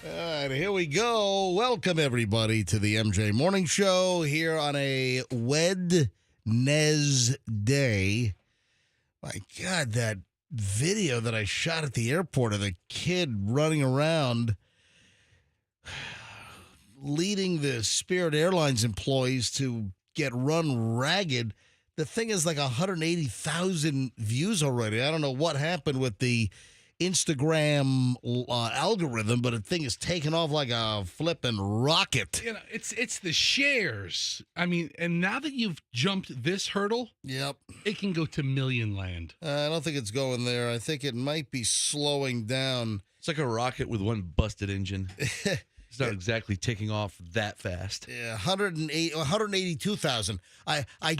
All right, here we go. Welcome, everybody, to the MJ Morning Show here on a Wednesday. My God, that video that I shot at the airport of the kid running around leading the Spirit Airlines employees to get run ragged. The thing is like 180,000 views already. I don't know what happened with the Instagram algorithm, but the thing is taking off like a flipping rocket. You know, it's the shares. I mean, and now that you've jumped this hurdle, Yep. it can go to million land. I don't think it's going there. I think it might be slowing down. It's like a rocket with one busted engine. It's not exactly taking off that fast. Yeah, 182,000.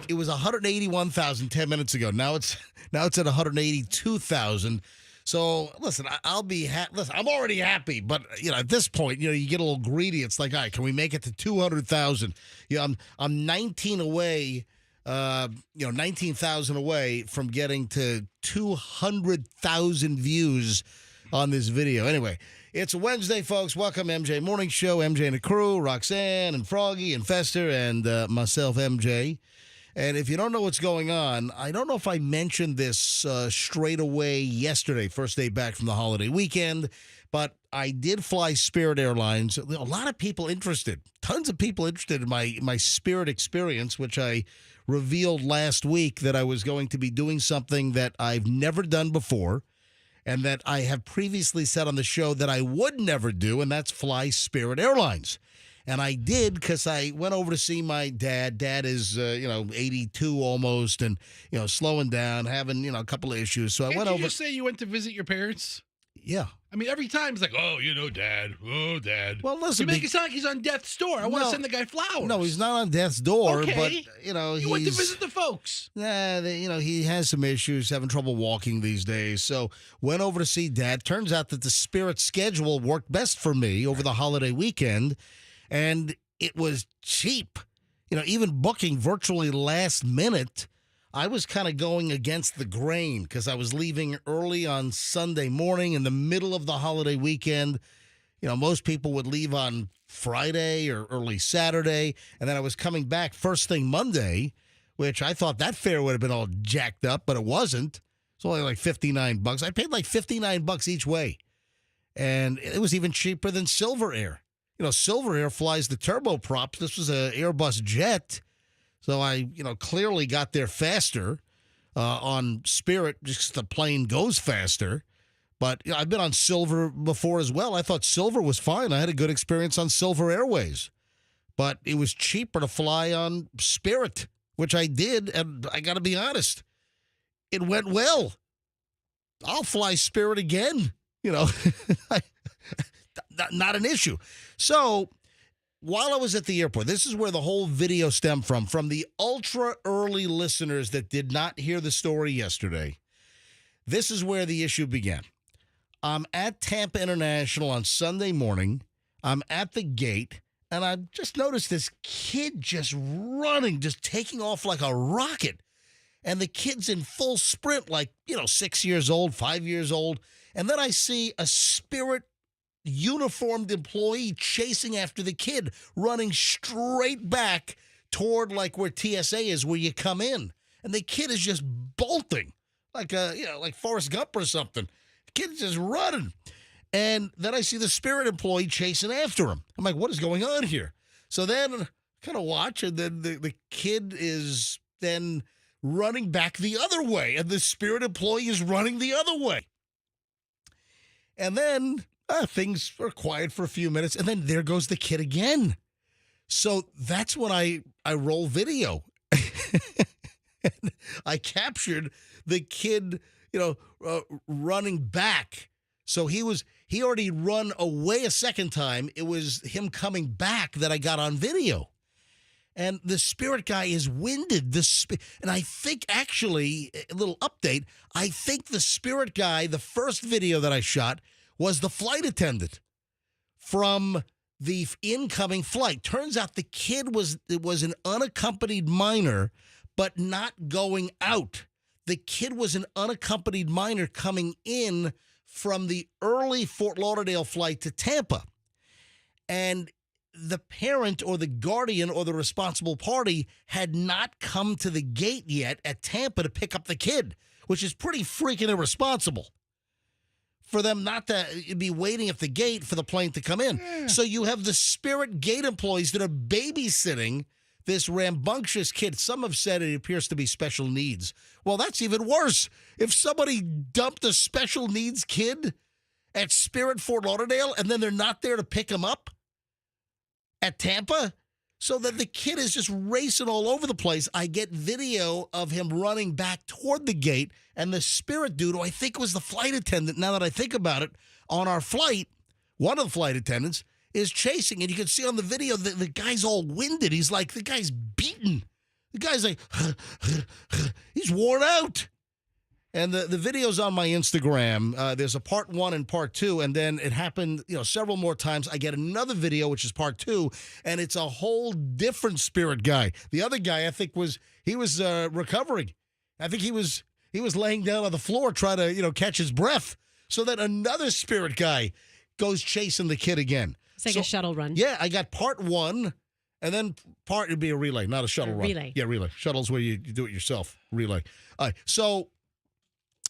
It was 181,000 10 minutes ago. Now it's at 182,000. So listen, I'll be listen. I'm already happy, but at this point, you get a little greedy. It's like, all right, can we make it to 200,000? I'm 19 away. 19,000 away from getting to 200,000 views on this video. Anyway, it's Wednesday, folks. Welcome, MJ Morning Show. MJ and the crew, Roxanne and Froggy and Fester and myself, MJ. And if you don't know what's going on, I don't know if I mentioned this straight away yesterday, first day back from the holiday weekend, but I did fly Spirit Airlines. A lot of people interested, tons of people interested in my Spirit experience, which I revealed last week that I was going to be doing something that I've never done before and that I have previously said on the show that I would never do, and that's fly Spirit Airlines. And I did because I went over to see my dad. Dad is, 82 almost and, slowing down, having, a couple of issues. So I went over. Did you just say you went to visit your parents? Yeah. I mean, every time it's like, oh, Dad. Oh, Dad. Well, listen. You make it sound like he's on death's door. I want to send the guy flowers. No, he's not on death's door. Okay. But, You went to visit the folks. He has some issues, having trouble walking these days. So went over to see Dad. Turns out that the Spirit schedule worked best for me over the holiday weekend. And it was cheap. Even booking virtually last minute, I was kind of going against the grain because I was leaving early on Sunday morning in the middle of the holiday weekend. Most people would leave on Friday or early Saturday, and then I was coming back first thing Monday, which I thought that fare would have been all jacked up, but it wasn't. It's only like $59. I paid like $59 each way, and it was even cheaper than Silver Air. Silver Air flies the turboprops. This was an Airbus jet. So I, clearly got there faster on Spirit, just the plane goes faster. But I've been on Silver before as well. I thought Silver was fine. I had a good experience on Silver Airways. But it was cheaper to fly on Spirit, which I did. And I got to be honest, it went well. I'll fly Spirit again. Not an issue. So while I was at the airport, this is where the whole video stemmed from the ultra early listeners that did not hear the story yesterday. This is where the issue began. I'm at Tampa International on Sunday morning. I'm at the gate, and I just noticed this kid just running, just taking off like a rocket. And the kid's in full sprint, like, 6 years old, 5 years old. And then I see a Spirit uniformed employee chasing after the kid, running straight back toward like where TSA is, where you come in. And the kid is just bolting like like Forrest Gump or something. The kid's just running. And then I see the Spirit employee chasing after him. I'm like, what is going on here? So then kind of watch, and then the kid is then running back the other way, and the Spirit employee is running the other way. And then things are quiet for a few minutes, and then there goes the kid again. So that's when I roll video. And I captured the kid, running back. So he already run away a second time. It was him coming back that I got on video. And the Spirit guy is winded. And I think, actually, a little update, I think the Spirit guy, the first video that I shot, was the flight attendant from the incoming flight. Turns out the kid was an unaccompanied minor, but not going out. The kid was an unaccompanied minor coming in from the early Fort Lauderdale flight to Tampa. And the parent or the guardian or the responsible party had not come to the gate yet at Tampa to pick up the kid, which is pretty freaking irresponsible for them not to be waiting at the gate for the plane to come in. Yeah. So you have the Spirit gate employees that are babysitting this rambunctious kid. Some have said it appears to be special needs. Well, that's even worse. If somebody dumped a special needs kid at Spirit Fort Lauderdale and then they're not there to pick him up at Tampa, so that the kid is just racing all over the place. I get video of him running back toward the gate, and the Spirit dude, who I think was the flight attendant, now that I think about it, on our flight, one of the flight attendants, is chasing. And you can see on the video that the guy's all winded. He's like, the guy's beaten. The guy's like, he's worn out. And the video's on my Instagram. There's a part 1 and part 2, and then it happened, several more times. I get another video, which is part 2, and it's a whole different Spirit guy. The other guy, I think, was recovering. I think he was laying down on the floor trying to, catch his breath. So that another Spirit guy goes chasing the kid again. It's like a shuttle run. Yeah, I got part 1. And then part would be a relay, not a shuttle run. relay. Yeah, relay. Shuttle's where you do it yourself. Relay. All right. So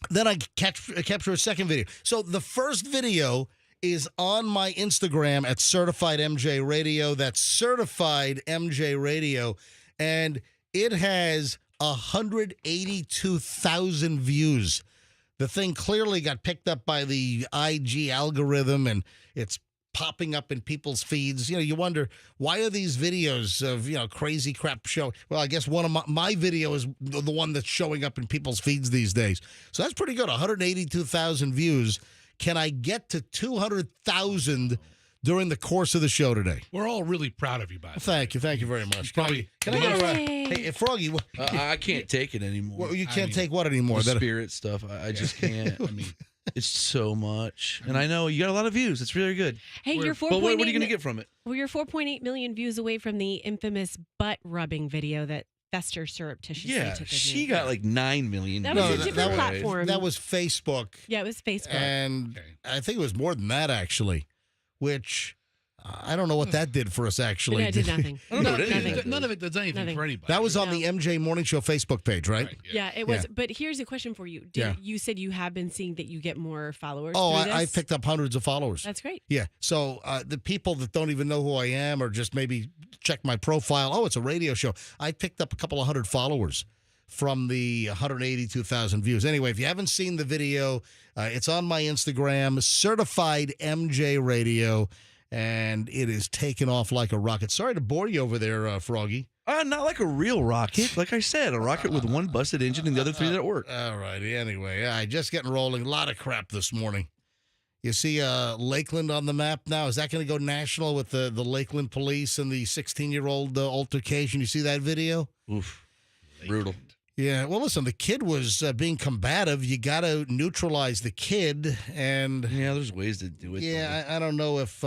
then I capture a second video. So the first video is on my Instagram at Certified MJ Radio. That's Certified MJ Radio. And it has 182,000 views. The thing clearly got picked up by the IG algorithm, and it's popping up in people's feeds. You know, you wonder, why are these videos of, crazy crap show? Well, I guess one of my video is the one that's showing up in people's feeds these days. So that's pretty good. 182,000 views. Can I get to 200,000 during the course of the show today? We're all really proud of you, by the way. Thank you very much. Probably. Can I get hey, Froggy? I can't take it anymore. Well, you can't take what anymore? The spirit stuff. I just can't. I mean, it's so much. And I know you got a lot of views. It's really good. Hey, you're 4.8. But what are you going to get from it? Well, you're 4.8 million views away from the infamous butt rubbing video that Fester surreptitiously Yeah, took of she me. got like 9 million. That was views. a different platform. That was Facebook. Yeah, it was Facebook. And I think it was more than that, actually, which I don't know what that did for us, actually. Yeah, it did nothing. I don't know what it is. None of it does anything Nothing. for anybody. That was on No. the MJ Morning Show Facebook page, right? Yeah, it was. Yeah. But here's a question for you. Yeah. You said you have been seeing that you get more followers. Oh, through I this? picked up hundreds of followers. That's great. Yeah. So the people that don't even know who I am or just maybe check my profile, oh, it's a radio show. I picked up a couple of hundred followers from the 182,000 views. Anyway, if you haven't seen the video, it's on my Instagram, Certified MJ Radio, and it is taken off like a rocket. Sorry to bore you over there, Froggy. Not like a real rocket. Like I said, a rocket with one busted engine and the other 3 that work. All righty. Anyway, just getting rolling. A lot of crap this morning. You see Lakeland on the map now. Is that going to go national with the Lakeland police and the 16-year-old altercation? You see that video? Oof. Brutal. Yeah. Well, listen, the kid was being combative. You got to neutralize the kid. And Yeah, there's ways to do it. yeah, I don't know if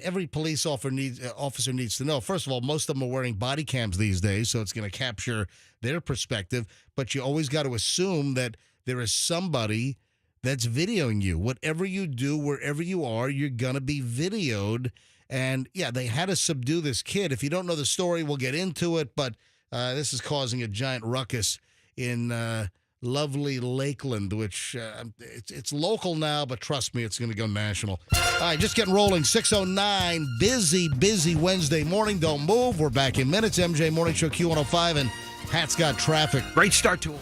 every police officer needs to know. First of all, most of them are wearing body cams these days, so it's going to capture their perspective. But you always got to assume that there is somebody that's videoing you. Whatever you do, wherever you are, you're going to be videoed. And yeah, they had to subdue this kid. If you don't know the story, we'll get into it. But this is causing a giant ruckus in lovely Lakeland, which it's local now, but trust me, it's going to go national. All right, just getting rolling. 6:09, busy Wednesday morning. Don't move. We're back in minutes. MJ Morning Show Q105, and Pat's got traffic. Great start to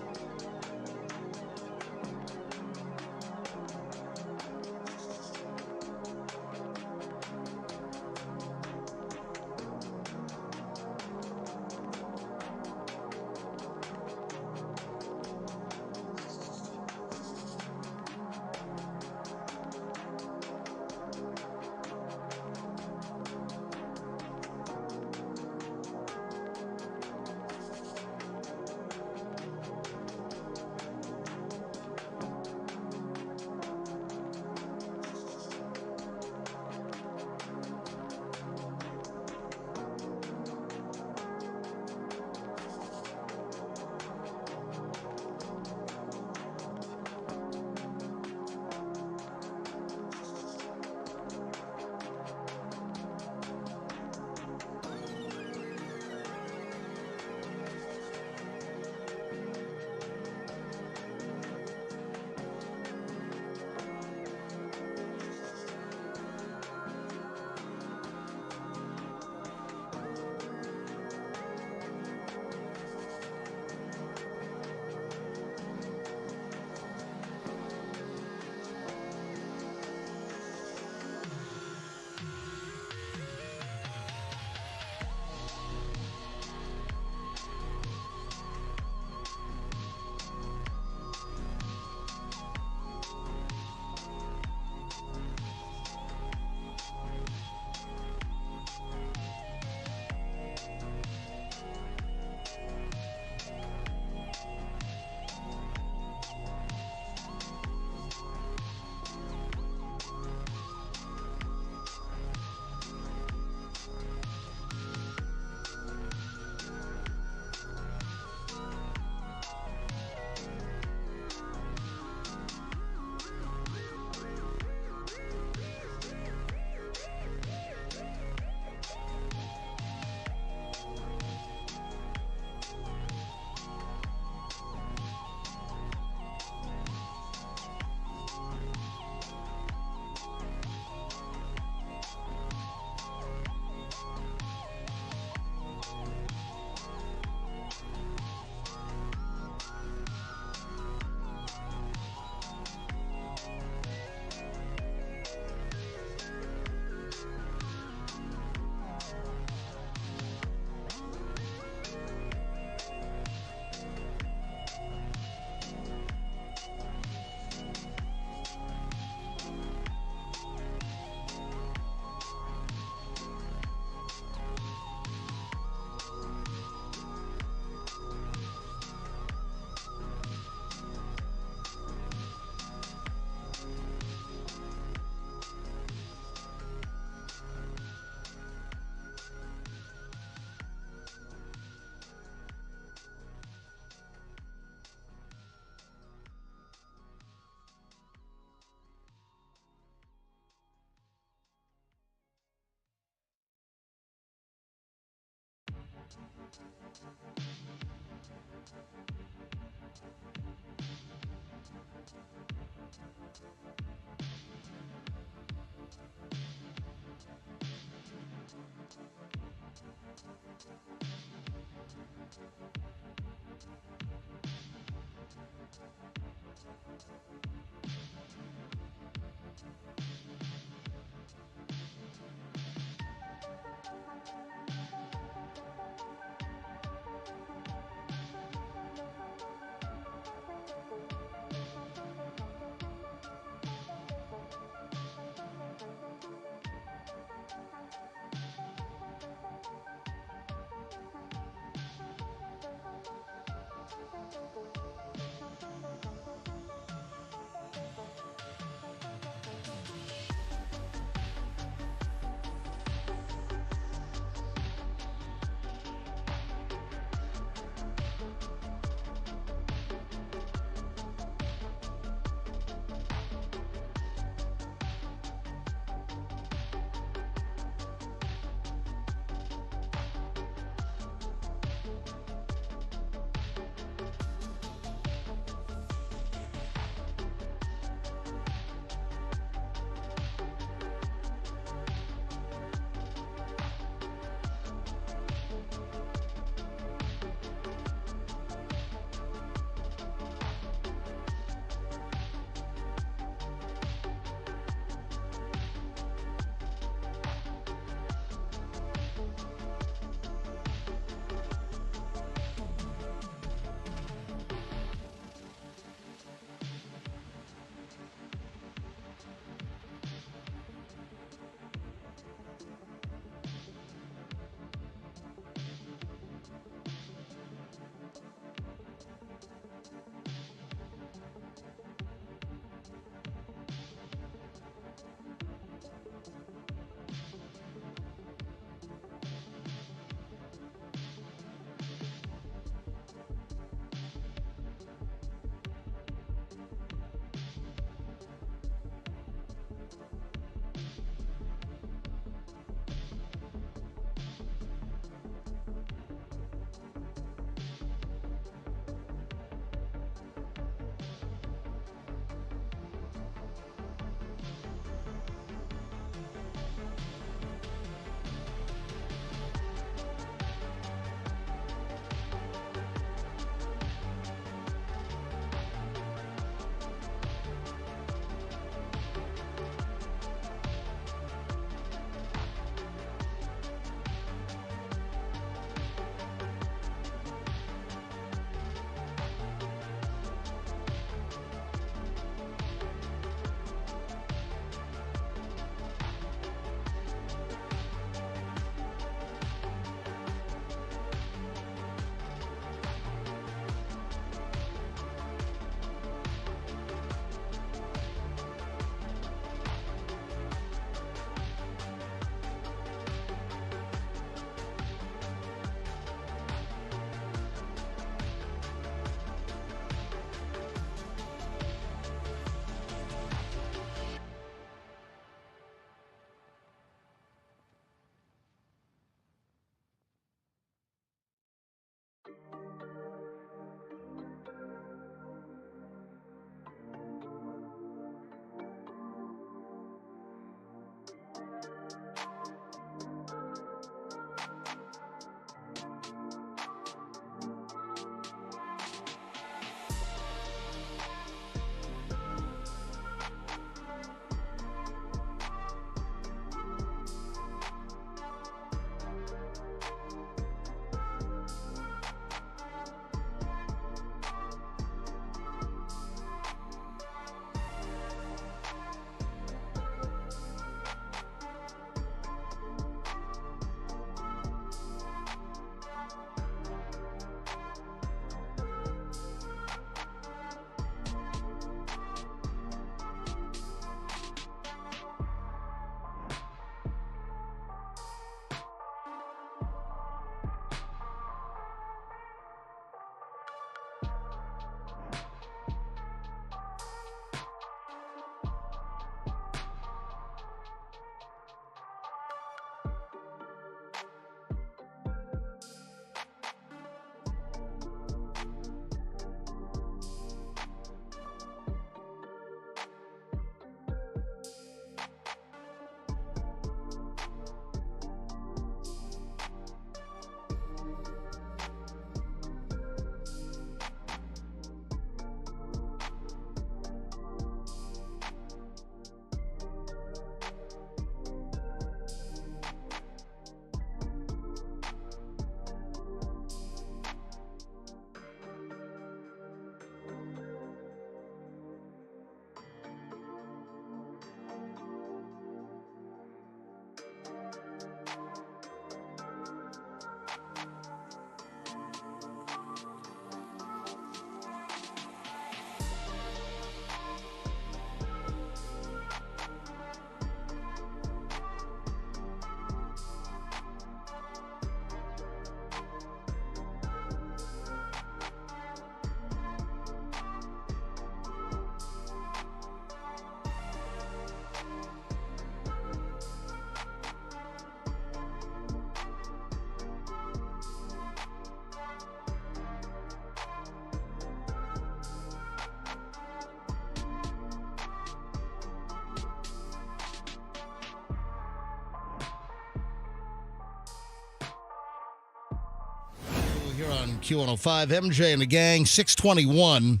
here on Q105. MJ and the gang, 621.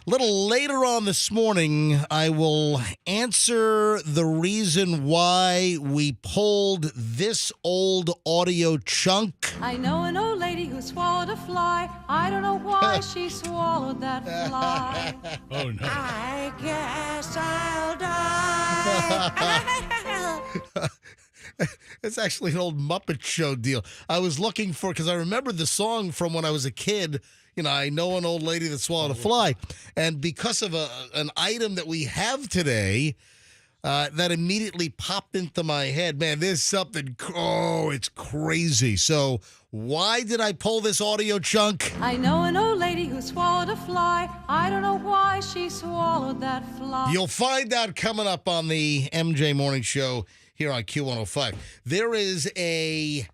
A little later on this morning, I will answer the reason why we pulled this old audio chunk. I know an old lady who swallowed a fly. I don't know why she swallowed that fly. Oh, no. I guess I'll die. It's actually an old Muppet Show deal. I was looking for, because I remember the song from when I was a kid. You know, I know an old lady that swallowed a fly. And because of an item that we have today, that immediately popped into my head. Man, there's something, it's crazy. So why did I pull this audio chunk? I know an old lady who swallowed a fly. I don't know why she swallowed that fly. You'll find out coming up on the MJ Morning Show here on Q105. There is a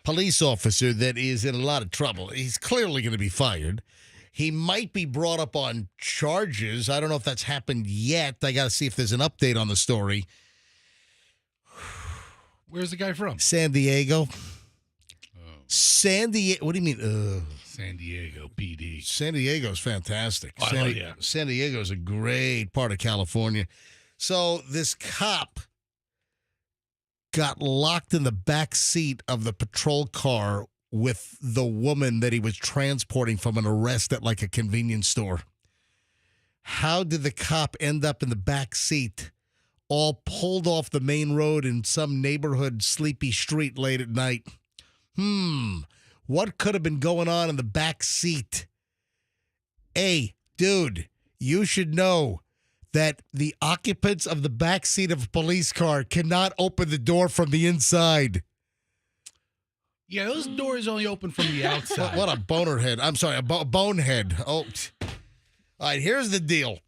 police officer that is in a lot of trouble. He's clearly going to be fired. He might be brought up on charges. I don't know if that's happened yet. I got to see if there's an update on the story. Where's the guy from? San Diego. Oh, San Diego. What do you mean? San Diego PD. San Diego's fantastic. Oh, yeah. San Diego's a great part of California. So this cop got locked in the back seat of the patrol car with the woman that he was transporting from an arrest at like a convenience store. How did the cop end up in the back seat, all pulled off the main road in some neighborhood sleepy street late at night? What could have been going on in the back seat? Hey, dude, you should know that the occupants of the back seat of a police car cannot open the door from the inside. Yeah, those doors only open from the outside. What a bonerhead. I'm sorry, a bonehead. Oh. All right, here's the deal.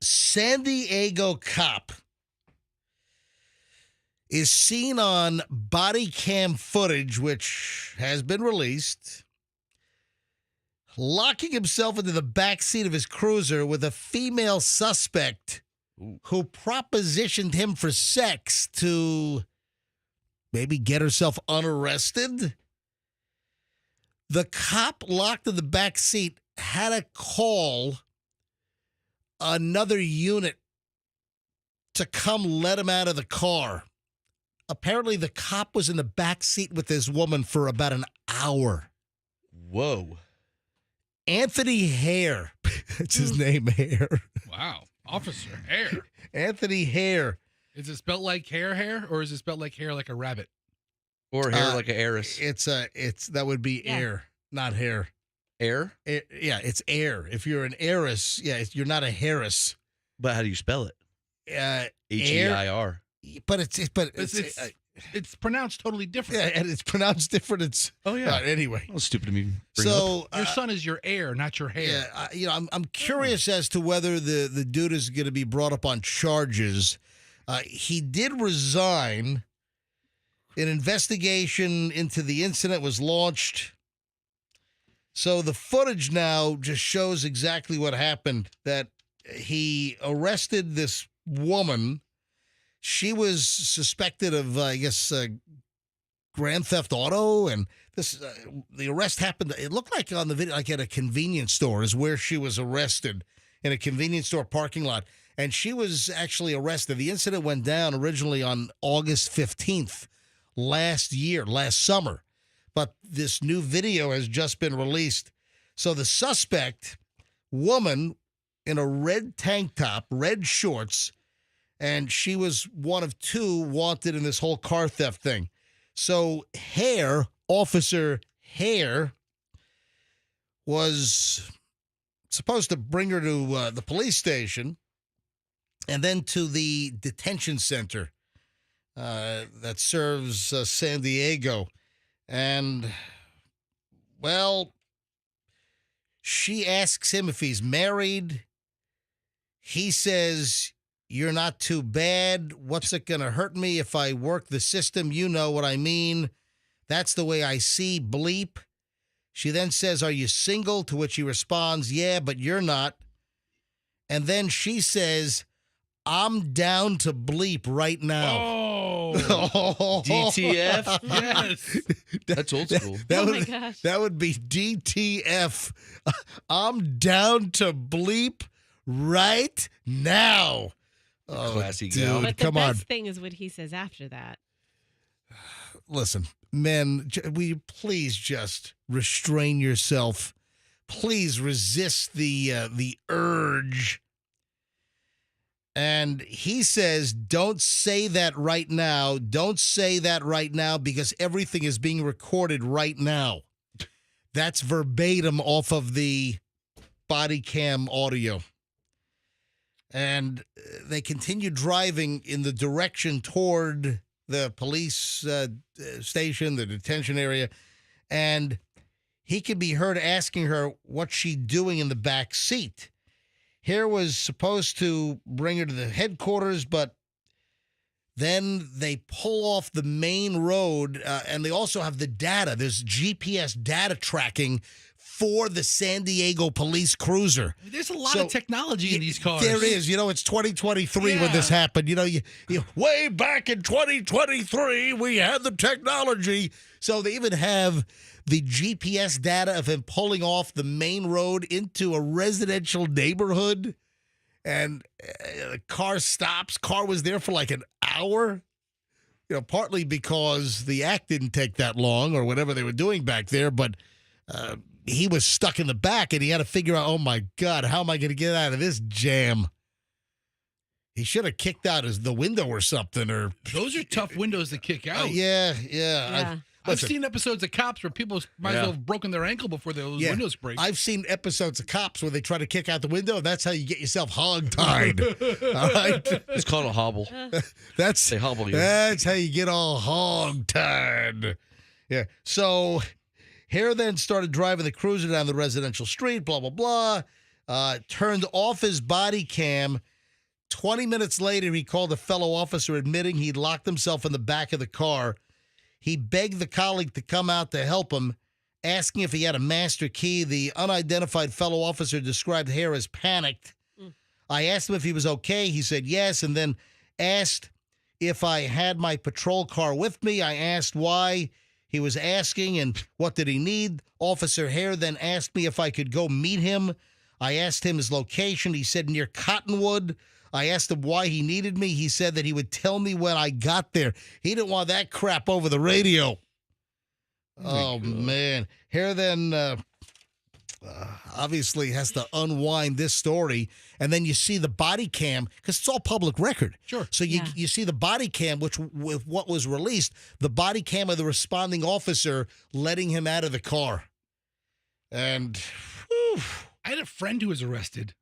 San Diego cop is seen on body cam footage, which has been released, locking himself into the back seat of his cruiser with a female suspect who propositioned him for sex to maybe get herself unarrested. The cop locked in the back seat had to call another unit to come let him out of the car. Apparently, the cop was in the back seat with this woman for about an hour. Whoa. Anthony Hare. That's his name, Hare. Wow. Officer Hair. Anthony Hare. Is it spelled like hair, or is it spelled like hair like a rabbit? Or hair like an heiress. It's that would be heir, not hair. Heir? Yeah, it's heir. If you're an heiress, you're not a Harris. But how do you spell it? H-E-I-R. But it's pronounced totally different. Yeah, and it's pronounced different. It's anyway. Well, stupid of me. So Your son is your heir, not your hair. Yeah, I'm curious as to whether the dude is going to be brought up on charges. He did resign. An investigation into the incident was launched. So the footage now just shows exactly what happened, that he arrested this woman. She was suspected of, grand theft auto, and the arrest happened. It looked like on the video, like at a convenience store is where she was arrested, in a convenience store parking lot. And she was actually arrested. The incident went down originally on August 15th last summer. But this new video has just been released. So the suspect, woman in a red tank top, red shorts, and she was one of two wanted in this whole car theft thing. So Officer Hare, was supposed to bring her to the police station and then to the detention center that serves San Diego. And, well, she asks him if he's married. He says, "You're not too bad. What's it going to hurt me if I work the system? You know what I mean. That's the way I see bleep." She then says, "Are you single?" To which he responds, "Yeah, but you're not." And then she says, "I'm down to bleep right now." Oh. Oh, DTF? yes. That's old school. Oh my gosh. That would be DTF. I'm down to bleep right now. Oh, Classy dude, gal. But the come on. best thing is what he says after that. Listen, men, will you please just restrain yourself? Please resist the urge. And he says, don't say that right now. Don't say that right now because everything is being recorded right now. That's verbatim off of the body cam audio. And they continue driving in the direction toward the police station, the detention area. And he could be heard asking her what's she doing in the back seat. Hare was supposed to bring her to the headquarters, but then they pull off the main road, and they also have the data. There's GPS data tracking for the San Diego police cruiser. There's a lot of technology in these cars. There is. You know, it's 2023 when this happened. You know, way back in 2023, we had the technology. So they even have the GPS data of him pulling off the main road into a residential neighborhood. And the car stops. Car was there for like an hour. You know, partly because the act didn't take that long or whatever they were doing back there. But he was stuck in the back and he had to figure out, oh, my God, how am I going to get out of this jam? He should have kicked out the window or something. Or Those are tough windows to kick out. Yeah. I've seen episodes of Cops where people might as well have broken their ankle before those windows break. I've seen episodes of Cops where they try to kick out the window. That's how you get yourself hog-tied. All right? It's called a hobble. They hobble you. That's how you get all hog-tied. Yeah. So Hare then started driving the cruiser down the residential street, blah, blah, blah. Turned off his body cam. 20 minutes later, he called a fellow officer admitting he'd locked himself in the back of the car. He begged the colleague to come out to help him, asking if he had a master key. The unidentified fellow officer described Hare as panicked. I asked him if he was okay. He said yes, and then asked if I had my patrol car with me. I asked why he was asking and what did he need. Officer Hare then asked me if I could go meet him. I asked him his location. He said near Cottonwood. I asked him why he needed me. He said that he would tell me when I got there. He didn't want that crap over the radio. Oh, man. Hare then obviously has to unwind this story. And then you see the body cam, because it's all public record. Sure. So you see the body cam, which with what was released, the body cam of the responding officer letting him out of the car. And whew. I had a friend who was arrested.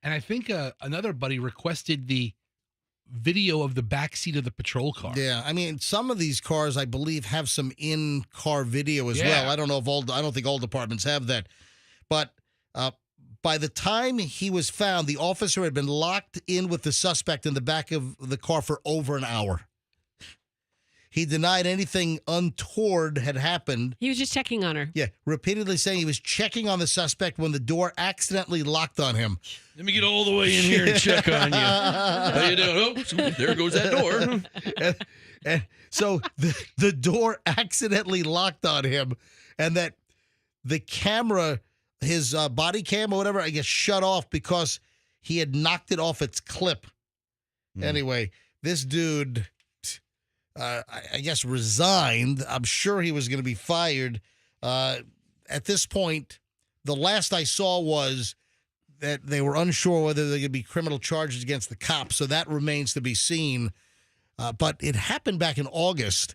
And I think another buddy requested the video of the back seat of the patrol car. Yeah, I mean, some of these cars, I believe, have some in-car video as well. I don't know if I don't think all departments have that. But by the time he was found, the officer had been locked in with the suspect in the back of the car for over an hour. He denied anything untoward had happened. He was just checking on her. Yeah, repeatedly saying he was checking on the suspect when the door accidentally locked on him. Let me get all the way in here and check on you. How you doing? Oh, there goes that door. And so the door accidentally locked on him, and that the camera, his body cam or whatever, I guess, shut off because he had knocked it off its clip. Anyway, this dude, I guess, resigned. I'm sure he was going to be fired. At this point, the last I saw was that they were unsure whether there could be criminal charges against the cops, so that remains to be seen. But it happened back in August.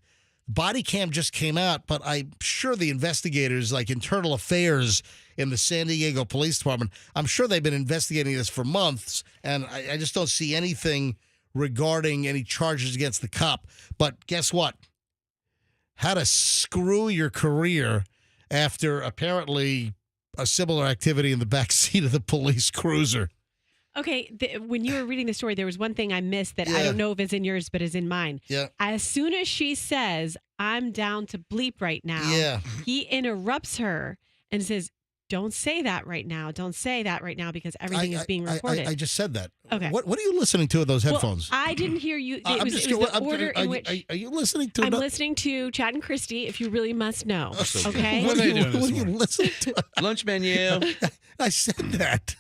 Body cam just came out, but I'm sure the investigators, like internal affairs in the San Diego Police Department, I'm sure they've been investigating this for months, and I just don't see anything regarding any charges against the cop. But guess what? How to screw your career after apparently a similar activity in the back seat of the police cruiser. Okay, when you were reading the story, there was one thing I missed that I don't know if it's in yours, but is in mine. Yeah. As soon as she says, I'm down to bleep right now, he interrupts her and says, Don't say that right now. Don't say that right now because everything is being recorded. I just said that. Okay. What are you listening to with those headphones? Well, I didn't hear you. It was the order in which. Are you listening to? I'm listening to Chad and Christy. If you really must know, so good. okay. What are they doing this What are you morning? listening to? Lunch menu. I said that.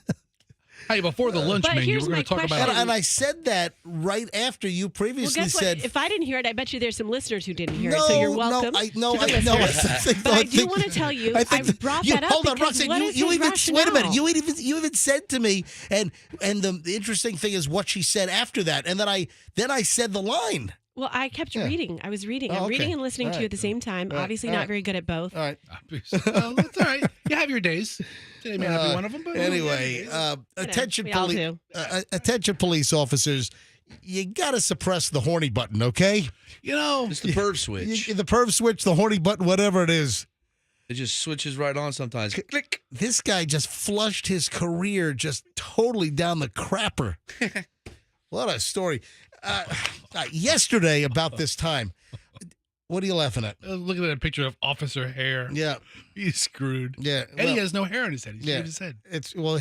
Hey, before the lunch But menu, here's we're going my to talk question. about. And I said that right after you Well, previously guess said. what? If I didn't hear it, I bet you there's some listeners who didn't hear it. So you're welcome. No, to the I know. listeners. But I do want to tell you, I brought that up hold on, because Roxanne. what You is his even rationale? wait a minute. You even said to me, and the interesting thing is what she said after that, and then I said the line. Well, I kept reading. I was reading. Oh, I'm okay. reading and listening All to you right. at the same time. All right. Obviously, All not right. very good at both. All right. Well, that's all right. You have your days. Today may not be one of them, but Anyway, attention, we all do. attention, police officers. You got to suppress the horny button, okay? you know, It's the perv switch. The perv switch, the horny button, whatever it is. It just switches right on sometimes. Click. This guy just flushed his career just totally down the crapper. What a story. Yesterday, about this time, what are you laughing at? looking at a picture of Officer Hair. Yeah, He's screwed. yeah. And he well, has no hair on his head. He shaved his head.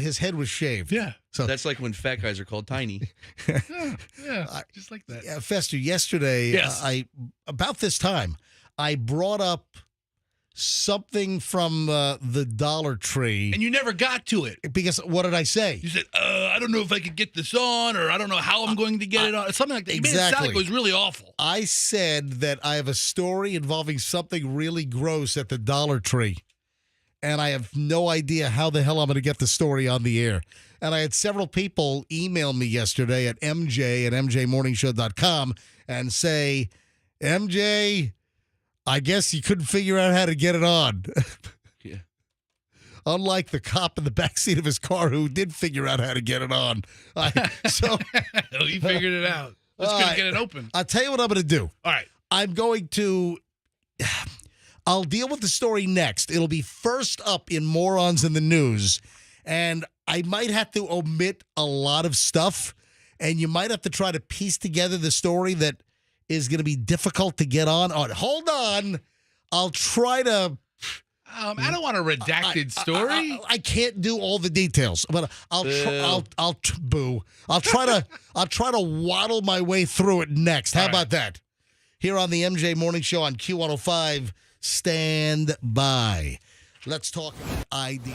his head was shaved. Yeah. So, That's like when fat guys are called tiny. Yeah. Just like that. yeah, Fester, yesterday, Yes. about this time, I brought up something from the Dollar Tree. And you never got to it. Because what did I say? You said, I don't know if I could get this on, or I don't know how I'm going to get it on. Something like that. You made it sound Exactly. like it was really awful. I said that I have a story involving something really gross at the Dollar Tree. And I have no idea how the hell I'm going to get the story on the air. And I had several people email me yesterday at mj@mjmorningshow.com and say, MJ, I guess you couldn't figure out how to get it on. Yeah. Unlike the cop in the backseat of his car who did figure out how to get it on. So He figured it out. Let's All go right. get it open. I'll tell you what I'm going to do. All right. I'm going to. I'll deal with the story next. It'll be first up in Morons in the News. And I might have to omit a lot of stuff. And you might have to try to piece together the story that is going to be difficult to get on. Hold on. I'll try to. I don't want a redacted story. I can't do all the details, but I'll Boo. I'll try to waddle my way through it next. How All right. about that? Here on the MJ Morning Show on Q105. Stand by. Let's talk ID.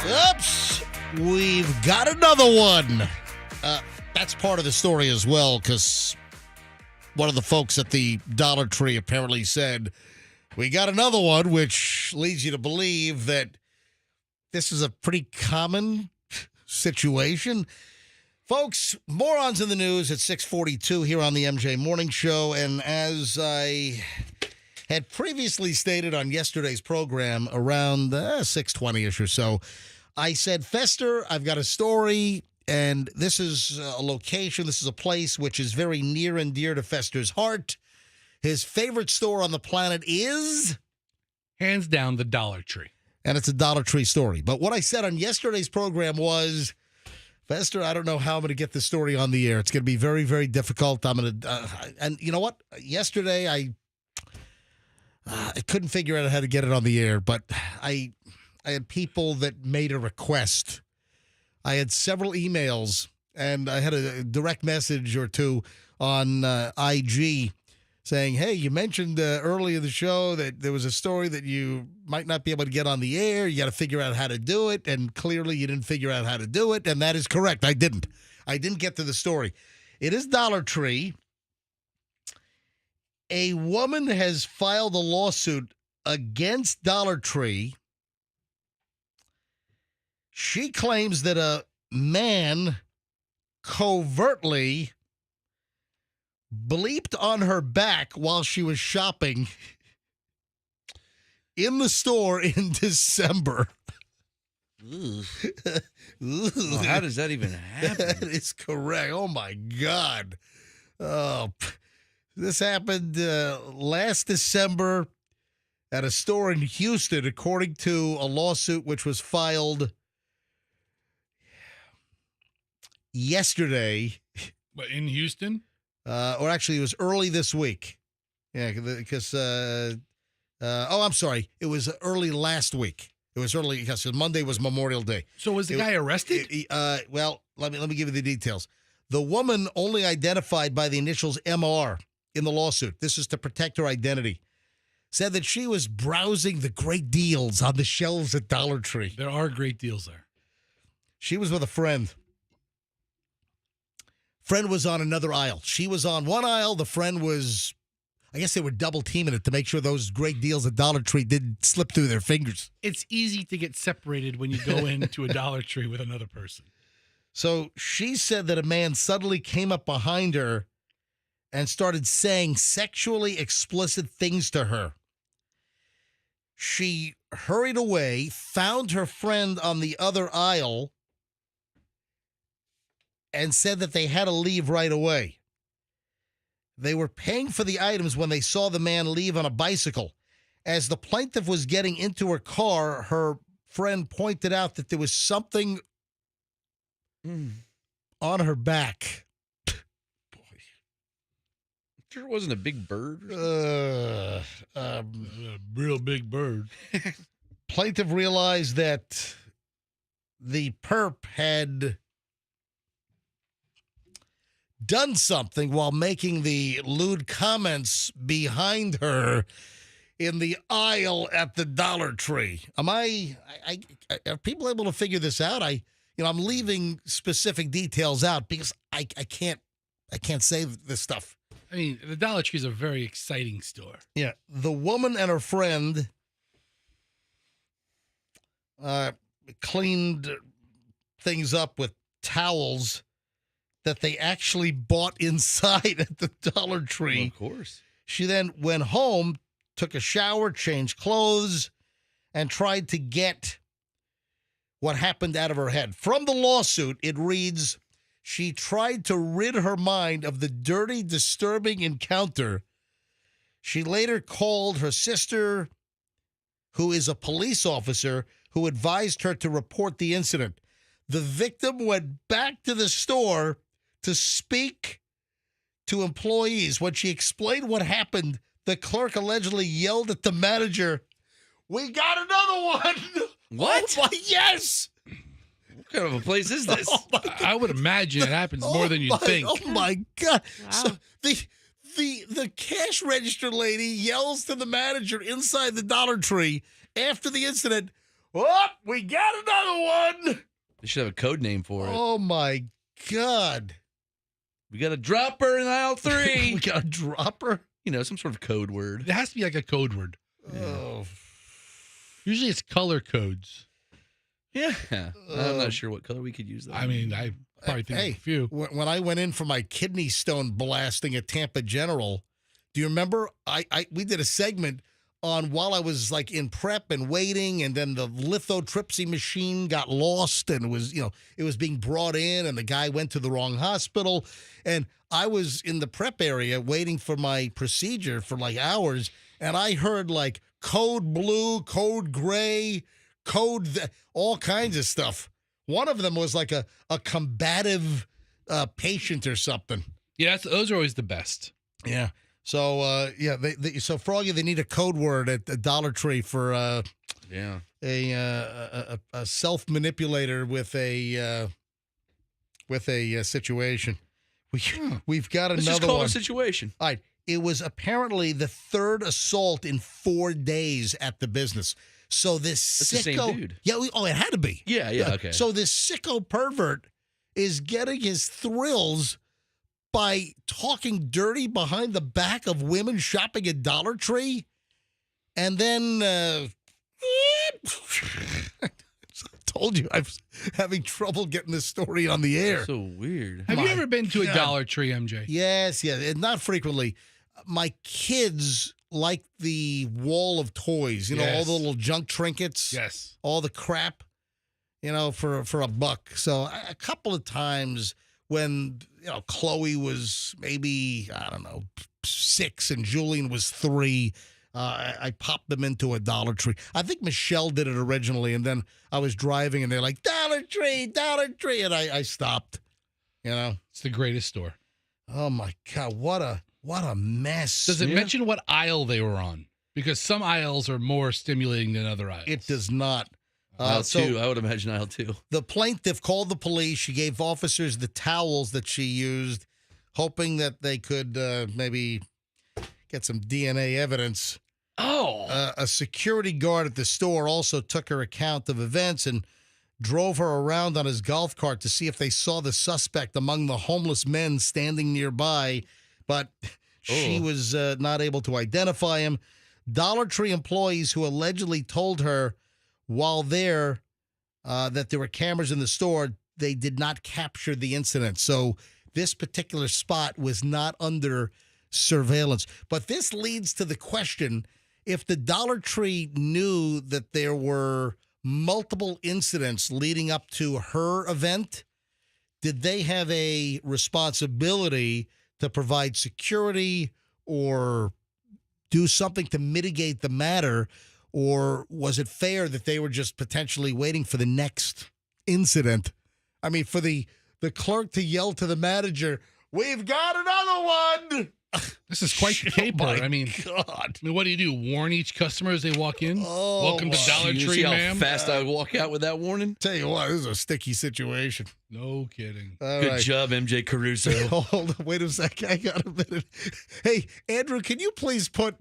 Oops, we've got another one. That's part of the story as well, because one of the folks at the Dollar Tree apparently said, we got another one, which leads you to believe that this is a pretty common situation. Folks, morons in the news at 6:42 here on the MJ Morning Show. And as I had previously stated on yesterday's program around 6:20-ish or so, I said, Fester, I've got a story, and this is a location, this is a place which is very near and dear to Fester's heart. His favorite store on the planet is? Hands down, the Dollar Tree. And it's a Dollar Tree story. But what I said on yesterday's program was, Fester, I don't know how I'm going to get this story on the air. It's going to be very, very difficult. I'm going to, and you know what? Yesterday, I couldn't figure out how to get it on the air, but I had people that made a request. I had several emails, and I had a direct message or two on IG saying, hey, you mentioned earlier in the show that there was a story that you might not be able to get on the air. You got to figure out how to do it. And clearly you didn't figure out how to do it. And that is correct. I didn't get to the story. It is Dollar Tree. A woman has filed a lawsuit against Dollar Tree. She claims that a man covertly bleeped on her back while she was shopping in the store in December. Well, how does that even happen? That is correct. Oh, my God. Oh, this happened last December at a store in Houston, according to a lawsuit which was filed yesterday. But in Houston? Or actually, it was early this week. Yeah, because, I'm sorry. It was early last week. It was early because Monday was Memorial Day. So was the guy arrested? Well, let me give you the details. The woman only identified by the initials MR in the lawsuit. This is to protect her identity. Said that she was browsing the great deals on the shelves at Dollar Tree. There are great deals there. She was with a friend. Friend was on another aisle. She was on one aisle. The friend was, I guess they were double teaming it to make sure those great deals at Dollar Tree didn't slip through their fingers. It's easy to get separated when you go into a Dollar Tree with another person. So she said that a man suddenly came up behind her and started saying sexually explicit things to her. She hurried away, found her friend on the other aisle, and said that they had to leave right away. They were paying for the items when they saw the man leave on a bicycle. As the plaintiff was getting into her car, her friend pointed out that there was something on her back. Sure it wasn't a big bird? A real big bird. Plaintiff realized that the perp had done something while making the lewd comments behind her in the aisle at the Dollar Tree. Are people able to figure this out? I'm leaving specific details out because I can't say this stuff. I mean, the Dollar Tree is a very exciting store. Yeah, the woman and her friend cleaned things up with towels that they actually bought inside at the Dollar Tree. Well, of course. She then went home, took a shower, changed clothes, and tried to get what happened out of her head. From the lawsuit, it reads, she tried to rid her mind of the dirty, disturbing encounter. She later called her sister, who is a police officer, who advised her to report the incident. The victim went back to the store to speak to employees. When she explained what happened, the clerk allegedly yelled at the manager, "We got another one!" What? Oh, my, yes! What kind of a place is this? Oh, my God. I would imagine it happens more than you think. Oh, my God. Wow. So the cash register lady yells to the manager inside the Dollar Tree after the incident, "Oh, we got another one!" They should have a code name for it. Oh, my God. We got a dropper in aisle 3. We got a dropper? Some sort of code word. It has to be like a code word. Oh. Usually it's color codes. Yeah. I'm not sure what color we could use. That. I mean, I probably think of a few. When I went in for my kidney stone blasting at Tampa General, do you remember? We did a segment on while I was like in prep and waiting, and then the lithotripsy machine got lost, and it was being brought in, and the guy went to the wrong hospital, and I was in the prep area waiting for my procedure for like hours, and I heard like code blue, code gray, all kinds of stuff. One of them was like a combative patient or something. Yeah, those are always the best. Yeah. So so Froggy, they need a code word at the Dollar Tree for a self manipulator with a situation. We've got Let's another just call it one. a situation. All right, It was apparently the third assault in 4 days at the business. So this That's the same sicko, dude. yeah, it had to be. Yeah, okay. So this sicko pervert is getting his thrills by talking dirty behind the back of women shopping at Dollar Tree, and then I told you I'm having trouble getting this story on the air. So weird. Have you My ever been to a God. Dollar Tree, MJ? Yes, and not frequently. My kids like the wall of toys, all Yes. the little junk trinkets, Yes. all the crap, for $1. So a couple of times when, Chloe was maybe, I don't know, 6 and Julian was 3, I popped them into a Dollar Tree. I think Michelle did it originally, and then I was driving and they're like, Dollar Tree, and I stopped, It's the greatest store. Oh my God, what a mess. Does it Yeah. mention what aisle they were on? Because some aisles are more stimulating than other aisles. It does not. Aisle So 2, I would imagine aisle 2. the plaintiff called the police. She gave officers the towels that she used, hoping that they could maybe get some DNA evidence. Oh. A security guard at the store also took her account of events and drove her around on his golf cart to see if they saw the suspect among the homeless men standing nearby, but she was not able to identify him. Dollar Tree employees who allegedly told her while there that there were cameras in the store, they did not capture the incident. So this particular spot was not under surveillance. But this leads to the question, if the Dollar Tree knew that there were multiple incidents leading up to her event, did they have a responsibility to provide security or do something to mitigate the matter? Or was it fair that they were just potentially waiting for the next incident? I mean, for the clerk to yell to the manager, "We've got another one!" This is quite the caper. Oh, my I mean, God. what do? Warn each customer as they walk in? Oh, Welcome to Dollar You Tree, see how ma'am. fast I would walk out with that warning? Tell you what, this is a sticky situation. No kidding. All Good right. job, MJ Caruso. Hold on, wait a second. I got a minute. Hey, Andrew, can you please put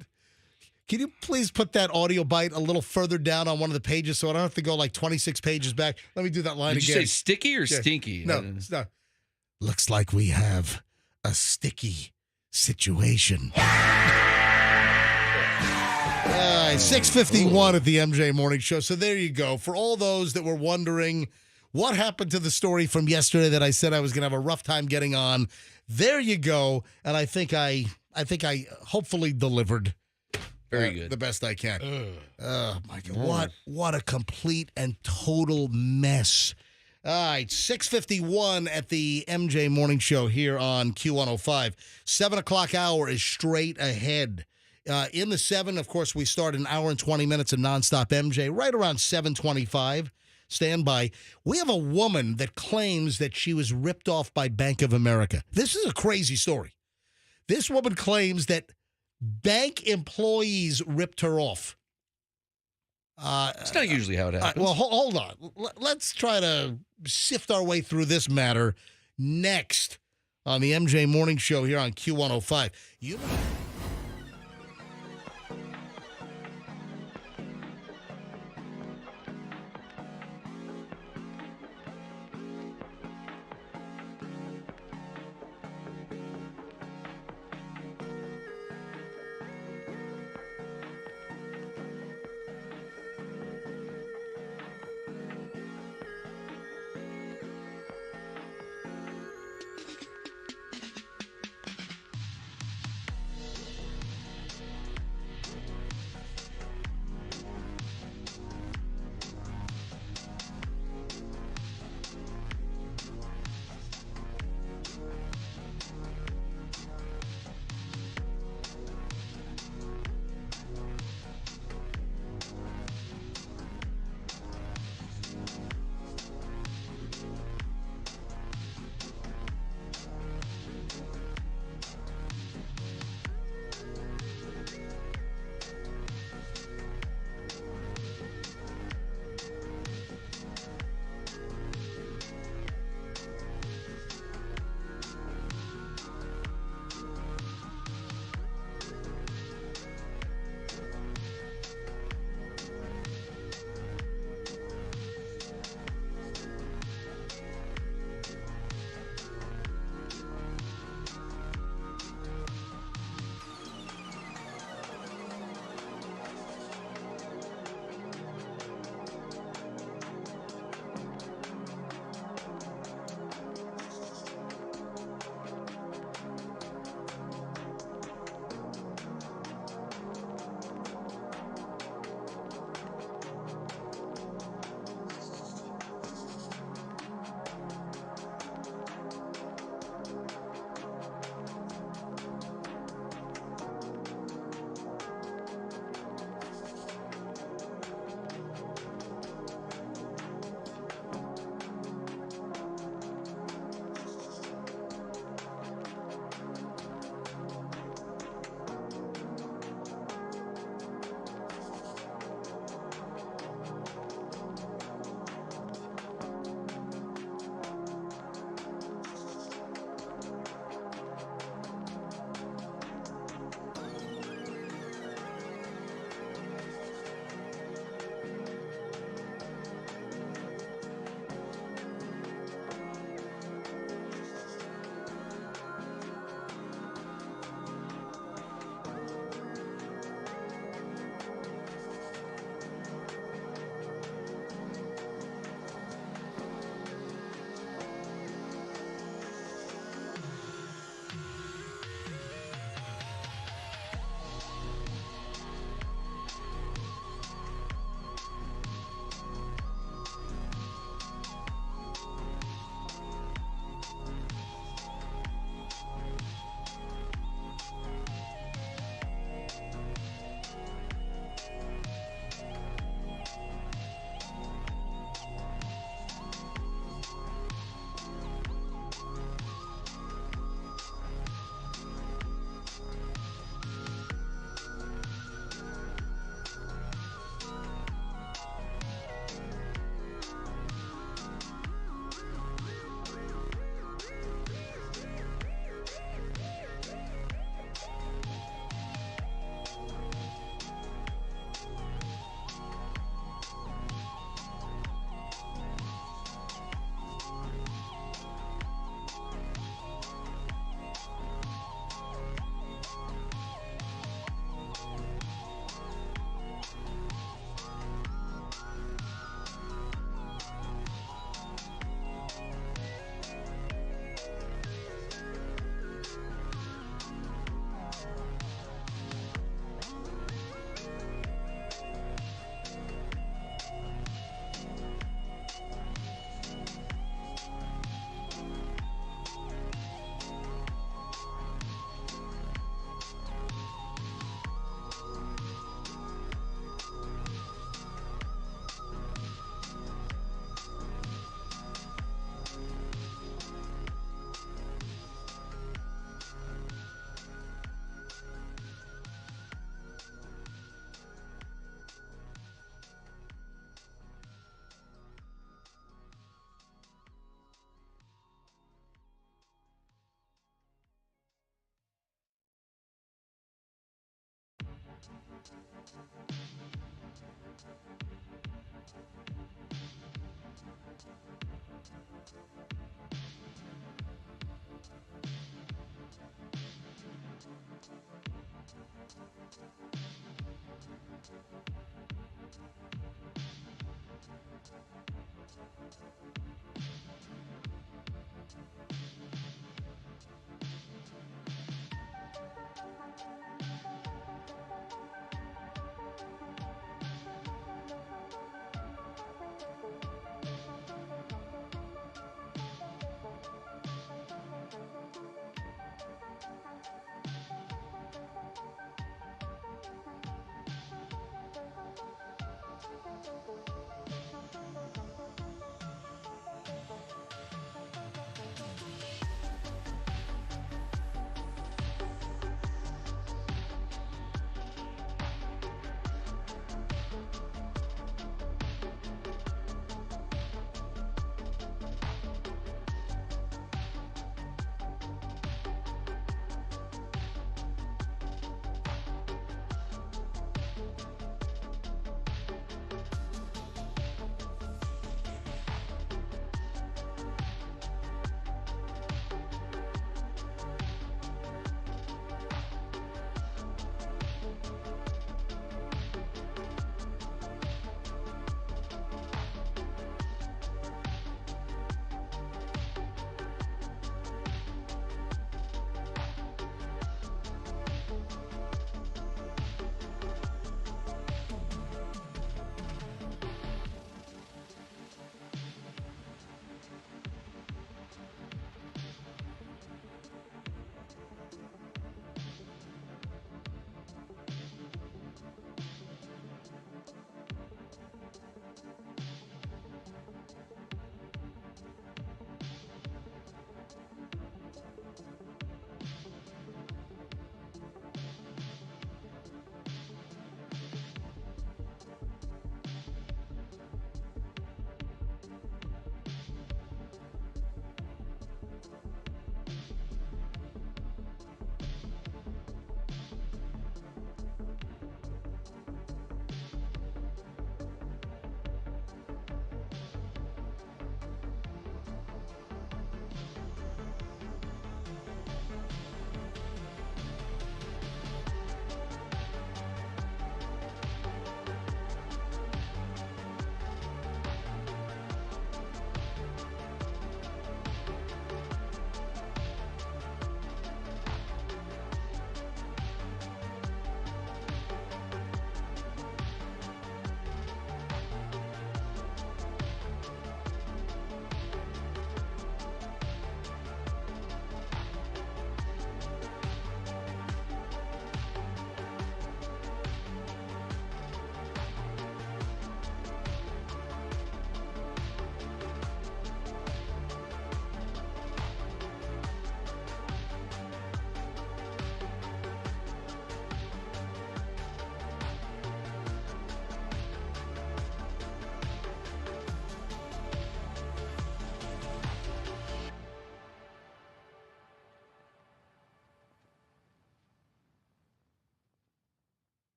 that audio bite a little further down on one of the pages so I don't have to go like 26 pages back? Let me do that line Did you again. say sticky or Yeah. stinky? No, it's not. Looks like we have a sticky situation. 6:51 at the MJ Morning Show. So there you go. For all those that were wondering what happened to the story from yesterday that I said I was going to have a rough time getting on, there you go. And I think I hopefully delivered. Very good. The best I can. Ugh. Oh my God! What a complete and total mess. All right, 6:51 at the MJ Morning Show here on Q105. 7 o'clock hour is straight ahead. In the 7, of course, we start an hour and 20 minutes of nonstop MJ right around 7:25. Stand by. We have a woman that claims that she was ripped off by Bank of America. This is a crazy story. This woman claims that bank employees ripped her off. It's not usually how it happens. Well, hold on. Let's try to sift our way through this matter next on the MJ Morning Show here on Q105.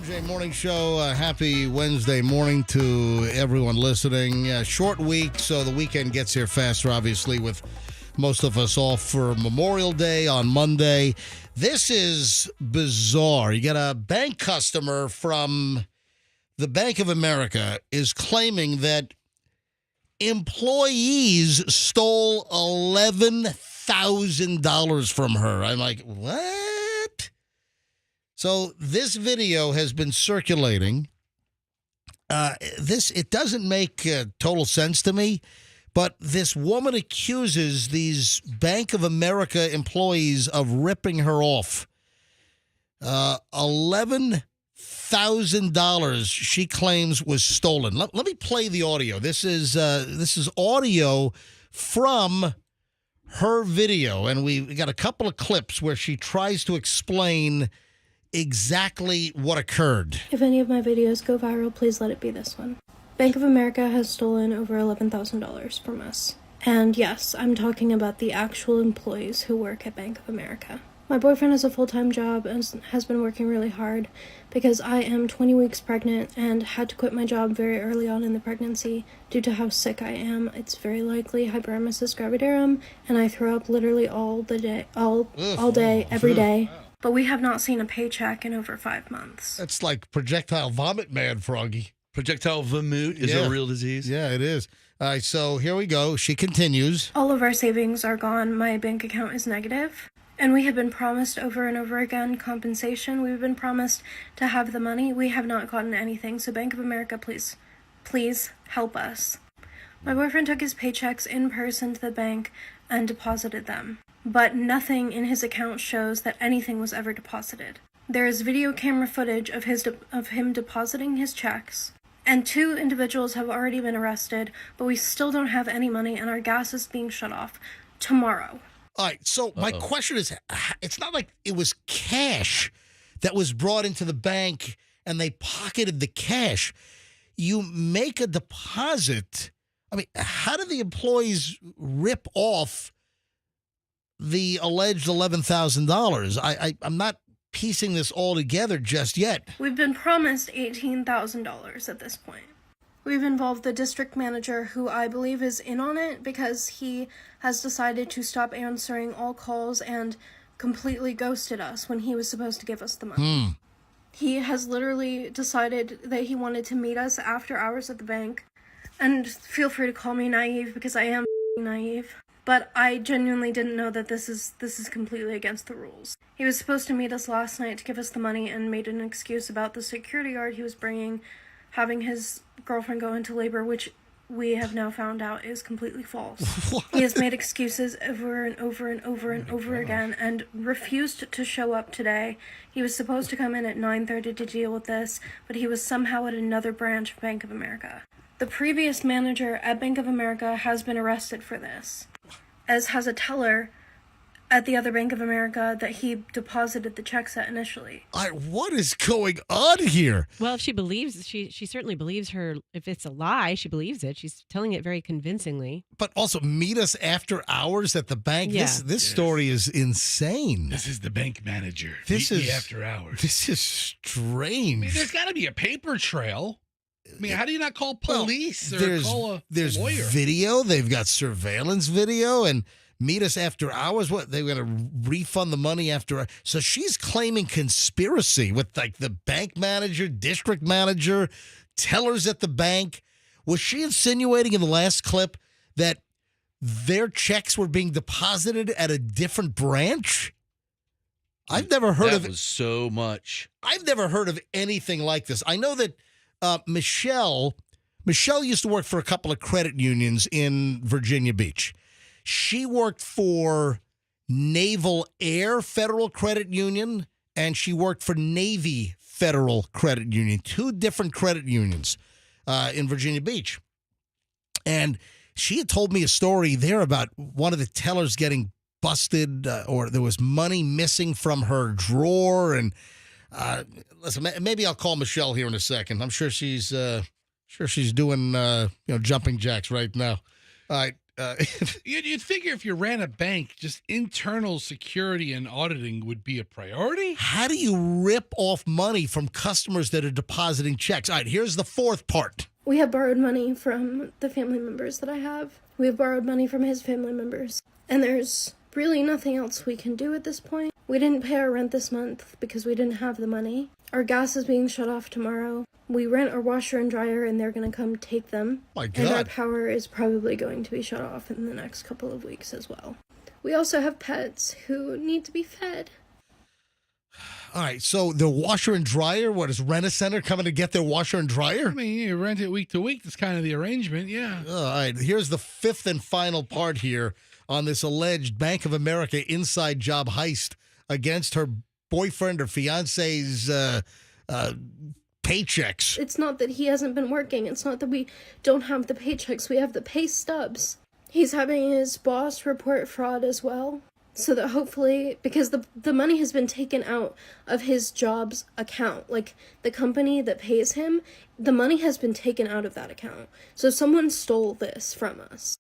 MJ Morning Show. Happy Wednesday morning to everyone listening. Short week, so the weekend gets here faster, obviously, with most of us off for Memorial Day on Monday. This is bizarre. You got a bank customer from the Bank of America is claiming that employees stole $11,000 from her. I'm like, what? So this video has been circulating. It doesn't make total sense to me, but this woman accuses these Bank of America employees of ripping her off. $11,000 she claims was stolen. Let me play the audio. This is audio from her video, and we got a couple of clips where she tries to explain exactly what occurred. If any of my videos go viral, please let it be this one. Bank of America has stolen over $11,000 from us. And yes, I'm talking about the actual employees who work at Bank of America. My boyfriend has a full-time job and has been working really hard because I am 20 weeks pregnant and had to quit my job very early on in the pregnancy due to how sick I am. It's very likely hyperemesis gravidarum, and I throw up literally all day, every day. But we have not seen a paycheck in over 5 months. That's like projectile vomit man, Froggy. Projectile vomit is a real disease. Yeah, it is. All right, so here we go. She continues. All of our savings are gone. My bank account is negative. And we have been promised over and over again compensation. We've been promised to have the money. We have not gotten anything. So Bank of America, please help us. My boyfriend took his paychecks in person to the bank and deposited them. But nothing in his account shows that anything was ever deposited. There is video camera footage of him depositing his checks. And 2 individuals have already been arrested, but we still don't have any money and our gas is being shut off tomorrow. All right, so my question is, it's not like it was cash that was brought into the bank and they pocketed the cash. You make a deposit. I mean, how do the employees rip off the alleged $11,000? I'm not piecing this all together just yet. We've been promised $18,000 at this point. We've involved the district manager, who I believe is in on it because he has decided to stop answering all calls and completely ghosted us when he was supposed to give us the money. He has literally decided that he wanted to meet us after hours at the bank. And feel free to call me naive because I am naive. But I genuinely didn't know that this is completely against the rules. He was supposed to meet us last night to give us the money and made an excuse about the security guard he was bringing having his girlfriend go into labor, which we have now found out is completely false. He has made excuses over and over and over and over again and refused to show up today. He was supposed to come in at 9:30 to deal with this, but he was somehow at another branch of Bank of America. The previous manager at Bank of America has been arrested for this, as has a teller at the other Bank of America that he deposited the checks at initially. All right, what is going on here? Well, if she believes, she certainly believes her. If it's a lie, she believes it. She's telling it very convincingly. But also meet us after hours at the bank. Yeah. This story is insane. This is the bank manager. This Meet me is after hours. This is I mean, strange. there's got to be a paper trail. I mean, how do you not call police or call a there's lawyer? video. They've got surveillance video and meet us after hours. What, they're going to refund the money after? So she's claiming conspiracy with like the bank manager, district manager, tellers at the bank. Was she insinuating in the last clip that their checks were being deposited at a different branch? I've never heard of That was so much. I've never heard of anything like this. I know that Michelle used to work for a couple of credit unions in Virginia Beach. She worked for Naval Air Federal Credit Union, and she worked for Navy Federal Credit Union, 2 different credit unions in Virginia Beach. And she had told me a story there about one of the tellers getting busted, or there was money missing from her drawer. And listen, maybe I'll call Michelle here in a second. I'm sure she's doing jumping jacks right now. All right. You'd figure if you ran a bank, just internal security and auditing would be a priority. How do you rip off money from customers that are depositing checks? All right, here's the 4th part. We have borrowed money from the family members that I have. We have borrowed money from his family members. And there's really nothing else we can do at this point. We didn't pay our rent this month because we didn't have the money. Our gas is being shut off tomorrow. We rent our washer and dryer and they're going to come take them. My And our God. power is probably going to be shut off in the next couple of weeks as well. We also have pets who need to be fed. All right, so the washer and dryer, what is Rent-A-Center coming to get their washer and dryer? I mean, you rent it week to week. That's kind of the arrangement, yeah. All right, here's the 5th and final part here on this alleged Bank of America inside job heist against her boyfriend or fiance's paychecks. It's not that he hasn't been working. It's not that we don't have the paychecks. We have the pay stubs. He's having his boss report fraud as well. So that hopefully, because the money has been taken out of his job's account, like the company that pays him, the money has been taken out of that account. So someone stole this from us.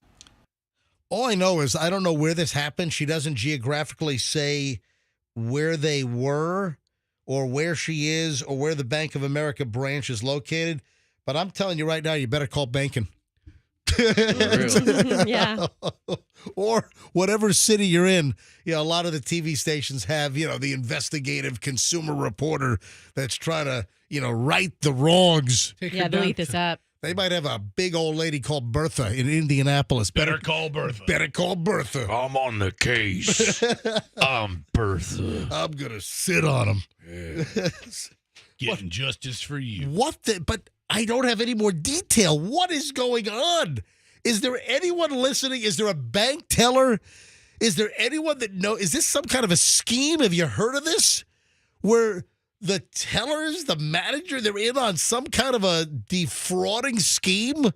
All I know is I don't know where this happened. She doesn't geographically say where they were or where she is or where the Bank of America branch is located. But I'm telling you right now, you better call banking. Yeah. Or whatever city you're in. You know, a lot of the TV stations have, you know, the investigative consumer reporter that's trying to, you know, right the wrongs. Take her Yeah, they'll down eat this to- up. They might have a big old lady called Bertha in Indianapolis. Better call Bertha. Better call Bertha. I'm on the case. I'm Bertha. I'm going to sit on him. Getting justice for you. What the? But I don't have any more detail. What is going on? Is there anyone listening? Is there a bank teller? Is there anyone that know? Is this some kind of a scheme? Have you heard of this? Where the tellers, the manager, they're in on some kind of a defrauding scheme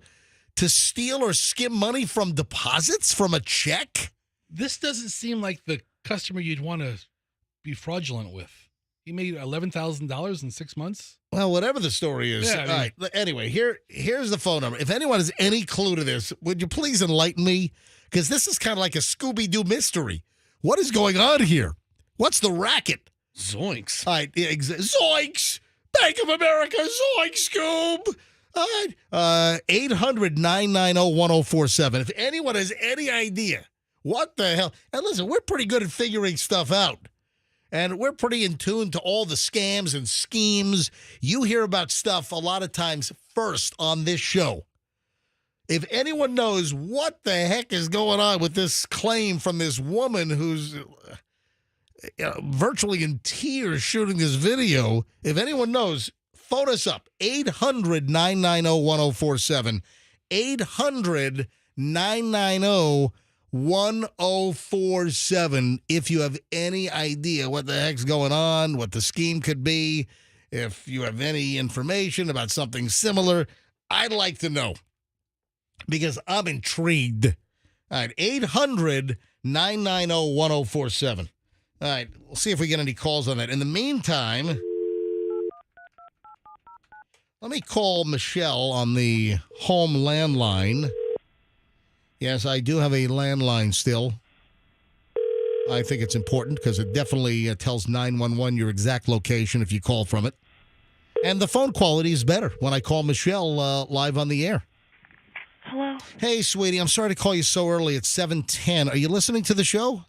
to steal or skim money from deposits from a check? This doesn't seem like the customer you'd want to be fraudulent with. He made $11,000 in 6 months. Well, whatever the story is. Yeah, I mean- all right. Anyway, here's the phone number. If anyone has any clue to this, would you please enlighten me? Because this is kind of like a Scooby-Doo mystery. What is going on here? What's the racket? Zoinks. All right. Zoinks! Bank of America, zoinks, Scoob! All right. 800-990-1047. If anyone has any idea what the hell. And listen, we're pretty good at figuring stuff out. And we're pretty in tune to all the scams and schemes. You hear about stuff a lot of times first on this show. If anyone knows what the heck is going on with this claim from this woman who's virtually in tears shooting this video, if anyone knows, phone us up. 800-990-1047. 800-990-1047 if you have any idea what the heck's going on, what the scheme could be, if you have any information about something similar, I'd like to know because I'm intrigued. All right, 800-990-1047. All right, we'll see if we get any calls on that. In the meantime, let me call Michelle on the home landline. Yes, I do have a landline still. I think it's important because it definitely tells 911 your exact location if you call from it. And the phone quality is better when I call Michelle live on the air. Hello. Hey, sweetie, I'm sorry to call you so early. It's 7:10. Are you listening to the show?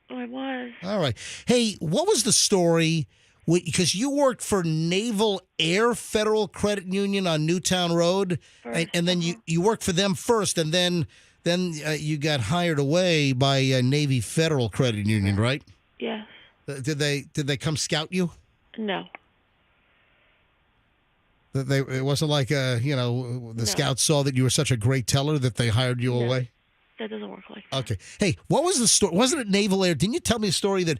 Oh, I was. All right. Hey, what was the story? Because you worked for Naval Air Federal Credit Union on Newtown Road, and then you worked for them first, and then you got hired away by Navy Federal Credit Union, right? Yes. Did they come scout you? No. It wasn't like the scouts saw that you were such a great teller that they hired you No. away. That doesn't work like that. Okay. Hey, what was the story? Wasn't it Naval Air? Didn't you tell me a story that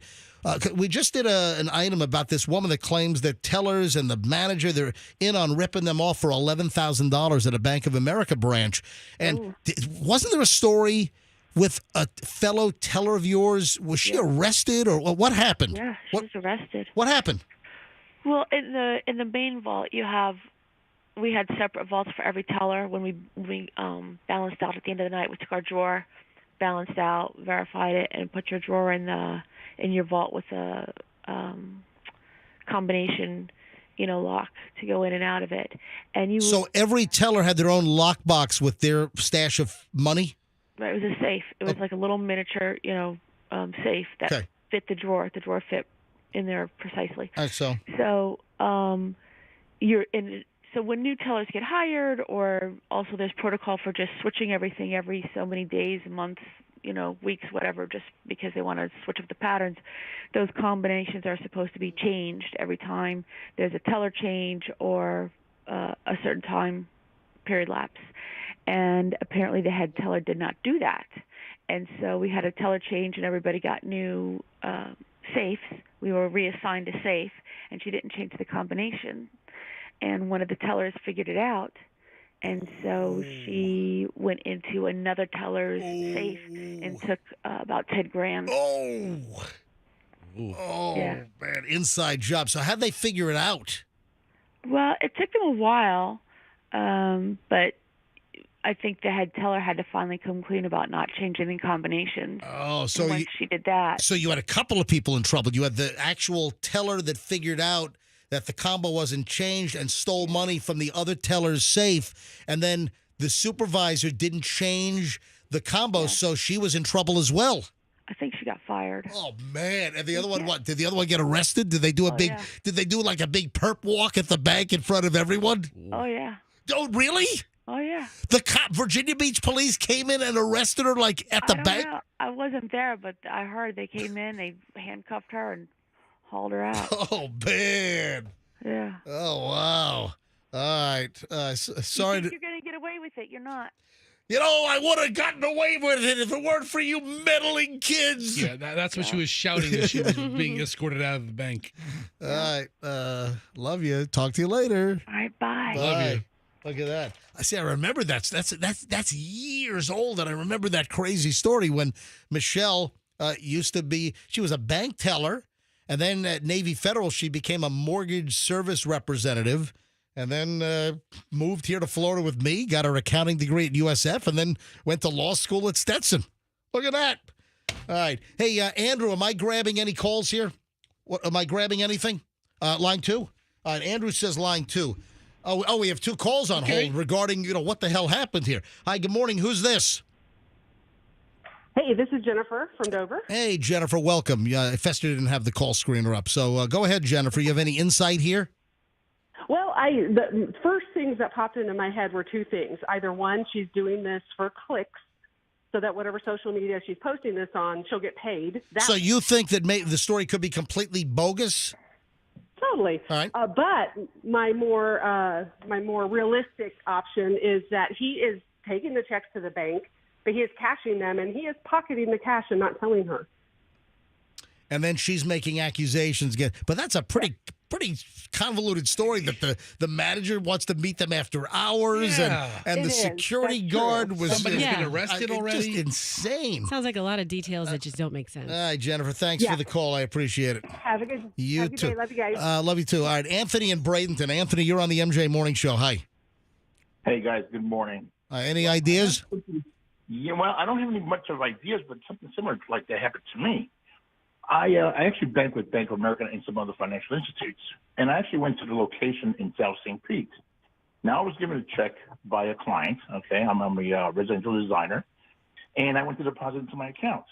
we just did an item about this woman that claims that tellers and the manager, they're in on ripping them off for $11,000 at a Bank of America branch. And wasn't there a story with a fellow teller of yours? Was she arrested or what happened? Yeah, she was arrested. What happened? Well, in the main vault, we had separate vaults for every teller. When we balanced out at the end of the night, we took our drawer, balanced out, verified it, and put your drawer in your vault with a combination, lock to go in and out of it. And So every teller had their own lockbox with their stash of money? Right, it was a safe. It was like a little miniature, safe that fit the drawer. The drawer fit in there precisely. So So when new tellers get hired, or also there's protocol for just switching everything every so many days, months, weeks, whatever, just because they want to switch up the patterns, those combinations are supposed to be changed every time there's a teller change or a certain time period lapse. And apparently the head teller did not do that. And so we had a teller change and everybody got new safes. We were reassigned a safe, and she didn't change the combination. And one of the tellers figured it out, and so she went into another teller's safe and took about 10 grand. Man, inside job. So how'd they figure it out? Well, it took them a while, but I think the head teller had to finally come clean about not changing the combinations. Oh, And so once she did that, So you had a couple of people in trouble. You had the actual teller that figured out that the combo wasn't changed and stole money from the other teller's safe. And then the supervisor didn't change the combo, so she was in trouble as well. I think she got fired. Oh, man. And the other one, what? Did the other one get arrested? Did they do did they do like a big perp walk at the bank in front of everyone? Oh, yeah. Oh, really? Oh, yeah. The Virginia Beach police came in and arrested her like at the I don't bank? know. I wasn't there, but I heard they came in, they handcuffed her and hauled her out. Oh, man. Yeah. Oh, wow. All right. Sorry You to. think you're going to get away with it. You're not. You know, I would have gotten away with it if it weren't for you meddling kids. Yeah, that's what she was shouting as she was being escorted out of the bank. All right. Love you. Talk to you later. All right, bye. Love you. Look at that. I see. I remember that's years old, and I remember that crazy story when Michelle used to be. She was a bank teller, and then at Navy Federal, she became a mortgage service representative. And then moved here to Florida with me, got her accounting degree at USF, and then went to law school at Stetson. Look at that. All right. Hey, Andrew, am I grabbing any calls here? What, am I grabbing anything? Line 2? All right, Andrew says line 2. Oh, we have 2 calls on hold regarding, what the hell happened here. Hi, good morning. Who's this? Hey, this is Jennifer from Dover. Hey, Jennifer, welcome. Fester didn't have the call screener up. So go ahead, Jennifer. You have any insight here? Well, the first things that popped into my head were 2 things. Either one, she's doing this for clicks so that whatever social media she's posting this on, she'll get paid. So you think that the story could be completely bogus? Totally. All right. But my more realistic option is that he is taking the checks to the bank, but he is cashing them, and he is pocketing the cash and not telling her. And then she's making accusations again. But that's a pretty convoluted story that the manager wants to meet them after hours, and the security guard was Somebody's been arrested already. Just insane. Sounds like a lot of details that just don't make sense. All right, Jennifer, thanks for the call. I appreciate it. Have a good too. day. Love you guys. Love you too. All right, Anthony in Bradenton. Anthony, you're on the MJ Morning Show. Hi. Hey guys, good morning. Any ideas? Yeah, well, I don't have any much of ideas, but something similar like that happened to me. I actually bank with Bank of America and some other financial institutes, and I actually went to the location in South St. Pete. Now I was given a check by a client. Okay, I'm a residential designer, and I went to deposit into my account.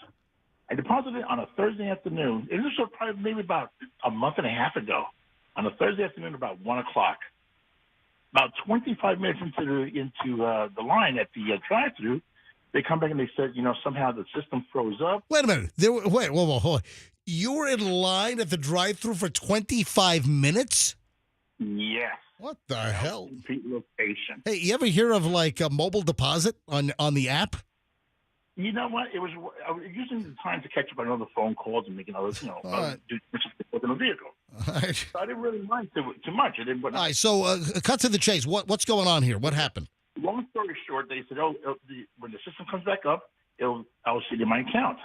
I deposited on a Thursday afternoon. It was probably maybe about a month and a half ago. On a Thursday afternoon, about 1 o'clock. About 25 minutes into the line at the drive-through, they come back and they said, somehow the system froze up. Wait a minute. Whoa, hold on. You were in line at the drive-thru for 25 minutes? Yes. What the hell? Pete location. Hey, you ever hear of like a mobile deposit on the app? You know what? I was using the time to catch up on other phone calls and making other, do within a vehicle. Right. So I didn't really mind too much. I didn't. All right. So cut to the chase. What's going on here? What happened? Long story short, they said, when the system comes back up, I'll see it in my account.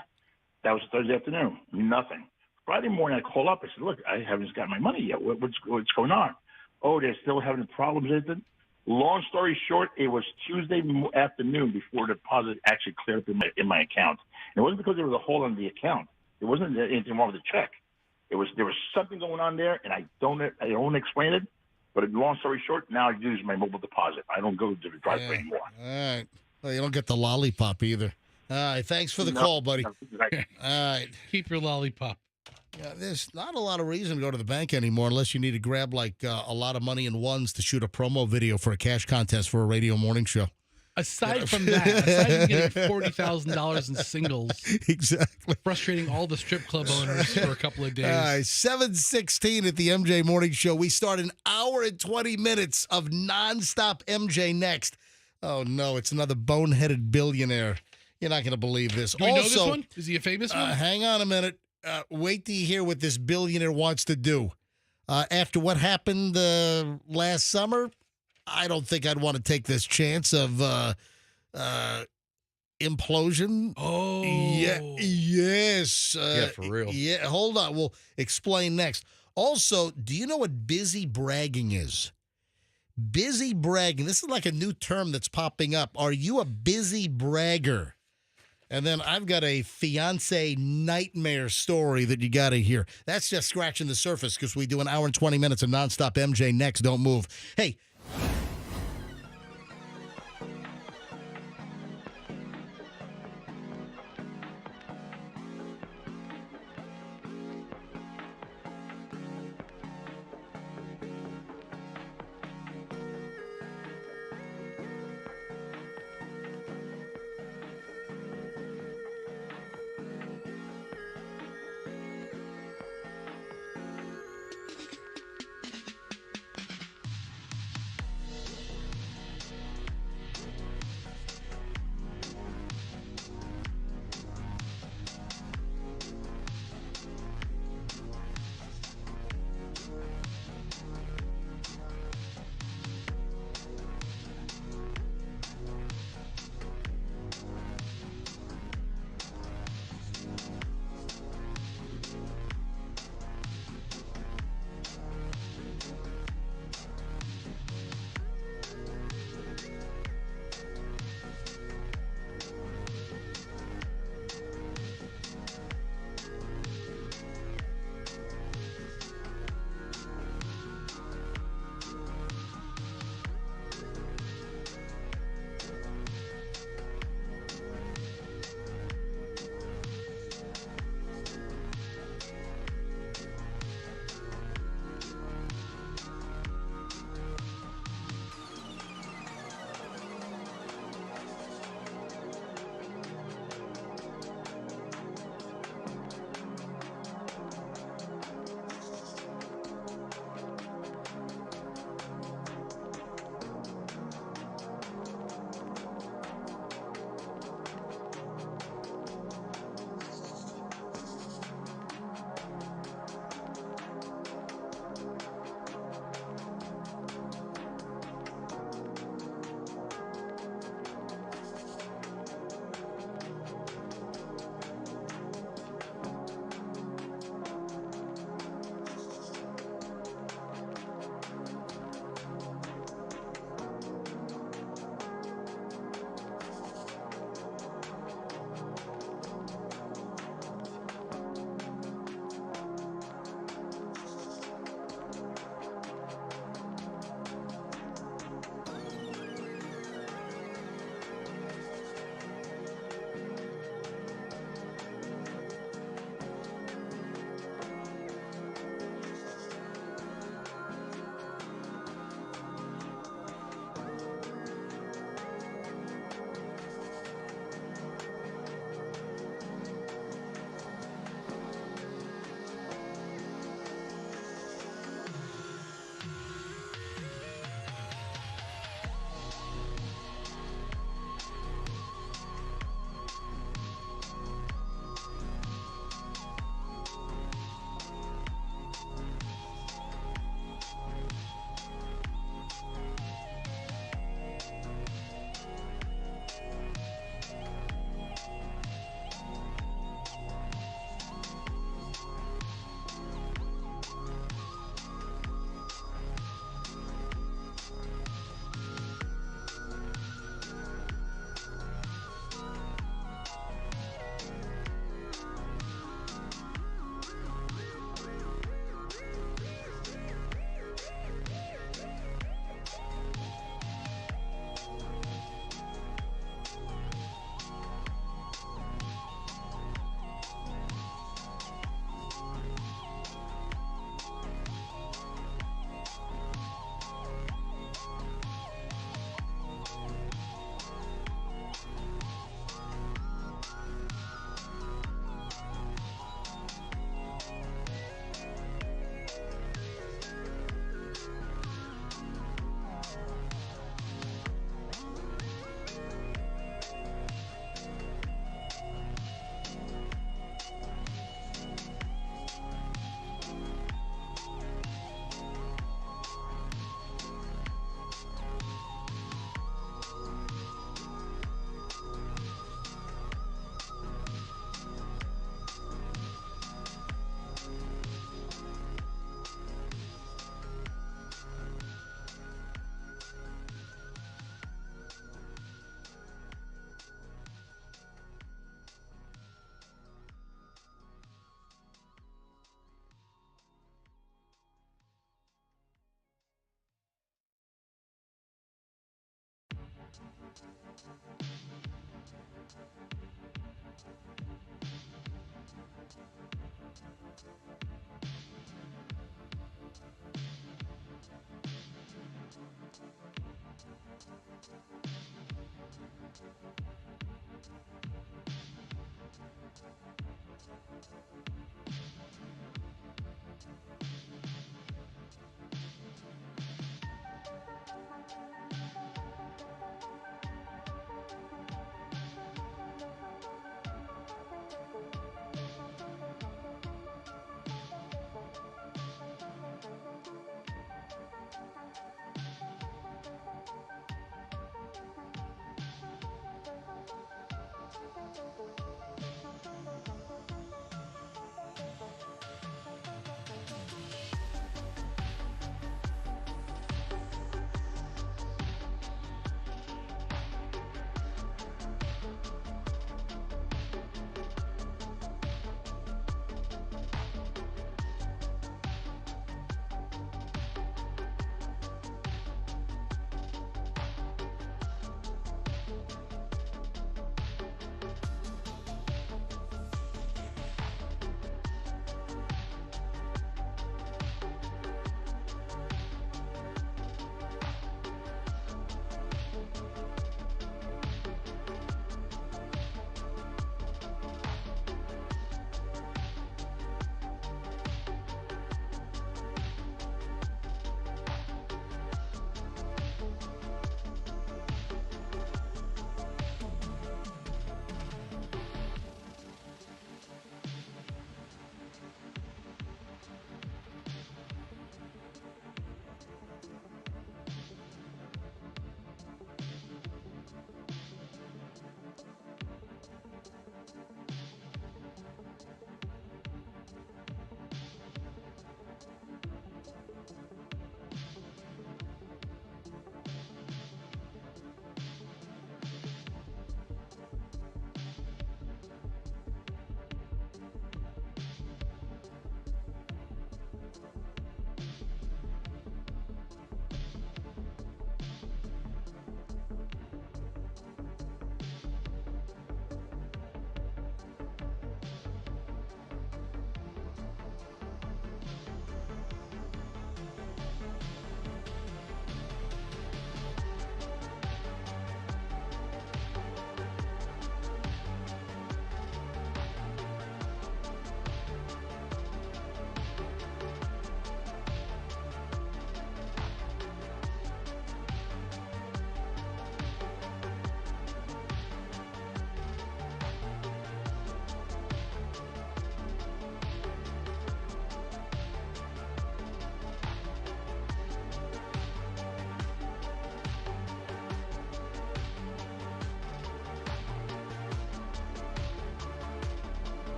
That was Thursday afternoon. Nothing. Friday morning, I call up. I said, look, I haven't got my money yet. What's going on? Oh, they're still having problems with it. Long story short, it was Tuesday afternoon before the deposit actually cleared up in my account. And it wasn't because there was a hole in the account. It wasn't anything wrong with the check. There was something going on there, and I don't explain it. But long story short, now I use my mobile deposit. I don't go to the drive-thru anymore. All right. Well, you don't get the lollipop either. All right. Thanks for the call, buddy. All right. Keep your lollipop. Yeah, there's not a lot of reason to go to the bank anymore unless you need to grab like a lot of money in ones to shoot a promo video for a cash contest for a radio morning show. Aside from that, aside from getting $40,000 in singles, exactly, frustrating all the strip club owners for a couple of days. 7:16 at the MJ Morning Show. We start an hour and 20 minutes of nonstop MJ next. Oh no, it's another boneheaded billionaire. You're not going to believe this. Do we know this one? Is he a famous one? Hang on a minute. Wait till you hear what this billionaire wants to do. After what happened last summer, I don't think I'd want to take this chance of implosion. Oh. Yeah. Yes. Yeah, for real. Yeah, hold on. We'll explain next. Also, do you know what busy bragging is? Busy bragging. This is like a new term that's popping up. Are you a busy bragger? And then I've got a fiance nightmare story that you got to hear. That's just scratching the surface because we do an hour and 20 minutes of nonstop MJ next. Don't move. Hey.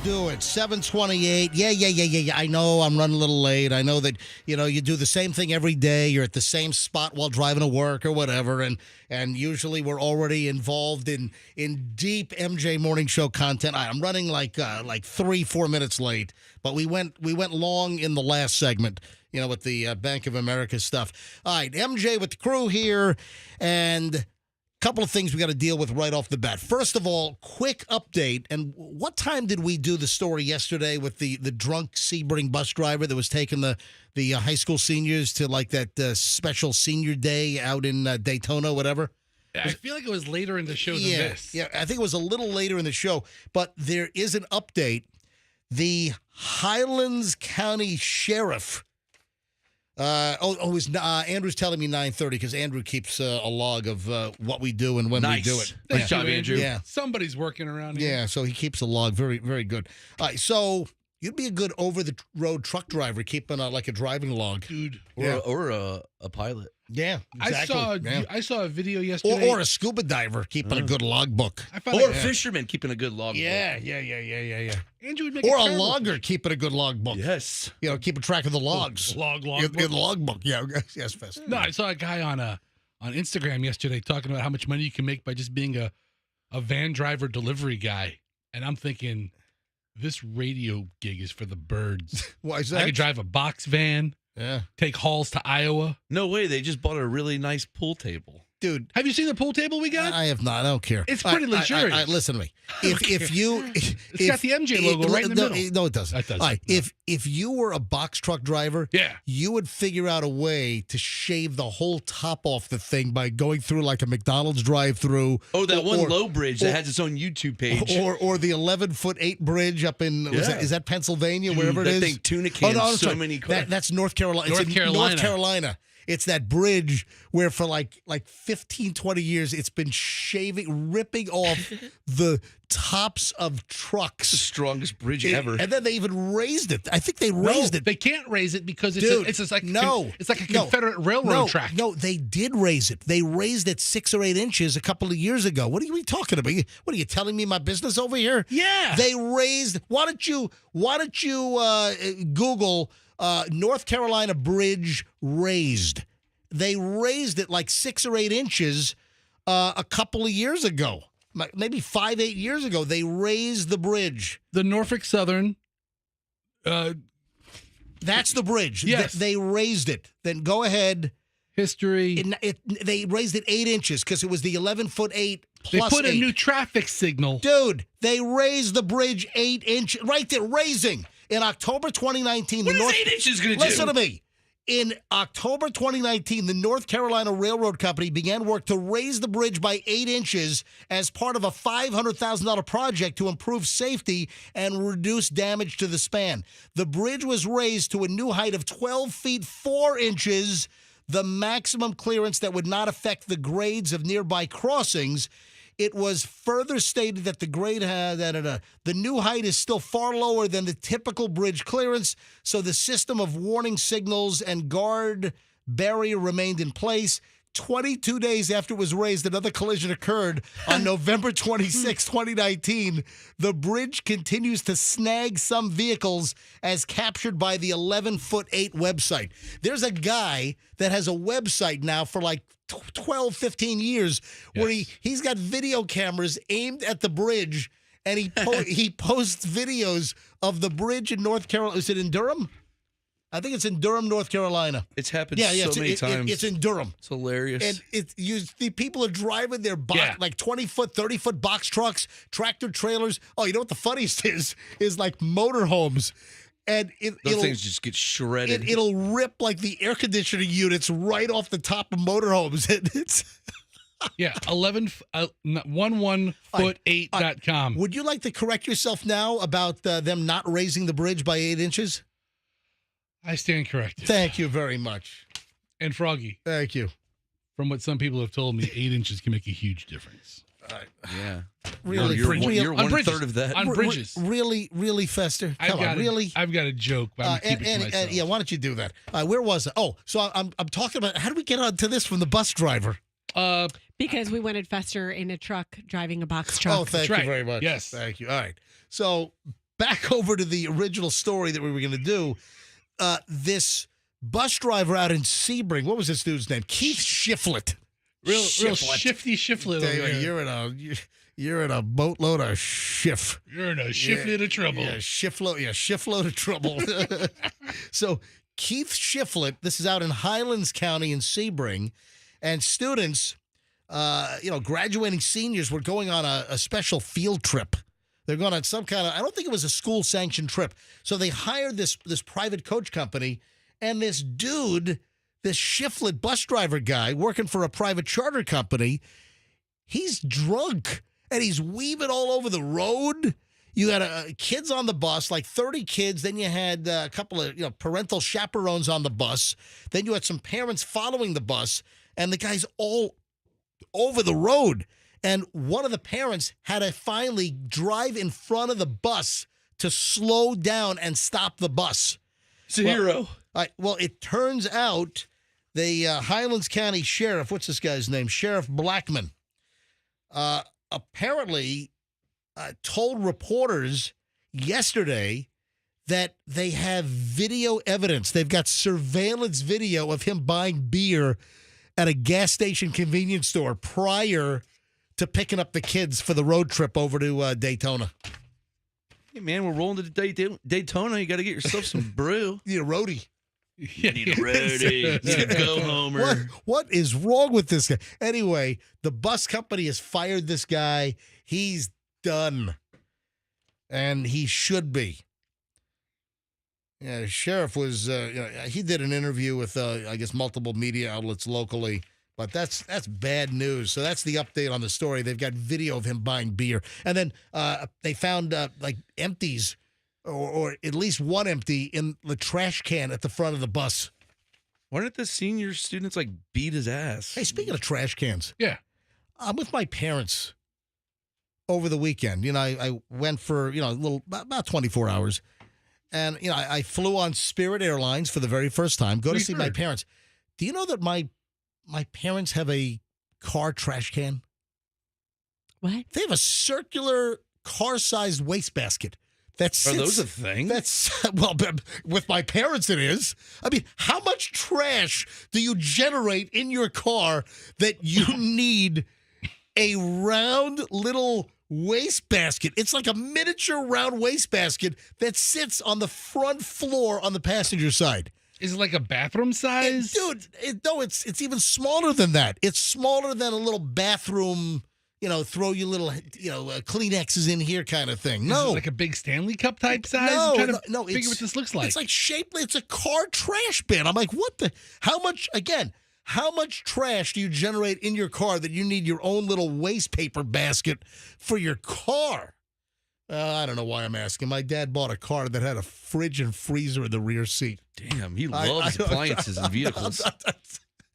do it. 7:28. Yeah. I know I'm running a little late. I know that, you do the same thing every day. You're at the same spot while driving to work or whatever. And usually we're already involved in deep MJ morning show content. I'm running like 3-4 minutes late, but we went long in the last segment, with the Bank of America stuff. All right, MJ with the crew here, and couple of things we got to deal with right off the bat. First of all, quick update. And what time did we do the story yesterday with the drunk Sebring bus driver that was taking the high school seniors to like that special senior day out in Daytona, whatever? I feel like it was later in the show than this. Yeah, I think it was a little later in the show. But there is an update. The Highlands County Sheriff. Andrew's telling me 9:30 because Andrew keeps a log of what we do and when we do it. Nice job, Andrew. Yeah. Somebody's working around here. Yeah, so he keeps a log. Very, very good. All right, so you'd be a good over-the-road truck driver keeping like a driving log. Dude. Or a pilot. Yeah, exactly. I saw a video yesterday. Or a scuba diver keeping a good logbook. Or a fisherman keeping a good logbook. Yeah. Andrew would make Or a logger keeping a good logbook. Yes. Keeping track of the logs. Logbook. In the logbook. Yeah, yes, Fest. No, I saw a guy on Instagram yesterday talking about how much money you can make by just being a van driver delivery guy. And I'm thinking, this radio gig is for the birds. Why is that? I could drive a box van. Yeah. Take hauls to Iowa. No way. They just bought a really nice pool table. Dude. Have you seen the pool table we got? I have not. I don't care. It's pretty luxurious. Listen to me. It's got the MJ logo right in the middle. No, it doesn't. It doesn't. All right. No. If you were a box truck driver, you would figure out a way to shave the whole top off the thing by going through like a McDonald's drive-through. Oh, that one low bridge that has its own YouTube page. Or the 11-foot-8 bridge up in is that Pennsylvania, wherever it is? That thing tuna cans many cars. That's North Carolina. North Carolina. It's that bridge where for like 15, 20 years, it's been ripping off the tops of trucks. The strongest bridge ever. And then they even raised it. I think they raised it. They can't raise it because it's like a Confederate railroad track. No, they did raise it. They raised it 6 or 8 inches a couple of years ago. What are you talking about? What are you telling me my business over here? Yeah. They raised. Why don't you Google North Carolina bridge raised? They raised it like 6 or 8 inches a couple of years ago. Maybe 5-8 years ago, they raised the bridge. The Norfolk Southern. That's the bridge. Yes. They raised it. Then go ahead. History. They raised it 8 inches because it was the 11-foot-8 plus They put 8. a new traffic signal. Dude, they raised the bridge 8 inches. Right there, raising. In October 2019. What is 8 inches going to do? Listen to me. In October 2019, the North Carolina Railroad Company began work to raise the bridge by 8 inches as part of a $500,000 project to improve safety and reduce damage to the span. The bridge was raised to a new height of 12 feet 4 inches, the maximum clearance that would not affect the grades of nearby crossings. It was further stated that the new height is still far lower than the typical bridge clearance, so the system of warning signals and guard barrier remained in place. 22 days after it was raised, another collision occurred on November 26, 2019. The bridge continues to snag some vehicles as captured by the 11-foot-8 website. There's a guy that has a website now for like 12, 15 years where he's got video cameras aimed at the bridge, and he posts videos of the bridge in North Carolina. Is it in Durham? I think it's in Durham, North Carolina. It's happened so many times. It's in Durham. It's hilarious. And the people are driving their like 20-foot, 30-foot box trucks, tractor trailers. Oh, you know what the funniest is like motorhomes. And those things just get shredded. It'll rip like the air conditioning units right off the top of motorhomes. It's 11foot8.com. Would you like to correct yourself now about them not raising the bridge by 8 inches? I stand corrected. Thank you very much. And Froggy. Thank you. From what some people have told me, 8 inches can make a huge difference. Yeah. Really? You're one-third of that. On bridges. Really, Fester? I've got a joke, but I'm keeping it to myself. Yeah, why don't you do that? Where was it? Oh, so I'm talking about, how did we get onto this from the bus driver? Because we wanted Fester in a truck driving a box truck. Oh, thank you very much. Yes. Thank you. All right. So back over to the original story that we were going to do. This bus driver out in Sebring, what was this dude's name? Keith Shiflett. Real shifty shiflet over here. You're in a boatload of shift. You're in a shiflet of trouble. Yeah, shiftload of trouble. So Keith Shiflett, this is out in Highlands County in Sebring, and students, graduating seniors were going on a special field trip. They're going on some kind of, I don't think it was a school-sanctioned trip. So they hired this private coach company, and this dude, this Shiflett bus driver guy working for a private charter company, he's drunk, and he's weaving all over the road. You had kids on the bus, like 30 kids. Then you had a couple of parental chaperones on the bus. Then you had some parents following the bus, and the guy's all over the road. And one of the parents had to finally drive in front of the bus to slow down and stop the bus. It's a hero. All right, well, it turns out the Highlands County Sheriff, what's this guy's name? Sheriff Blackman, apparently told reporters yesterday that they have video evidence. They've got surveillance video of him buying beer at a gas station convenience store prior to picking up the kids for the road trip over to Daytona. Hey, man, we're rolling to Daytona. You got to get yourself some brew. You need a roadie. You need a roadie. Need a go-homer. What is wrong with this guy? Anyway, the bus company has fired this guy. He's done. And he should be. Yeah, the sheriff was, he did an interview with, I guess, multiple media outlets locally. But that's bad news. So that's the update on the story. They've got video of him buying beer. And then they found, empties, or at least one empty in the trash can at the front of the bus. Why didn't the senior students, beat his ass? Hey, speaking of trash cans. Yeah. I'm with my parents over the weekend. I went for, about 24 hours. And, I flew on Spirit Airlines for the very first time, to see my parents. Do you know that my parents have a car trash can? What? They have a circular car-sized wastebasket. Are those a thing? Well, with my parents it is. I mean, how much trash do you generate in your car that you need a round little wastebasket? It's like a miniature round wastebasket that sits on the front floor on the passenger side. Is it like a bathroom size? Dude, it's even smaller than that. It's smaller than a little bathroom, throw your little, Kleenexes in here kind of thing. No. Is it like a big Stanley Cup type size? No, I'm trying to figure what this looks like. It's like shaped, it's a car trash bin. I'm like, how much trash do you generate in your car that you need your own little waste paper basket for your car? I don't know why I'm asking. My dad bought a car that had a fridge and freezer in the rear seat. Damn, he loves appliances and vehicles.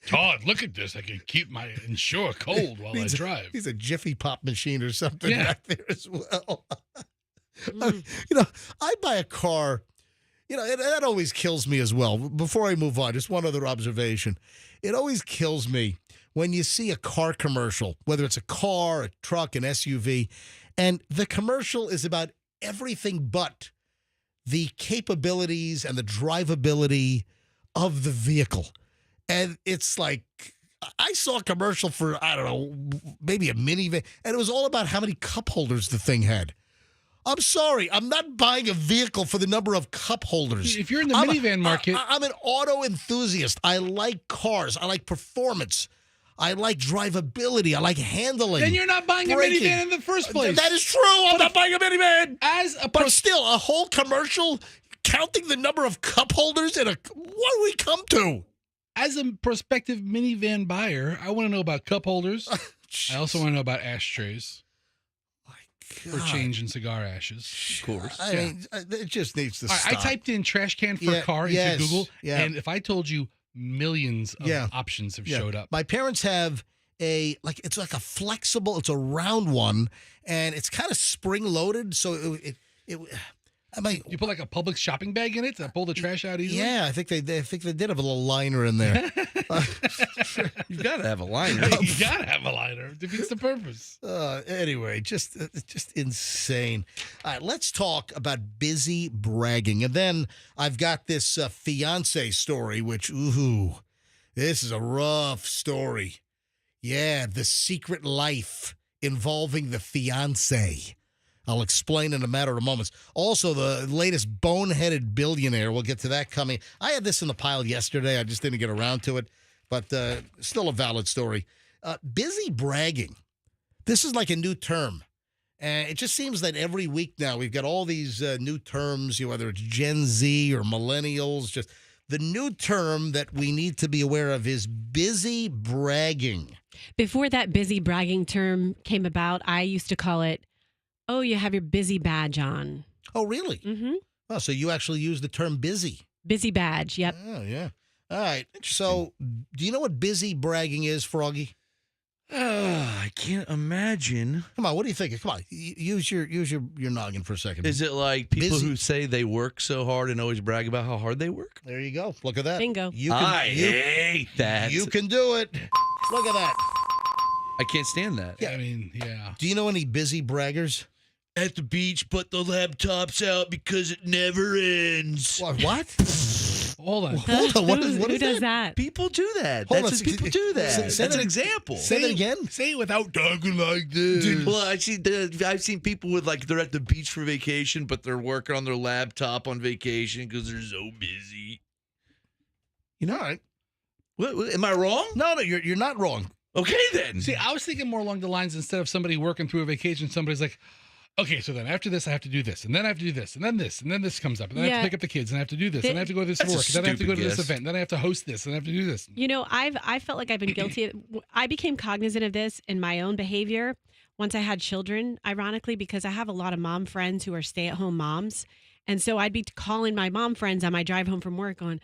Todd, look at this. I can keep my Ensure cold while I drive. He's a Jiffy Pop machine or something back there as well. I buy a car, that always kills me as well. Before I move on, just one other observation. It always kills me when you see a car commercial, whether it's a car, a truck, an SUV, and the commercial is about everything but the capabilities and the drivability of the vehicle. And it's like, I saw a commercial for, I don't know, maybe a minivan, and it was all about how many cup holders the thing had. I'm sorry, I'm not buying a vehicle for the number of cup holders. If you're in the minivan market. I'm an auto enthusiast. I like cars. I like performance. I like drivability. I like handling. Then you're not buying braking. a minivan in the first place. That is true. I'm not buying a minivan. But still, a whole commercial counting the number of cup holders what do we come to? As a prospective minivan buyer, I want to know about cup holders. I also want to know about ashtrays. For changing cigar ashes, of course. I mean, it just needs to stop. I typed in trash can for car into Google, and if I told you millions of options have showed up. My parents have it's like a flexible, it's a round one, and it's kind of spring-loaded, so I mean, You put like a public shopping bag in it to pull the trash out easily? yeah, I think they did have a little liner in there. You've got to have a liner. You gotta have a liner. It defeats the purpose. Anyway, just insane. All right, let's talk about busy bragging. And then I've got this fiance story, which, ooh, this is a rough story. Yeah, the secret life involving the fiance. I'll explain in a matter of moments. Also, the latest boneheaded billionaire. We'll get to that coming. I had this in the pile yesterday. I just didn't get around to it, but still a valid story. Busy bragging. This is like a new term. And it just seems that every week now we've got all these new terms, whether it's Gen Z or millennials. Just the new term that we need to be aware of is busy bragging. Before that busy bragging term came about, I used to call it, oh, you have your busy badge on. Oh, really? Mm-hmm. Oh, so you actually use the term busy. Busy badge, yep. Oh, yeah. All right. So do you know what busy bragging is, Froggy? I can't imagine. Come on, what do you think? Come on, use your noggin for a second. Is it like people Busy. who say they work so hard and always brag about how hard they work? There you go. Look at that. Bingo. I hate that. You can do it. Look at that. I can't stand that. Yeah. I mean, yeah. Do you know any busy braggers? At the beach, put the laptops out because it never ends. What? Hold on. Hold on. What Who is does that? that? People do that. Hold That's on, just people do that. say That's that- an example. Say that again. Say it without talking like this. Well, I've seen people with like they're at the beach for vacation, but they're working on their laptop on vacation because they're so busy. You know, All right. what, am I wrong? No, you're not wrong. Okay, then. See, I was thinking more along the lines, instead of somebody working through a vacation, somebody's like, okay, so then after this, I have to do this, and then I have to do this, and then this comes up, and then I have to Yeah. pick up the kids, and I have to do this, and I have to go to this That's a work, and then I have to go to stupid this guess. event, and then I have to host this, and I have to do this. You know, I felt like I've been guilty of, I became cognizant of this in my own behavior once I had children, ironically, because I have a lot of mom friends who are stay-at-home moms. And so I'd be calling my mom friends on my drive home from work going,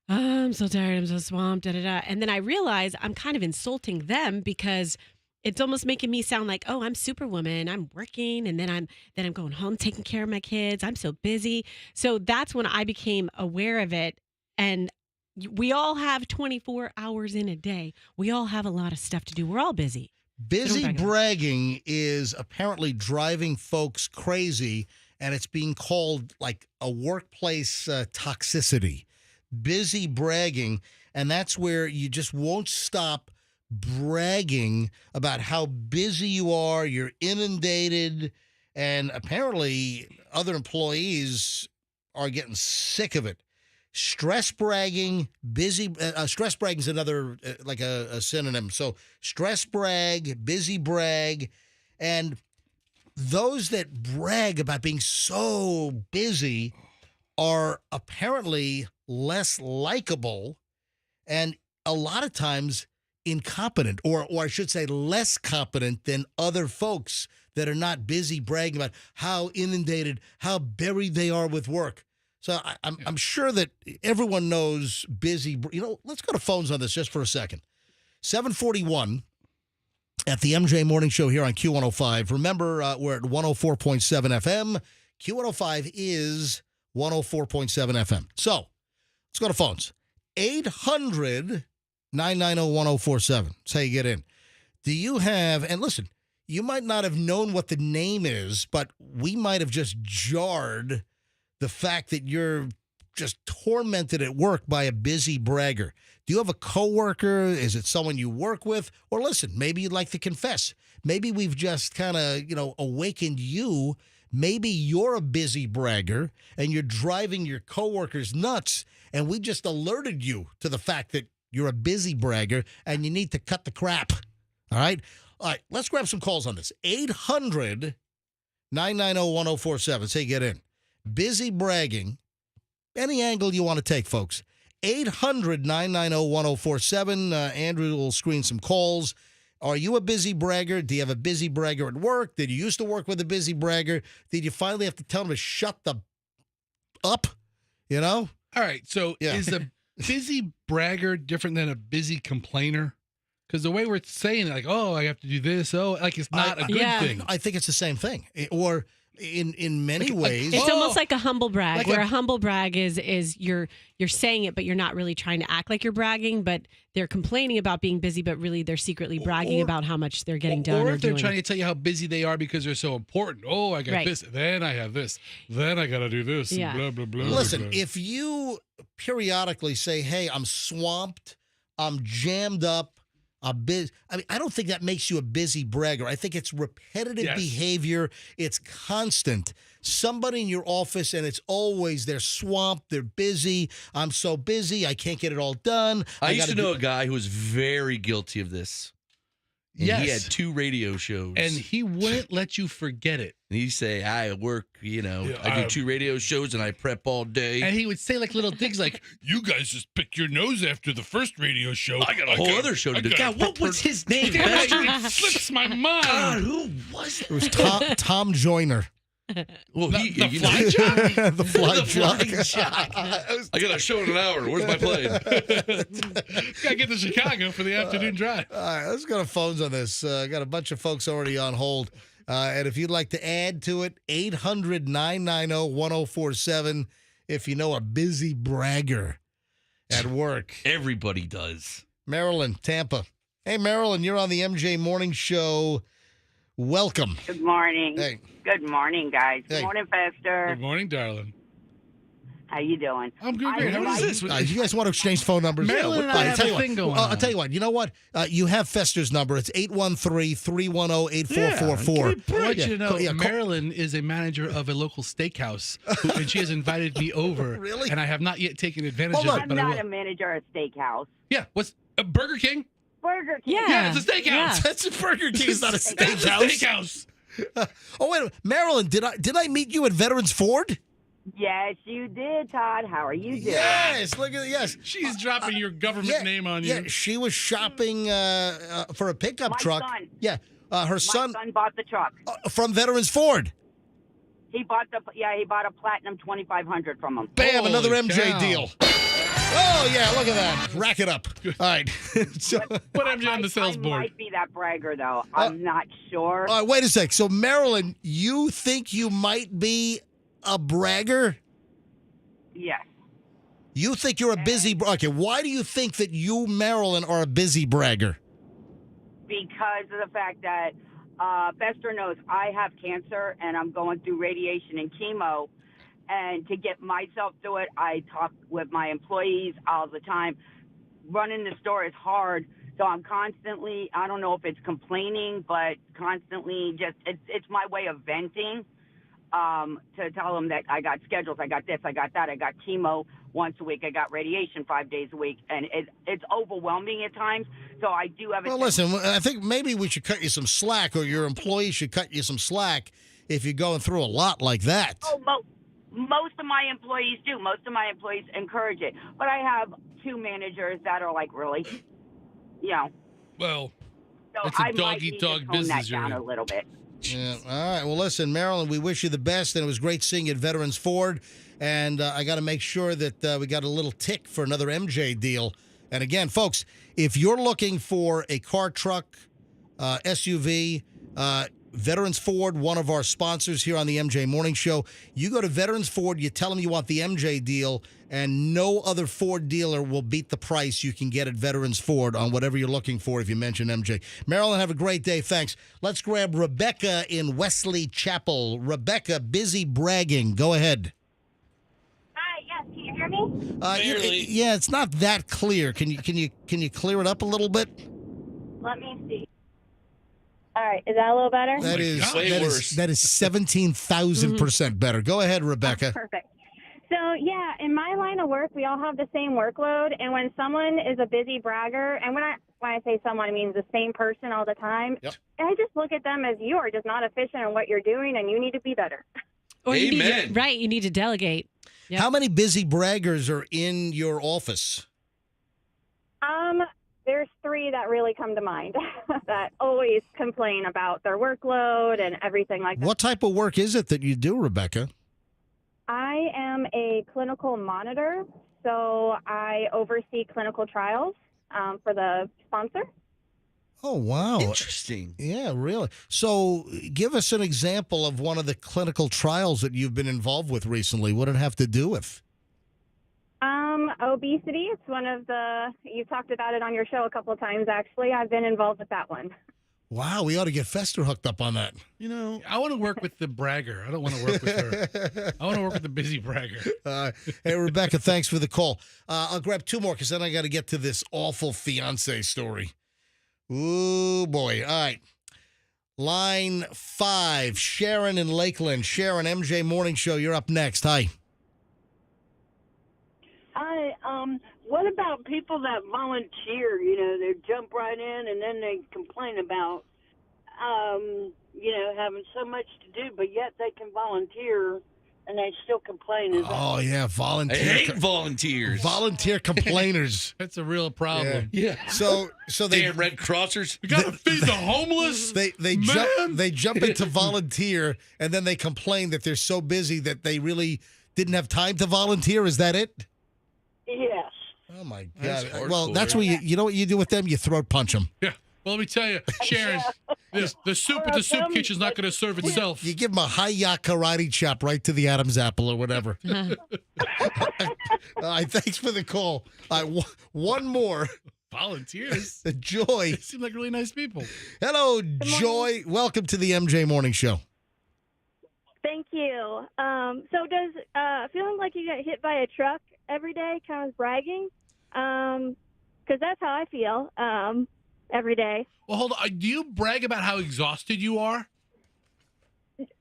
oh, I'm so tired, I'm so swamped, da da da. And then I realize I'm kind of insulting them because it's almost making me sound like, oh, I'm superwoman. I'm working, and then I'm going home taking care of my kids. I'm so busy. So that's when I became aware of it. And we all have 24 hours in a day. We all have a lot of stuff to do. We're all busy. Busy brag about it. bragging is apparently driving folks crazy, and it's being called like a workplace toxicity. Busy bragging, and that's where you just won't stop bragging about how busy you are. You're inundated, and apparently other employees are getting sick of it. Stress bragging, stress bragging is another like a synonym. So stress brag, busy brag, and those that brag about being so busy are apparently less likable and a lot of times incompetent, or I should say less competent than other folks that are not busy bragging about how inundated, how buried they are with work. So I'm sure that everyone knows busy. You know, let's go to phones on this just for a second. 741 at the MJ Morning Show here on Q105. Remember, we're at 104.7 FM. Q105 is 104.7 FM. So let's go to phones. 800-990-1047. That's how you get in. Do you have, and listen, you might not have known what the name is, but we might have just jarred the fact that you're just tormented at work by a busy bragger. Do you have a coworker? Is it someone you work with? Or listen, maybe you'd like to confess. Maybe we've just kind of, awakened you. Maybe you're a busy bragger and you're driving your coworkers nuts, and we just alerted you to the fact that you're a busy bragger and you need to cut the crap. All right? All right, let's grab some calls on this. 800-990-1047. Say get in. Busy bragging, any angle you want to take, folks. 800-990-1047. Andrew will screen some calls. Are you a busy bragger? Do you have a busy bragger at work? Did you used to work with a busy bragger? Did you finally have to tell him to shut the up? All right, so Yeah. is a busy bragger different than a busy complainer? Because the way we're saying it, like, oh, I have to do this, like it's not a good Yeah. thing. I think it's the same thing. Or in many ways. It's almost like a humble brag, Like where a- a humble brag is you're saying it, but you're not really trying to act like you're bragging, but they're complaining about being busy, but really they're secretly bragging about how much they're getting done. Or if they're doing. trying to tell you how busy they are because they're so important. Oh, I got Right. this, then I have this, then I got to do this. Yeah. Blah, blah, blah. Listen, blah. if you periodically say, "Hey, I'm swamped, I'm jammed up, I'm busy," I mean, I don't think that makes you a busy bragger. I think it's repetitive Yes. behavior. It's constant. Somebody in your office, and it's always they're swamped, they're busy. I'm so busy, I can't get it all done. I used gotta to know do- a guy who was very guilty of this. And he had Yes. 2 radio shows. And he wouldn't let you forget it. And he'd say, I work, Yeah, I do 2 radio shows and I prep all day. And he would say like little things like, "You guys just picked your nose after the first radio show. I got a whole other show to do. God, what was his name? Damn it, Bester? it slips my mind. God, who was It was Tom Joyner. Well, The you fly know, jock? The fly The jock. flying jock. I got a show in an hour. Where's my plane? Gotta get to Chicago for the afternoon drive. All right, let's go to phones on this. Got a bunch of folks already on hold. And if you'd like to add to it, 800-990-1047 if you know a busy bragger at work. Everybody does. Marilyn, Tampa. Hey, Marilyn, you're on the MJ Morning Show. Welcome. Good morning. Hey. Good morning, guys. Hey. Good morning, Fester. Good morning, darling. How you doing? I'm good. Great. How What is is this? this? You guys want to exchange phone numbers? Marilyn and I All right, have tell a you thing what. going I'll on. tell you what. You know what? You have Fester's number. It's 813-310-8444. I want you to know, Yeah, call- Marilyn is a manager of a local steakhouse, and she has invited me over. Really? And I have not yet taken advantage Hold of on. it, I'm but I not will. a manager at a steakhouse. Yeah, what's Burger King? Burger King. Yeah. It's a steakhouse. Yeah. That's a Burger King. It's not a That's a steakhouse. steakhouse. Oh, wait a minute. Marilyn, did I meet you at Veterans Ford? Yes, you did, Todd. How are you doing? Yes. Look at yes. She's dropping your government name on you. Yeah, she was shopping for a pickup My truck. son. Yeah, her My son son bought the truck. from Veterans Ford. He bought a platinum 2500 from him. Bam, Holy another MJ cow. deal. Oh yeah, look at that. Rack it up. All right. So, Put MJ on the sales I board. might be that bragger though. I'm not sure. all right, wait a sec. So Marilyn, you think you might be a bragger? Yes. You think you're a busy okay, why do you think that you, Marilyn, are a busy bragger? Because of the fact that Fester knows I have cancer and I'm going through radiation and chemo. And to get myself through it, I talk with my employees all the time. Running the store is hard. So I'm constantly, I don't know if it's complaining, but constantly just, it's my way of venting to tell them that I got schedules, I got this, I got that, I got chemo once a week, I got radiation 5 days a week. And it's overwhelming at times. So I do have a Well, listen, I think maybe we should cut you some slack, or your employees should cut you some slack if you're going through a lot like that. Oh, most of my employees do. Most of my employees encourage it. But I have 2 managers that are like, really? You know. Well, So it's a I might dog-eat-dog need to tone business that you're down in. a little bit. Yeah. All right. Well, listen, Marilyn, we wish you the best, and it was great seeing you at Veterans Ford. And I got to make sure that we got a little tick for another MJ deal. And again, folks, if you're looking for a car, truck, SUV, Veterans Ford, one of our sponsors here on the MJ Morning Show, you go to Veterans Ford, you tell them you want the MJ deal, and no other Ford dealer will beat the price you can get at Veterans Ford on whatever you're looking for if you mention MJ. Marilyn, have a great day. Thanks. Let's grab Rebecca in Wesley Chapel. Rebecca, busy bragging. Go ahead. Hi, yes, can you hear me? Barely. Yeah, it's not that clear. Can you clear it up a little bit? Let me see. All right, is that a little better? That is God. Way that worse. is that is 17,000% better. Go ahead, Rebecca. Perfect. So, yeah, in my line of work, we all have the same workload, and when someone is a busy bragger, and when I say someone, I mean the same person all the time, Yep. I just look at them as you are just not efficient in what you're doing, and you need to be better. Or you need Amen. to, right, you need to delegate. Yep. How many busy braggers are in your office? There's 3 that really come to mind that always complain about their workload and everything like that. What type of work is it that you do, Rebecca? I am a clinical monitor, so I oversee clinical trials for the sponsor. Oh, wow. Interesting. Yeah, really. So give us an example of one of the clinical trials that you've been involved with recently. What did it have to do with? Obesity. It's one of you talked about it on your show a couple of times, actually. I've been involved with that one. Wow, we ought to get Fester hooked up on that. You know, I want to work with the bragger. I don't want to work with her. I want to work with the busy bragger. Hey, Rebecca, thanks for the call. I'll grab two more because then I got to get to this awful fiance story. Ooh, boy. All right. Line 5, Sharon in Lakeland. Sharon, MJ Morning Show, you're up next. Hi. Hi. What about people that volunteer? You know, they jump right in and then they complain about, having so much to do, but yet they can volunteer and they still complain. Oh, yeah, volunteer. I hate volunteers. Volunteer complainers. That's a real problem. Yeah. So they Damn Red Crossers. We gotta feed the homeless. They jump into volunteer and then they complain that they're so busy that they really didn't have time to volunteer. Is that it? Yes. Oh my God! That's Well, hardcore. that's what you know what you do with them. You throat punch them. Yeah. Well, let me tell you, Sharon, the soup at the soup kitchen's not going to serve itself. You give them a high-ya karate chop right to the Adam's apple or whatever. All right, thanks for the call. All right, one more. Volunteers. Joy. They seem like really nice people. Hello, Joy. Welcome to the MJ Morning Show. Thank you. So does feeling like you get hit by a truck every day count as bragging? Because that's how I feel every day. Well, hold on. Do you brag about how exhausted you are?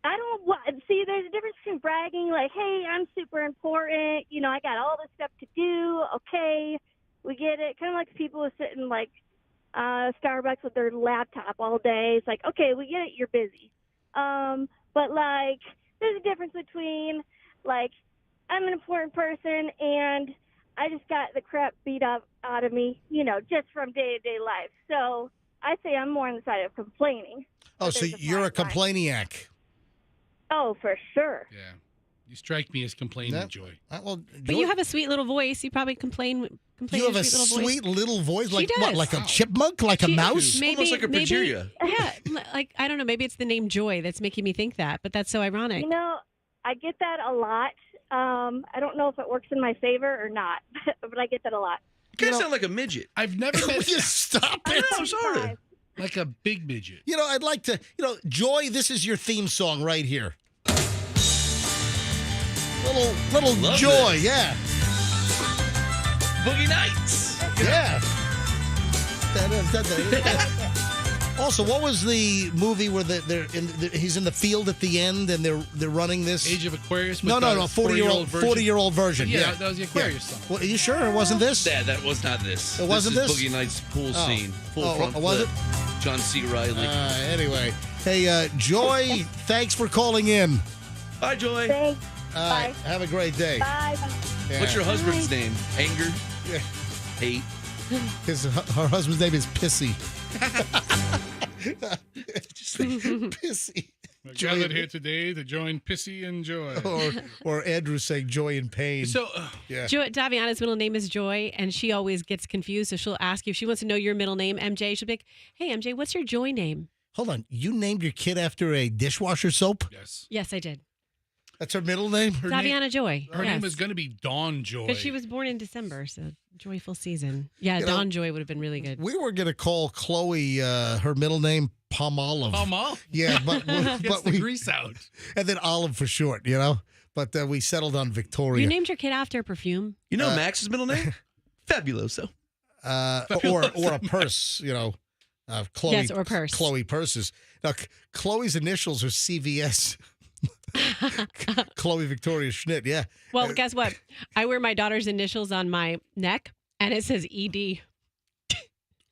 I don't see. There's a difference between bragging, like, "Hey, I'm super important. You know, I got all this stuff to do." Okay, we get it. Kind of like people who sit in like Starbucks with their laptop all day. It's like, okay, we get it. You're busy. But like, there's a difference between like, I'm an important person and I just got the crap beat up out of me, just from day-to-day life. So I say I'm more on the side of complaining. Oh, so you're a complainiac. Oh, for sure. Yeah. You strike me as complaining, Joy. Well, But you have a sweet little voice. You probably complain. You have a sweet little voice, like what? Like a chipmunk, like a mouse, almost like a progeria. Yeah, like I don't know. Maybe it's the name Joy that's making me think that, but that's so ironic. I get that a lot. I don't know if it works in my favor or not, but I get that a lot. You kind of sound like a midget. I've never met. Stop it! I'm sorry. Like a big midget. I'd like to. Joy, this is your theme song right here. Little Love Joy, this. yeah. Boogie Nights. Yeah. Also, what was the movie where he's in the field at the end and they're running this? Age of Aquarius? No, 40-year-old version. Yeah, that was the Aquarius song. Well, are you sure it wasn't this? Yeah, that was not this. It wasn't this? this? Is Boogie Nights pool scene. Full front was flip. John C. Reilly. Anyway. Hey, Joy, thanks for calling in. Bye, Joy. Thanks. Bye. Have a great day. Bye. Yeah. What's your husband's name? Anger? Yeah. Hate? Her husband's name is Pissy. Pissy. We're gathered here today to join Pissy and Joy. Or Andrew saying joy and pain. So, yeah. Daviana's middle name is Joy, and she always gets confused. So she'll ask you if she wants to know your middle name, MJ. She'll be like, "Hey, MJ, what's your Joy name?" Hold on. You named your kid after a dishwasher soap? Yes. Yes, I did. That's her middle name? Daviana Joy. Her name is going to be Dawn Joy. Because she was born in December, so joyful season. Yeah, Dawn Joy would have been really good. We were going to call Chloe her middle name Palmolive. Palmolive? Yeah, but Gets the grease out. And then Olive for short, But we settled on Victoria. You named your kid after a perfume? You know Max's middle name? Fabuloso. Or a purse, Chloe. Yes, or purse. Chloe purses. Now, Chloe's initials are CVS. Chloe Victoria Schnitt, yeah. Well, guess what? I wear my daughter's initials on my neck, and it says ED.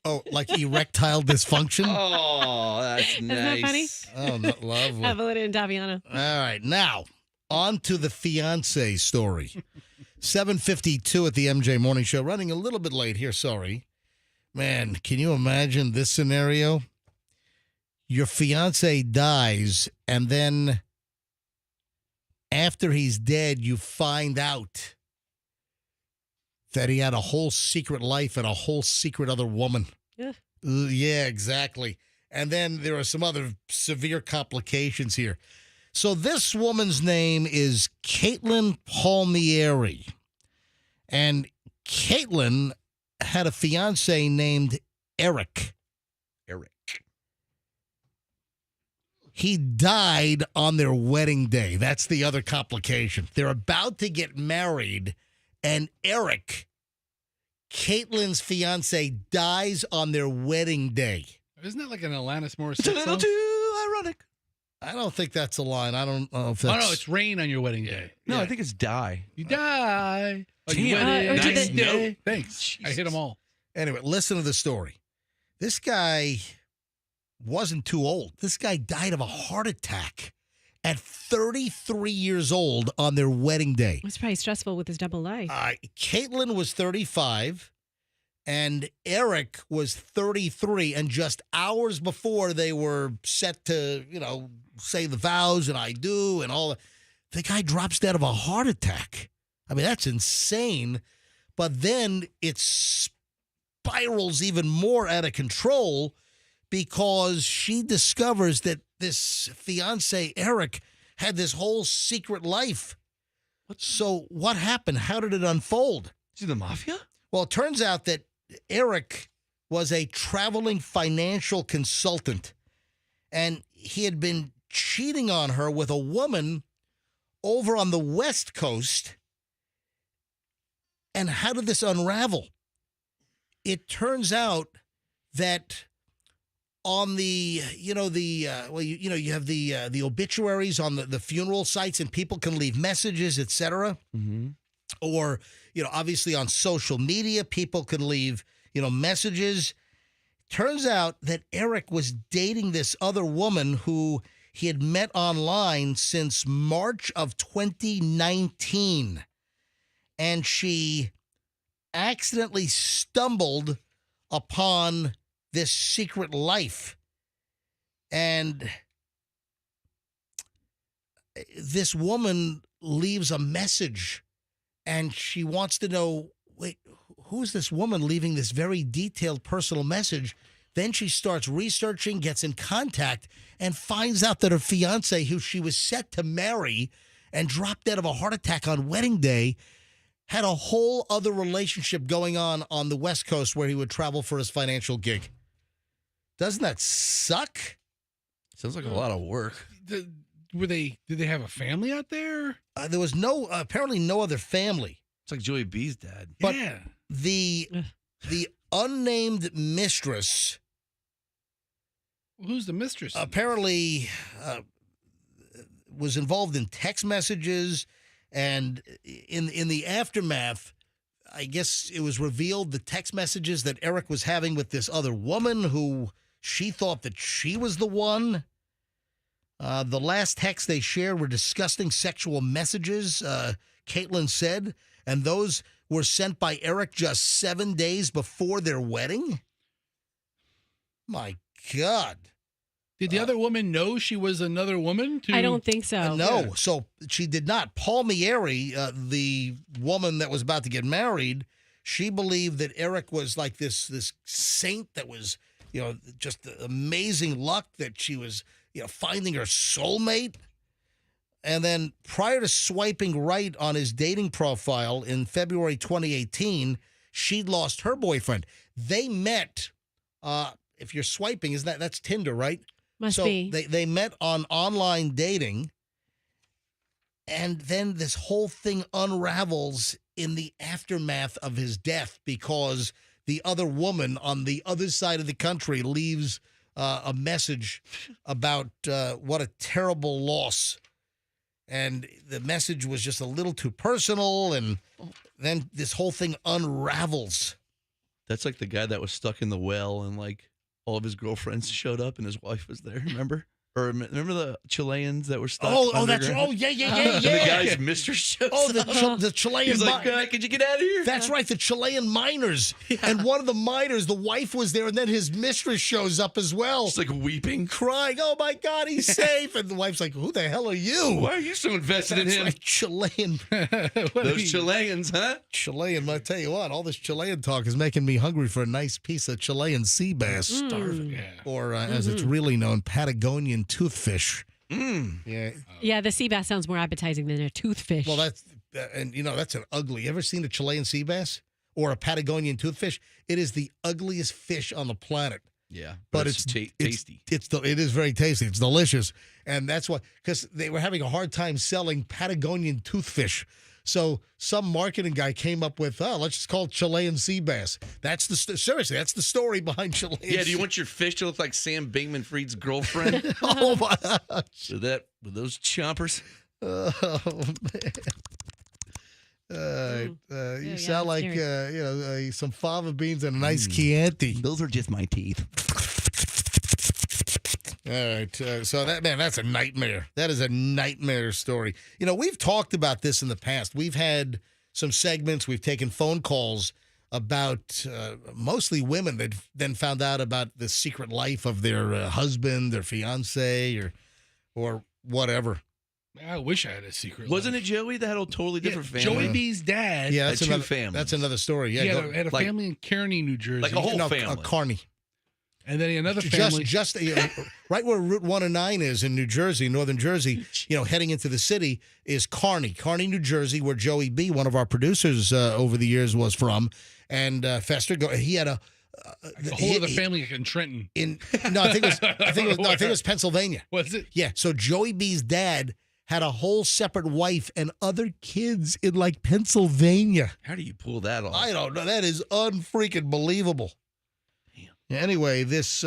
Oh, like erectile dysfunction? Oh, that's Isn't nice. that funny? Oh, no, lovely. Evelyn and Daviana. All right, now on to the fiance story. 7:52 at the MJ Morning Show. Running a little bit late here. Sorry, man. Can you imagine this scenario? Your fiance dies, and then after he's dead, you find out that he had a whole secret life and a whole secret other woman. Yeah. Yeah, exactly. And then there are some other severe complications here. So this woman's name is Caitlin Palmieri. And Caitlin had a fiance named Eric. He died on their wedding day. That's the other complication. They're about to get married, and Eric, Caitlin's fiance, dies on their wedding day. Isn't that like an Alanis Morissette It's a little song? too ironic. I don't think that's a line. I don't know if Oh, that's... no, it's rain on your wedding day. No, Yeah. I think it's die. You die. Damn. Your wedding or did nice it- day. Thanks. I hit them all. Anyway, listen to the story. This guy wasn't too old. This guy died of a heart attack at 33 years old on their wedding day. It was probably stressful with his double life. Caitlin was 35 and Eric was 33. And just hours before they were set to, say the vows and I do and all that, the guy drops dead of a heart attack. I mean, that's insane. But then it spirals even more out of control because she discovers that this fiance, Eric, had this whole secret life. So what happened? How did it unfold? Is he the mafia? Well, it turns out that Eric was a traveling financial consultant, and he had been cheating on her with a woman over on the West Coast. And how did this unravel? It turns out that on the, you have the obituaries on the funeral sites, and people can leave messages, etc. Mm-hmm. Or, obviously on social media, people can leave, messages. Turns out that Eric was dating this other woman who he had met online since March of 2019. And she accidentally stumbled upon this secret life. And this woman leaves a message, and she wants to know, wait, who is this woman leaving this very detailed personal message? Then she starts researching, gets in contact, and finds out that her fiance, who she was set to marry and dropped dead of a heart attack on wedding day, had a whole other relationship going on the West Coast where he would travel for his financial gig. Doesn't that suck? Sounds like a lot of work. Did they have a family out there? There was apparently no other family. It's like Joey B's dad. But yeah. The unnamed mistress. Who's the mistress? Apparently was involved in text messages, and in the aftermath, I guess it was revealed the text messages that Eric was having with this other woman who she thought that she was the one. The last text they shared were disgusting sexual messages, Caitlin said, and those were sent by Eric just 7 days before their wedding. My God. Did the other woman know she was another woman? I don't think so. No, so she did not. Palmieri, the woman that was about to get married, she believed that Eric was like this saint that was, just amazing luck, that she was, finding her soulmate. And then prior to swiping right on his dating profile in February 2018, she'd lost her boyfriend. They met, if you're swiping, that's Tinder, right? Must be. They met on online dating, and then this whole thing unravels in the aftermath of his death because the other woman on the other side of the country leaves a message about what a terrible loss. And the message was just a little too personal, and then this whole thing unravels. That's like the guy that was stuck in the well and like all of his girlfriends showed up and his wife was there, remember? Or remember the Chileans that were stuck? That's underground? yeah. And the guy's mistress shows up. The Chilean. He's like, could you get out of here? That's right, the Chilean miners. And one of the miners, the wife was there, and then his mistress shows up as well. She's like weeping, crying. Oh my God, he's safe. And the wife's like, "Who the hell are you? Why are you so invested in him?" Right, Chilean. Those Chileans, huh? Chilean. I tell you what, all this Chilean talk is making me hungry for a nice piece of Chilean sea bass, Starving. Yeah. or as it's really known, Patagonian toothfish. Yeah. Yeah, the sea bass sounds more appetizing than a toothfish. Well, that's that's an ugly. You ever seen a Chilean sea bass or a Patagonian toothfish? It is the ugliest fish on the planet. Yeah, but it's tasty. It is very tasty. It's delicious, and that's why, because they were having a hard time selling Patagonian toothfish. So some marketing guy came up with, let's just call it Chilean sea bass. That's seriously, that's the story behind Chilean. Yeah, do you want your fish to look like Sam Bankman-Fried's girlfriend? Oh my gosh. With those chompers? Oh man. You sound like some fava beans and a nice Chianti. Those are just my teeth. All right. So that's a nightmare. That is a nightmare story. We've talked about this in the past. We've had some segments. We've taken phone calls about mostly women that then found out about the secret life of their husband, their fiance, or whatever. I wish I had a secret. Wasn't it Joey that had a totally different family? Joey B's dad. Yeah, had two families. That's another story. Yeah, he had a family in Kearney, New Jersey. Like a whole family. Kearney. And then another family. Just right where Route 1 and 9 is in New Jersey, northern Jersey, heading into the city is Kearney, New Jersey, where Joey B., one of our producers over the years, was from. And Fester, he had a whole other family in Trenton. I think it was Pennsylvania. Was it? Yeah. So Joey B.'s dad had a whole separate wife and other kids in like Pennsylvania. How do you pull that off? I don't know. That is unfreaking believable. Yeah, anyway, this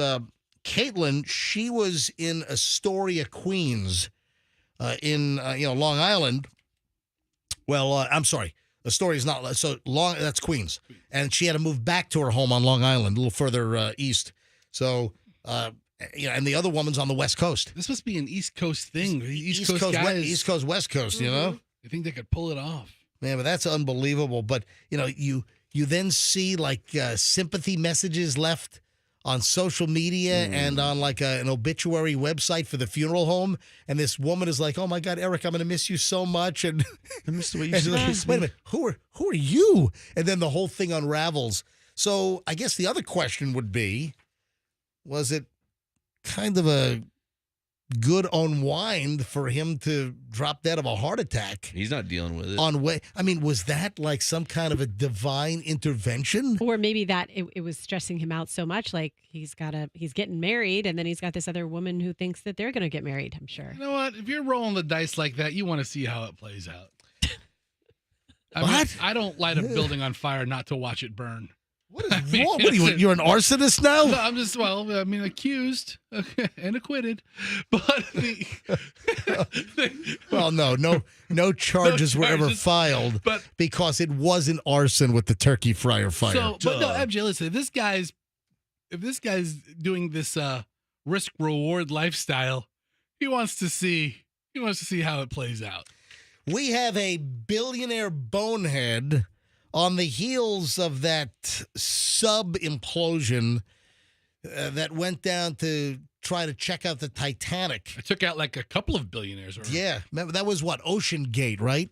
Caitlin, she was in Astoria, Queens, in Long Island. Well, I'm sorry, Astoria is not so long. That's Queens, and she had to move back to her home on Long Island, a little further east. So, and the other woman's on the West Coast. This must be an East Coast thing. East Coast guys, East Coast, West Coast. You think they could pull it off? Man, but that's unbelievable. But you then see like sympathy messages left on social media and on like an obituary website for the funeral home, and this woman is like, "Oh my God, Eric, I'm going to miss you so much." And I miss the way you wait a minute, who are you? And then the whole thing unravels. So I guess the other question would be, was it kind of a good unwind for him to drop dead of a heart attack? He's not dealing with it. I mean, was that like some kind of a divine intervention? Or maybe that it was stressing him out so much, like he's getting married, and then he's got this other woman who thinks that they're going to get married, I'm sure. You know what? If you're rolling the dice like that, you want to see how it plays out. I don't light a building on fire not to watch it burn. What is wrong? What are you? You're an arsonist now? No, I'm just accused and acquitted, but well, no charges were ever filed, but because it wasn't arson with the turkey fryer fire. So, but no, MJ, listen, if this guy's doing this risk reward lifestyle, he wants to see how it plays out. We have a billionaire bonehead on the heels of that sub implosion that went down to try to check out the Titanic. It took out like a couple of billionaires. Yeah. Remember, that was what? Ocean Gate, right?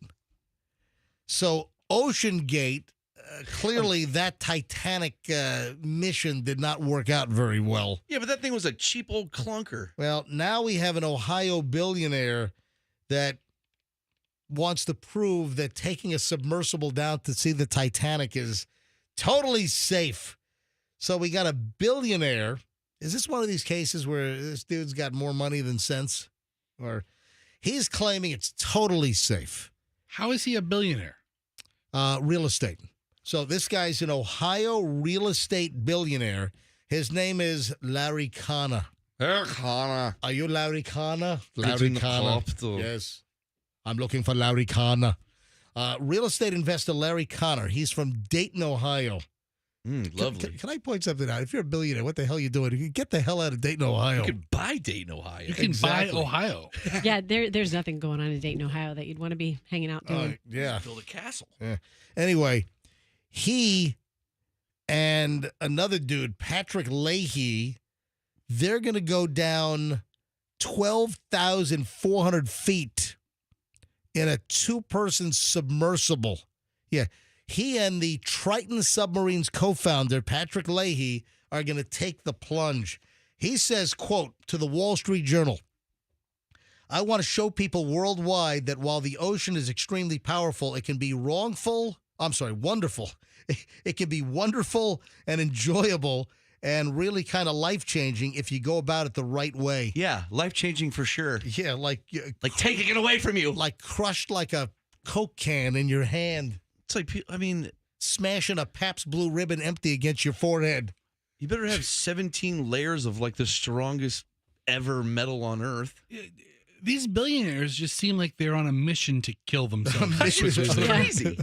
So Ocean Gate, clearly that Titanic mission did not work out very well. Yeah, but that thing was a cheap old clunker. Well, now we have an Ohio billionaire that wants to prove that taking a submersible down to see the Titanic is totally safe. So we got a billionaire. Is this one of these cases where this dude's got more money than sense? Or he's claiming it's totally safe. How is he a billionaire? Real estate. So this guy's an Ohio real estate billionaire. His name is Larry Khanna. Are you Larry Khanna? Larry Khanna. Yes. I'm looking for Larry Khanna. Real estate investor Larry Khanna. He's from Dayton, Ohio. Lovely. Can I point something out? If you're a billionaire, what the hell are you doing? You get the hell out of Dayton, Ohio. You could buy Dayton, Ohio. You can buy Ohio. Yeah, there's nothing going on in Dayton, Ohio that you'd want to be hanging out doing. Yeah. Build a castle. Yeah. Anyway, he and another dude, Patrick Leahy, they're going to go down 12,400 feet in a two-person submersible. Yeah. He and the Triton Submarines co-founder, Patrick Leahy, are going to take the plunge. He says, quote, to the Wall Street Journal, I want to show people worldwide that while the ocean is extremely powerful, it can be wonderful. It can be wonderful and enjoyable and really kind of life-changing if you go about it the right way. Yeah, life-changing for sure. Yeah, like taking it away from you. Like crushed like a Coke can in your hand. It's like, I mean, smashing a Pabst Blue Ribbon empty against your forehead. You better have 17 layers of like the strongest ever metal on Earth. These billionaires just seem like they're on a mission to kill themselves. It's crazy.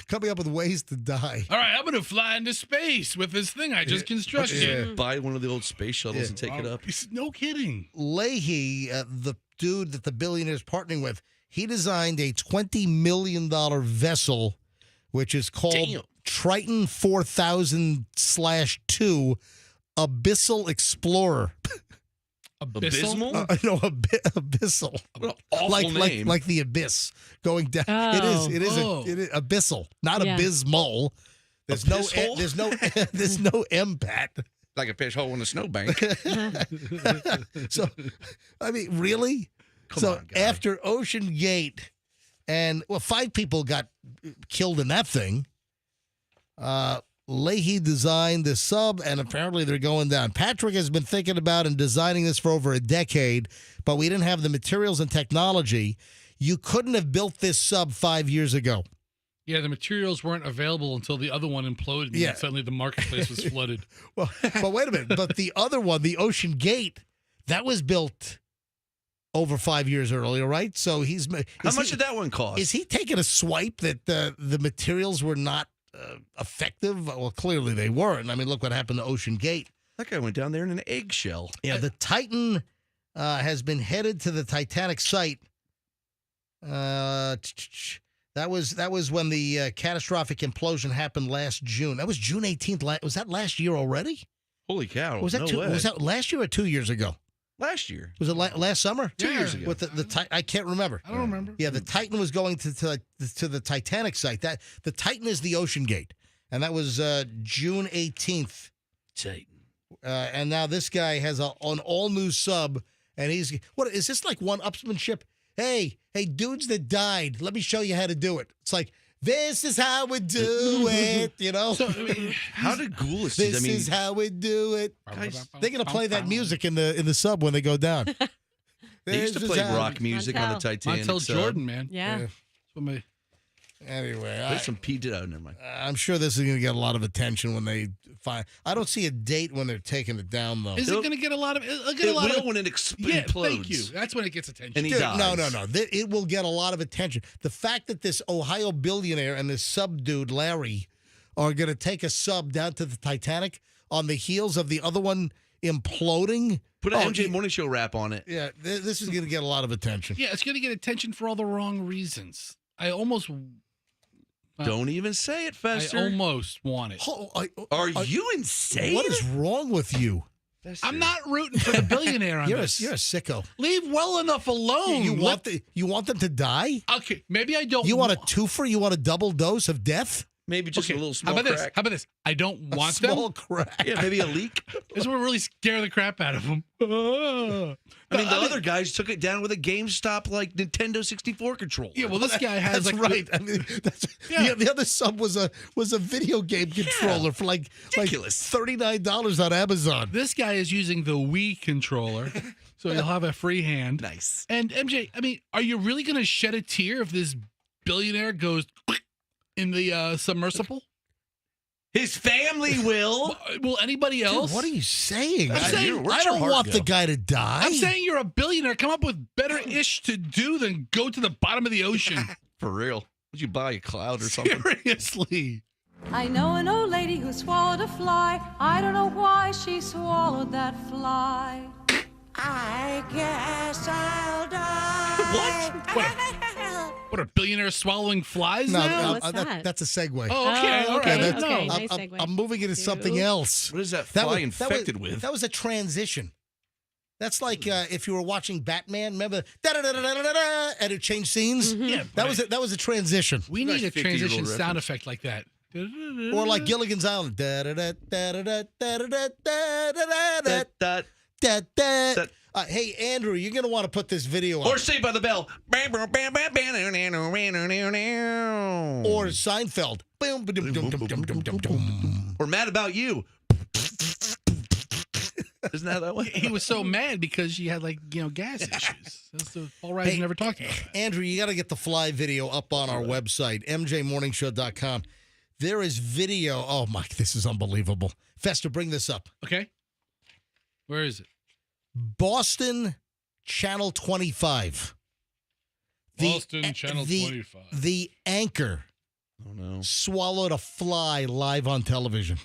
Coming up with ways to die. All right, I'm going to fly into space with this thing I just constructed. Yeah. Buy one of the old space shuttles and take it up. No kidding. Leahy, the dude that the billionaire's partnering with, he designed a $20 million vessel, which is called Triton 4000/2 Abyssal Explorer. Abysmal? No, abyssal. What an awful name. Like the abyss going down. Oh. It is abyssal, not Yeah. abysmal. There's A no piss hole? there's no MPAT. Like a fish hole in a snowbank. So, I mean, really? Come on, guy. After Ocean Gate, and 5 people got killed in that thing. Leahy designed this sub, and apparently they're going down. Patrick has been thinking about and designing this for over a decade, but we didn't have the materials and technology. You couldn't have built this sub 5 years ago. Yeah, the materials weren't available until the other one imploded, and suddenly the marketplace was flooded. Well, but wait a minute. But the other one, the Ocean Gate, that was built over 5 years earlier, right? So How much did that one cost? Is he taking a swipe that the materials were not effective? Well, clearly they weren't. I mean, look what happened to Ocean Gate. That guy went down there in an eggshell. Yeah, the Titan has been headed to the Titanic site. That was when the catastrophic implosion happened last June. That was June 18th. Was that last year already? Holy cow! Was that no way. Was that last year or 2 years ago? Last year? Was it last summer? 2 years ago. With the I can't remember. I don't remember. Yeah, the Titan was going to the Titanic site. That the Titan is the Ocean Gate, and that was June 18th. Titan. And now this guy has an all new sub, and he's what is this like one-upsmanship? Hey, dudes that died, let me show you how to do it. It's like, this is how we do it, you know? So, I mean, how did Ghoulish This is how we do it. Guys, they're going to play that music in the sub when they go down. They used to play rock music on the Titanic. Montel Jordan, man. Yeah. That's what my Anyway, there's some P. Oh, never mind. I'm sure this is going to get a lot of attention when they find. I don't see a date when they're taking it down, though. Is it going to get a lot of? It'll get It a lot will of, when it explodes. Yeah, thank you. That's when it gets attention. And he Dude, dies. no. It will get a lot of attention. The fact that this Ohio billionaire and this sub dude, Larry, are going to take a sub down to the Titanic on the heels of the other one imploding. Put an MJ Morning Show rap on it. Yeah, this is going to get a lot of attention. Yeah, it's going to get attention for all the wrong reasons. I almost. Don't even say it, Fester. I almost want it. Are you insane? What is wrong with you? I'm not rooting for the billionaire on You're this. a sicko. Leave well enough alone. You want them to die? Okay, maybe I don't. You want a twofer? You want a double dose of death? Maybe just a little small How about crack. this? How about this? I don't want small them. crack. Yeah, maybe a leak. This will really scare the crap out of them. I mean, the other guys took it down with a GameStop like Nintendo 64 controller. Yeah, well, this guy has That's like right. I mean, the other sub was a video game controller for like ridiculous $39 on Amazon. This guy is using the Wii controller, so he'll have a free hand. Nice. And MJ, I mean, are you really going to shed a tear if this billionaire goes in the submersible? His family will. Will anybody else? Dude, what are you saying? I'm saying I don't want the guy to die. I'm saying you're a billionaire. Come up with better ish to do than go to the bottom of the ocean. For real. Would you buy a cloud or something? Seriously. I know an old lady who swallowed a fly. I don't know why she swallowed that fly. I guess I'll die. What are billionaires swallowing flies No, now? What's that? that's a segue. Oh, okay. Oh, All okay, right. that's- No. okay. Nice segue. I'm moving into something else. What is that fly was- infected with? That was a transition. That's like if you were watching Batman. Remember, da-da-da-da-da-da, and it changed scenes. Yeah, That was a transition. We Nice need a 50-year-old transition sound reference. effect like that. Or like Gilligan's Island. Da-da-da-da-da-da-da-da-da-da-da-da. That. Da-da. Hey, Andrew, you're going to want to put this video Or up. Saved by the Bell. Or Seinfeld. Boom, ba-dum, dum, dum, dum, dum, dum, dum. Or Mad About You. Isn't that way? He was so mad because she had gas issues. That's the Paul Reiser Hey, never talked about that. Andrew, you got to get the fly video up on our website, mjmorningshow.com. There is video. Oh, Mike, this is unbelievable. Fester, bring this up. Okay. Where is it? Boston Channel 25. Boston Channel 25. The anchor Oh, no. swallowed a fly live on television.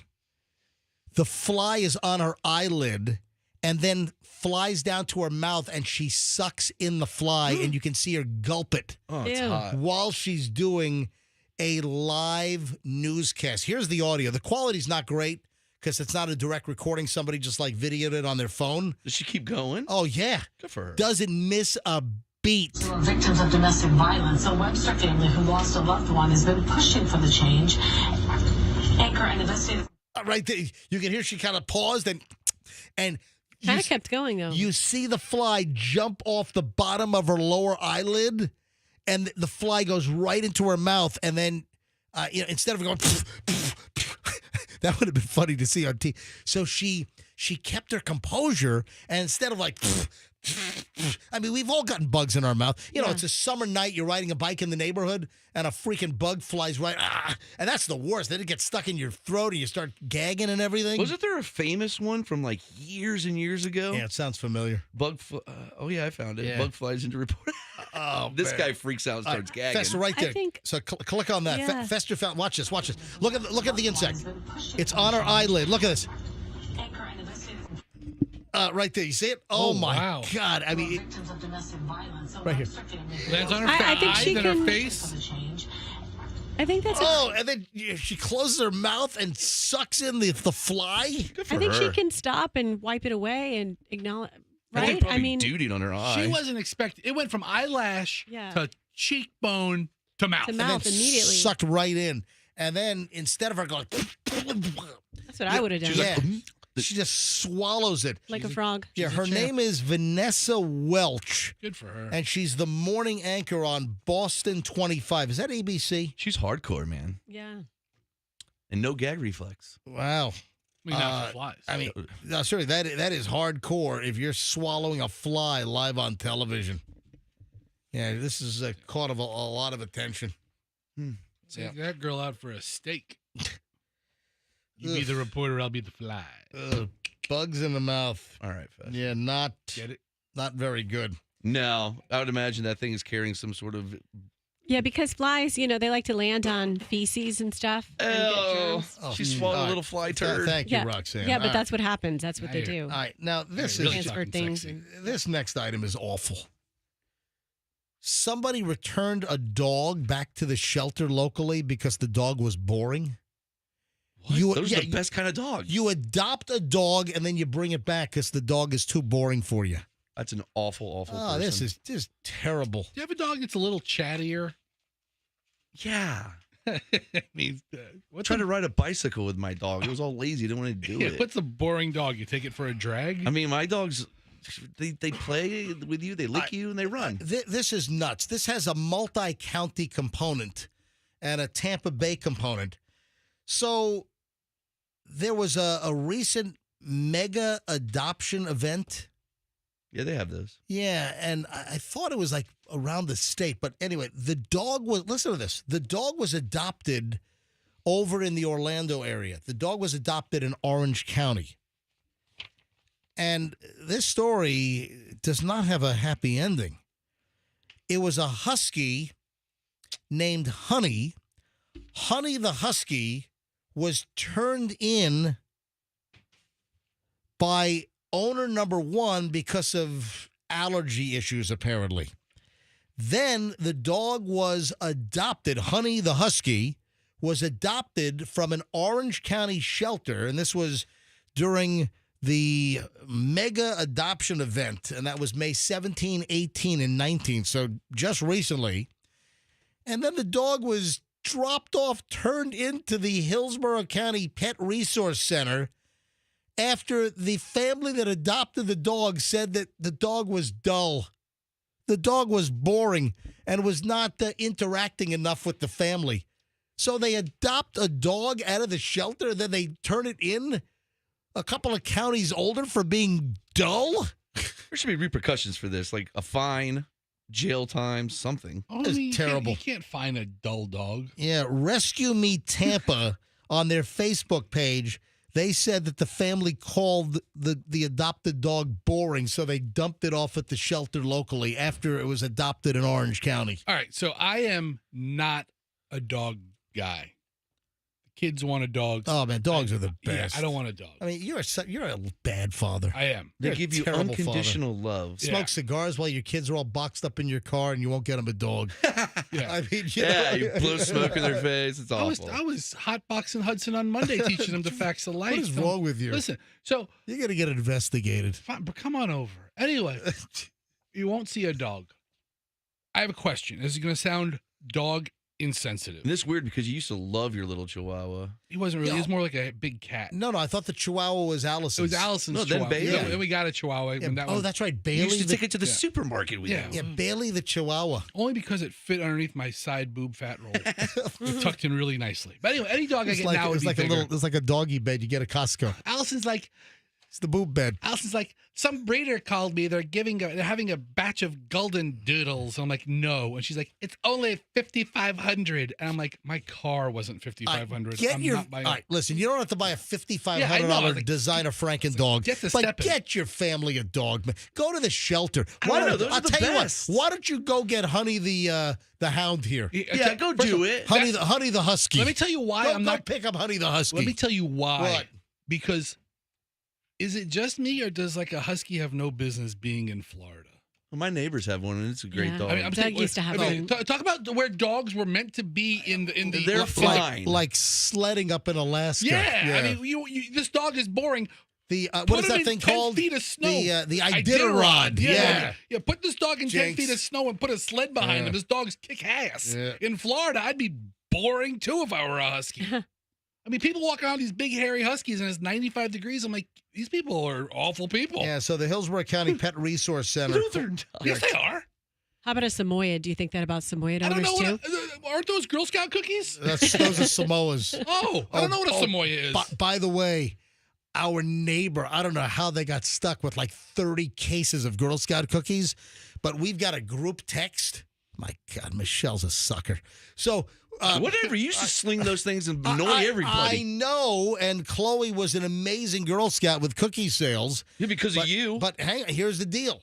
The fly is on her eyelid and then flies down to her mouth, and she sucks in the fly, and you can see her gulp it Oh, it's Ew. hot. while she's doing a live newscast. Here's the audio. The quality's not great because it's not a direct recording. Somebody just videoed it on their phone. Does she keep going? Oh, yeah. Good for her. Doesn't miss a beat. Victims of domestic violence, a Webster family who lost a loved one has been pushing for the change. Anchor and investigative. Right there. You can hear she kind of paused and Kind you, of kept going though. you see the fly jump off the bottom of her lower eyelid, and the fly goes right into her mouth. And then, instead of going, that would have been funny to see on TV. So she kept her composure, and instead of I mean, we've all gotten bugs in our mouth. You know, Yeah. it's a summer night, you're riding a bike in the neighborhood, and a freaking bug flies right, and that's the worst. Then it gets stuck in your throat, and you start gagging and everything. Wasn't there a famous one from years and years ago? Yeah, it sounds familiar. Oh, yeah, I found it. Yeah. Bug flies into report. Oh, This man. guy freaks out and starts gagging. Fester right there. I think- So click on that. Yeah. Fester found. Watch this. Look at the insect. It's on her eyelid. Look at this. Anchor and investigative. Right there. You see it? Oh, my wow. God. I mean, Victims of domestic violence, a Right here. Webster family Lands on her I think eye, she then can- her for face. the change. I think that's. and then she closes her mouth and sucks in the fly. Good for I think her. she can stop and wipe it away and acknowledge. I think Right? probably I mean, duty on her eye. She wasn't expecting. It went from eyelash Yeah. to cheekbone to mouth. To And mouth then immediately. sucked right in. And then instead of her going, that's what I would have done. yeah, she just swallows it. Like a frog. Yeah, She's a her champ. name is Vanessa Welch, Good for her. and she's the morning anchor on Boston 25. Is that ABC? She's hardcore, man. Yeah. And no gag reflex. Wow. I mean, not for flies. I mean, no, sorry, that is hardcore if you're swallowing a fly live on television. Yeah, this is caught a lot of attention. Take that girl out for a steak. You Ugh. be the reporter, I'll be the fly. Bugs in the mouth. All right, Fest. Yeah, not Get it? not very good. No, I would imagine that thing is carrying some sort of. Yeah, because flies, they like to land on feces and stuff. And get germs. She swallowed all a right. little fly turd. Thank you, Yeah. Roxanne. Yeah, All but right. that's what happens. That's what they I hear- do. All right, now this Really is Transfer talking things. sexy. this next item is awful. Somebody returned a dog back to the shelter locally because the dog was boring. What? Those are the best kind of dogs. You adopt a dog and then you bring it back because the dog is too boring for you. That's an awful Oh, person. this is just terrible. Do you have a dog that's a little chattier? Yeah. I mean, I what's tried a, to ride a bicycle with my dog. It was all lazy. Didn't want to do yeah, it. what's a boring dog? You take it for a drag? I mean, my dogs, they play with you, they lick you, and they run. This is nuts. This has a multi-county component and a Tampa Bay component. So there was a recent mega adoption event. Yeah, they have those. Yeah, and I thought it was like around the state. But anyway, the dog was, listen to this. The dog was adopted over in the Orlando area. The dog was adopted in Orange County. And this story does not have a happy ending. It was a husky named Honey. Honey the husky was turned in by owner number 1 because of allergy issues, apparently. Then the dog was adopted. Honey the Husky was adopted from an Orange County shelter, and this was during the mega adoption event, and that was May 17, 18, and 19, so just recently. And then the dog was dropped off, turned into the Hillsborough County Pet Resource Center after the family that adopted the dog said that the dog was dull. The dog was boring and was not interacting enough with the family. So they adopt a dog out of the shelter, then they turn it in a couple of counties older for being dull? There should be repercussions for this, like a fine, jail time, something. Oh, It's terrible. You can't find a dull dog. Yeah, Rescue Me Tampa on their Facebook page, they said that the family called the adopted dog boring, so they dumped it off at the shelter locally after it was adopted in Orange County. All right, so I am not a dog guy. Kids want a dog. Oh, man, dogs are the Yeah, best. I don't want a dog. I mean, you're a bad father. I am. They You're a give you terrible unconditional love. Smoke Yeah. cigars while your kids are all boxed up in your car and you won't get them a dog. Yeah. I mean, You blow smoke in their face. It's awful. I was hotboxing Hudson on Monday teaching them the facts of life. What is wrong with you? Listen, so You're going to get investigated. fine, but come on over. Anyway, you won't see a dog. I have a question. This is going to sound dog insensitive. And this is weird because you used to love your little Chihuahua. He wasn't really. No. He was more like a big cat. No, I thought the Chihuahua was Allison's. It was Allison's No, then Chihuahua. Bailey. Then we got a Chihuahua. Yeah, when that oh, one, that's right. You Bailey. used to the, take it to the yeah. supermarket with Yeah. you. yeah, Bailey the Chihuahua. only because it fit underneath my side boob fat roll. It tucked in really nicely. But anyway, any dog I It's get like, now would it's be like bigger. it's like a doggy bed you get at Costco. Allison's like, It's the boob bed. some breeder called me. They're having a batch of golden doodles. I'm like, no. And she's like, it's only 5,500. And I'm like, my car wasn't 5,500. Get I'm your. not buying All right, listen. You don't have to buy a $5,500 Yeah, I know. Like, designer Franken dog. get the but step in. get your family a dog. Man. Go to the shelter. I don't know, those I'll are the tell you best. what. Why don't you go get Honey the Hound here? Yeah, go do it. Honey the Husky. Let me tell you why go, I'm go not. pick up Honey the Husky. Let me tell you why. What? Because is it just me or does like a husky have no business being in Florida? Well, my neighbors have one, and it's a great Yeah. dog. I mean, I'm Doug saying, used to have one. talk about where dogs were meant to be in the. They're like- fine. like sledding up in Alaska. Yeah, I mean, you this dog is boring. The Put what is him that in thing 10 called? feet of snow. The Iditarod. Yeah. Put this dog in 10 Jinx. feet of snow and put a sled behind Yeah. him. This dog's kick ass. Yeah. In Florida, I'd be boring too if I were a husky. I mean, people walk around these big hairy huskies and it's 95 degrees. I'm like, these people are awful people. Yeah, so the Hillsborough County Pet Resource Center. Yes, they are. How about a Samoyed? Do you think that about Samoyed I don't owners know. too? Aren't those Girl Scout cookies? Those are Samoas. Oh, I don't know what a Samoya is. By the way, our neighbor, I don't know how they got stuck with like 30 cases of Girl Scout cookies, but we've got a group text. My God, Michelle's a sucker. So Whatever. You used to sling those things and annoy everybody. I know, and Chloe was an amazing Girl Scout with cookie sales. Yeah, because of you. But hang on, here's the deal.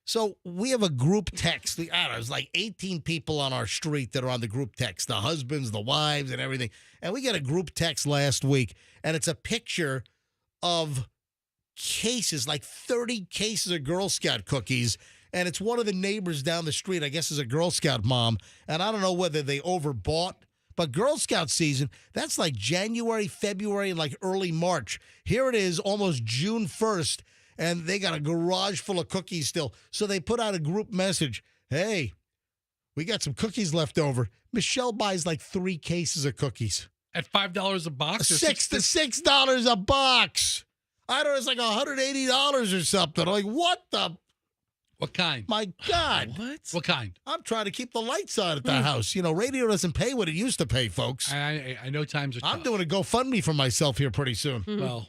So we have a group text. I don't know, there's like 18 people on our street that are on the group text, the husbands, the wives, and everything. And we got a group text last week, and it's a picture of cases, like 30 cases of Girl Scout cookies. And it's one of the neighbors down the street, I guess is a Girl Scout mom. And I don't know whether they overbought, but Girl Scout season, that's like January, February, and like early March. Here it is, almost June 1st, and they got a garage full of cookies still. So they put out a group message. Hey, we got some cookies left over. Michelle buys like 3 cases of cookies. At $5 a box? Or $6 a box. I don't know, it's like $180 or something. I'm like, what the? What kind? My God. What kind? I'm trying to keep the lights on at the house. You know, radio doesn't pay what it used to pay, folks. I know times are tough. I'm doing a GoFundMe for myself here pretty soon. Well,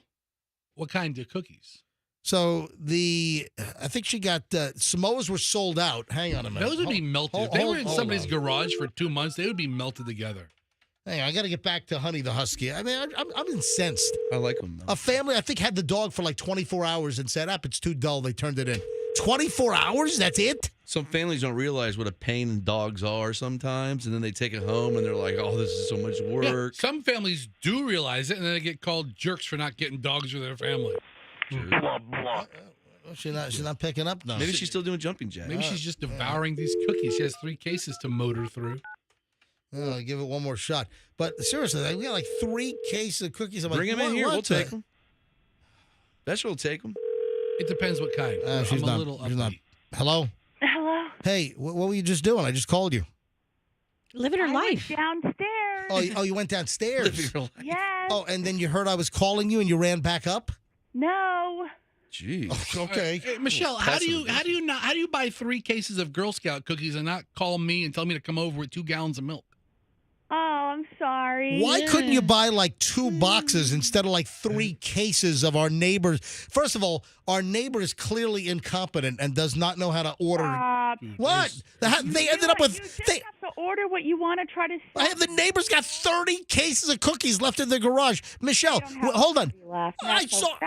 what kind of cookies? So I think she got, Samoas were sold out. Hang on a minute. Those would be melted. If they were in somebody's garage for 2 months, they would be melted together. Hey, I got to get back to Honey the Husky. I mean, I'm incensed. I like them, though. A family, I think, had the dog for like 24 hours and said, it's too dull. They turned it in. 24 hours? That's it? Some families don't realize what a pain dogs are sometimes, and then they take it home and they're like, "Oh, this is so much Yeah, work." some families do realize it, and then they get called jerks for not getting dogs for their family. She's not picking up now. Maybe she's still doing jumping jacks. Maybe she's just devouring these cookies. She has 3 cases to motor through. I'll give it one more shot. But seriously, we got like 3 cases of cookies. I'm Bring like, them in here. We'll take them. them. Vestra will take them. It depends what kind. She's I'm not. a little She's not. uppity. Hello. Hello. Hey, what were you just doing? I just called you. Living her life. Downstairs. Oh, you went downstairs. Yes. Oh, and then you heard I was calling you, and you ran back up. No. Jeez. Okay. Hey, Michelle, how do you buy 3 cases of Girl Scout cookies and not call me and tell me to come over with 2 gallons of milk? Oh, I'm sorry. Why couldn't you buy like 2 boxes instead of like 3 cases of our neighbors? First of all, our neighbor is clearly incompetent and does not know how to order. What? They ended up with. You just have to order what you want to try to. The neighbor's got 30 cases of cookies left in the garage. Michelle, hold on. I saw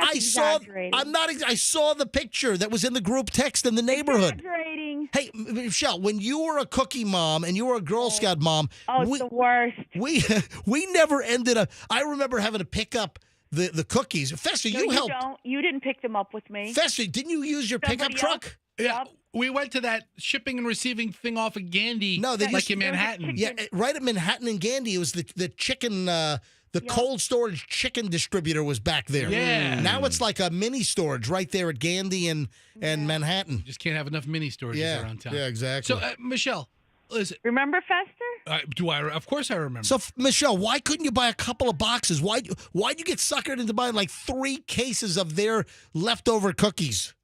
the picture that was in the group text in the neighborhood. Exaggerating. Hey, Michelle, when you were a cookie mom and you were a Girl Scout mom, it's the worst. We never ended up. I remember having to pick up the cookies. Fester, you helped. You didn't pick them up with me. Fester, didn't you use your pickup truck? Yeah. We went to that shipping and receiving thing off of Gandy, in Manhattan. Yeah, right at Manhattan and Gandy. It was the chicken, the cold storage chicken distributor was back there. Yeah. Now it's like a mini storage right there at Gandy and Manhattan. Just can't have enough mini storages around town. Yeah, exactly. So, Michelle, listen. Remember Fester? Do I? Of course I remember. So, Michelle, why couldn't you buy a couple of boxes? Why'd you get suckered into buying like 3 cases of their leftover cookies?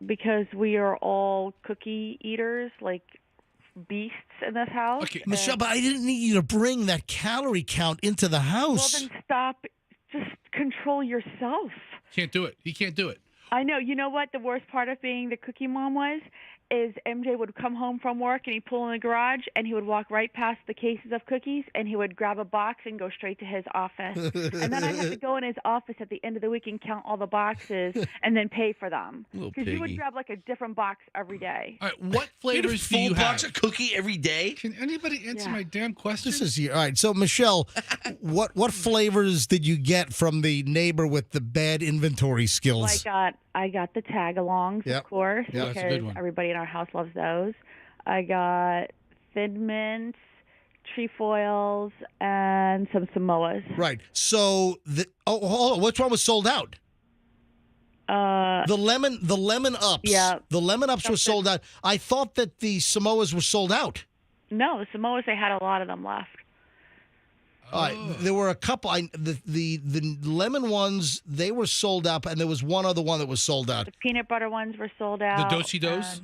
Because we are all cookie eaters, like beasts in this house. Okay, Michelle, but I didn't need you to bring that calorie count into the house. Well, then stop. Just control yourself. Can't do it. He can't do it. I know. You know what the worst part of being the cookie mom was? Is MJ would come home from work and he'd pull in the garage and he would walk right past the cases of cookies and he would grab a box and go straight to his office. And then I'd have to go in his office at the end of the week and count all the boxes and then pay for them. Because he would grab like a different box every day. All right, what flavors do you have? Full box of cookie every day? Can anybody answer my damn question? This is all right. So, Michelle, what flavors did you get from the neighbor with the bad inventory skills? I got the tag-alongs, of course, Yep. That's a good because one. everybody in our house loves those. I got Thin Mints, trefoils, and some Samoas. Right. So, hold on. Which one was sold out? The lemon ups. Yeah. The lemon ups were sold out. I thought that the Samoas were sold out. No, the Samoas, they had a lot of them left. All right, there were a couple. The lemon ones, they were sold out, and there was one other one that was sold out. The peanut butter ones were sold out. The Do-si-dos?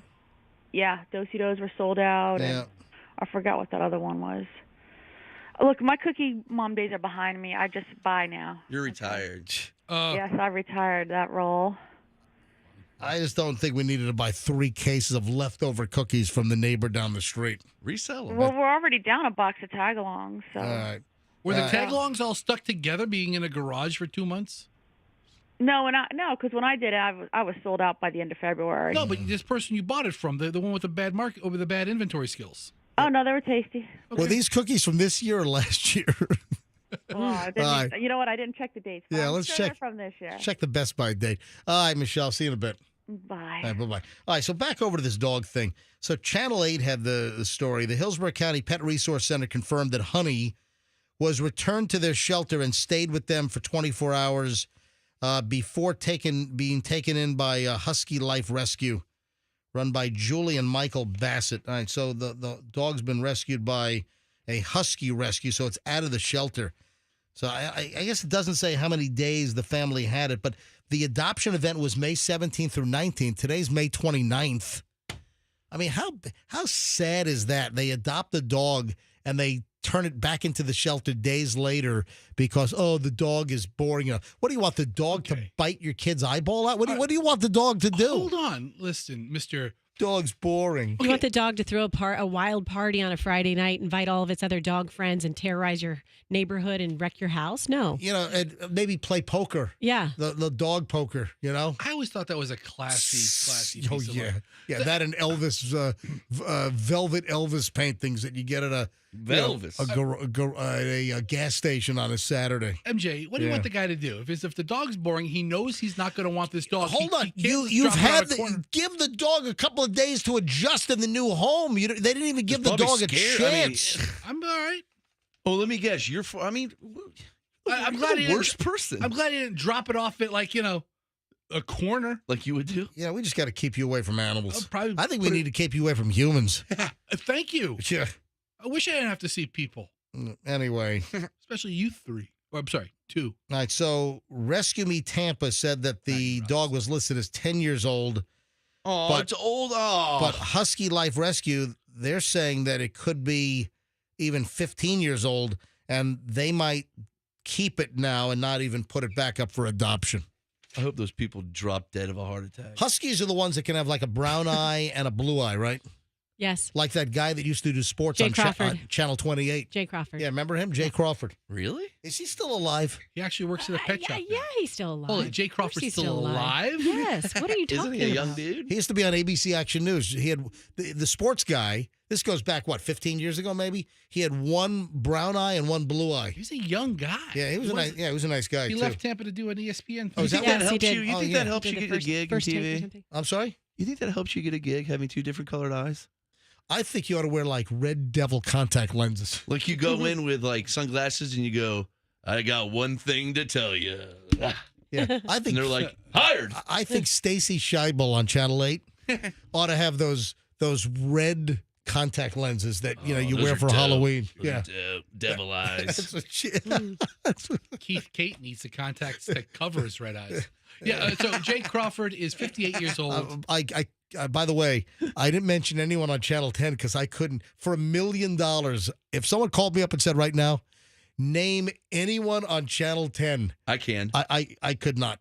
Yeah, Do-si-dos were sold out. Yeah. And I forgot what that other one was. Look, my cookie mom days are behind me. I just buy now. You're retired. Yes, I retired that role. I just don't think we needed to buy 3 cases of leftover cookies from the neighbor down the street. Resell them. Well, we're already down a box of tag-alongs, so. All right. Were the tag-alongs all stuck together being in a garage for 2 months? No, because when I did it, I was sold out by the end of February. No, but this person you bought it from, the one with the bad market over the bad inventory skills. Oh, no, they were tasty. Okay. Were these cookies from this year or last year? Well, I didn't, you know what? I didn't check the dates. Yeah, I'm let's sure check. they're from this year. Check the Best Buy date. All right, Michelle, see you in a bit. Bye. All right, bye-bye. All right, so back over to this dog thing. So Channel 8 had the story. The Hillsborough County Pet Resource Center confirmed that Honey was returned to their shelter and stayed with them for 24 hours before being taken in by Husky Life Rescue, run by Julie and Michael Bassett. All right, so the dog's been rescued by a Husky rescue, so it's out of the shelter. So I guess it doesn't say how many days the family had it, but the adoption event was May 17th through 19th. Today's May 29th. I mean, how sad is that? They adopt a dog and they turn it back into the shelter days later because, the dog is boring. What do you want, the dog to bite your kid's eyeball out? What do you want the dog to do? Hold on. Listen, Mr. Dog's boring. You want the dog to throw a wild party on a Friday night, invite all of its other dog friends, and terrorize your neighborhood and wreck your house? No. You know, and maybe play poker. Yeah. The dog poker, you know? I always thought that was a classy Oh, piece of yeah. art. Yeah, that and Elvis, velvet Elvis paintings that you get at a gas station on a Saturday. MJ, what do you want the guy to do? If the dog's boring, he knows he's not going to want this dog. Hold on. He can't You've drop it had around a corner. give the dog a couple of days to adjust in the new home. They didn't even give the dog a chance. I'm all right. Oh, let me guess. I'm you're glad the worst person. I'm glad he didn't drop it off at a corner. Like you would do? Yeah, we just got to keep you away from animals. Probably I think we need to keep you away from humans. Thank you. Yeah. I wish I didn't have to see people. Anyway. Especially you three. Or, I'm sorry, two. All right, so Rescue Me Tampa said that the dog was listed as 10 years old. Oh, it's old. Oh. But Husky Life Rescue, they're saying that it could be even 15 years old, and they might keep it now and not even put it back up for adoption. I hope those people drop dead of a heart attack. Huskies are the ones that can have like a brown eye and a blue eye, right? Yes. Like that guy that used to do sports Jay on Crawford. Channel 28. Jay Crawford. Yeah, remember him? Jay Crawford. Really? Is he still alive? He actually works at a pet shop. Yeah, he's still alive. Oh, Jay Of course Crawford's he's still alive? Yes. What are you talking Isn't he a young about? dude? He used to be on ABC Action News. He had the sports guy. This goes back, 15 years ago, maybe? He had one brown eye and one blue eye. He's a young guy. Yeah, he was a nice guy, He too. left Tampa to do an ESPN. Oh, is thing. that Yes, that he helps did. you? You Oh, think yeah. that helps you Did get the a gig in first take or TV? something. I'm sorry? You think that helps you get a gig, having two different colored eyes? I think you ought to wear, like, Red Devil contact lenses. Like you go in with like sunglasses and you go, I got one thing to tell you. Yeah, I think And they're like, hired. I think Stacy Scheibel on Channel 8 ought to have those red contact lenses that you those wear are for dope. Halloween. Those Yeah, are dope. Devil eyes. that's what she, Keith Kate needs the contacts to cover his red eyes. Yeah, so Jay Crawford is 58 years old. By the way, I didn't mention anyone on Channel 10 because I couldn't. For $1 million, if someone called me up and said right now, name anyone on Channel 10, I can. I could not.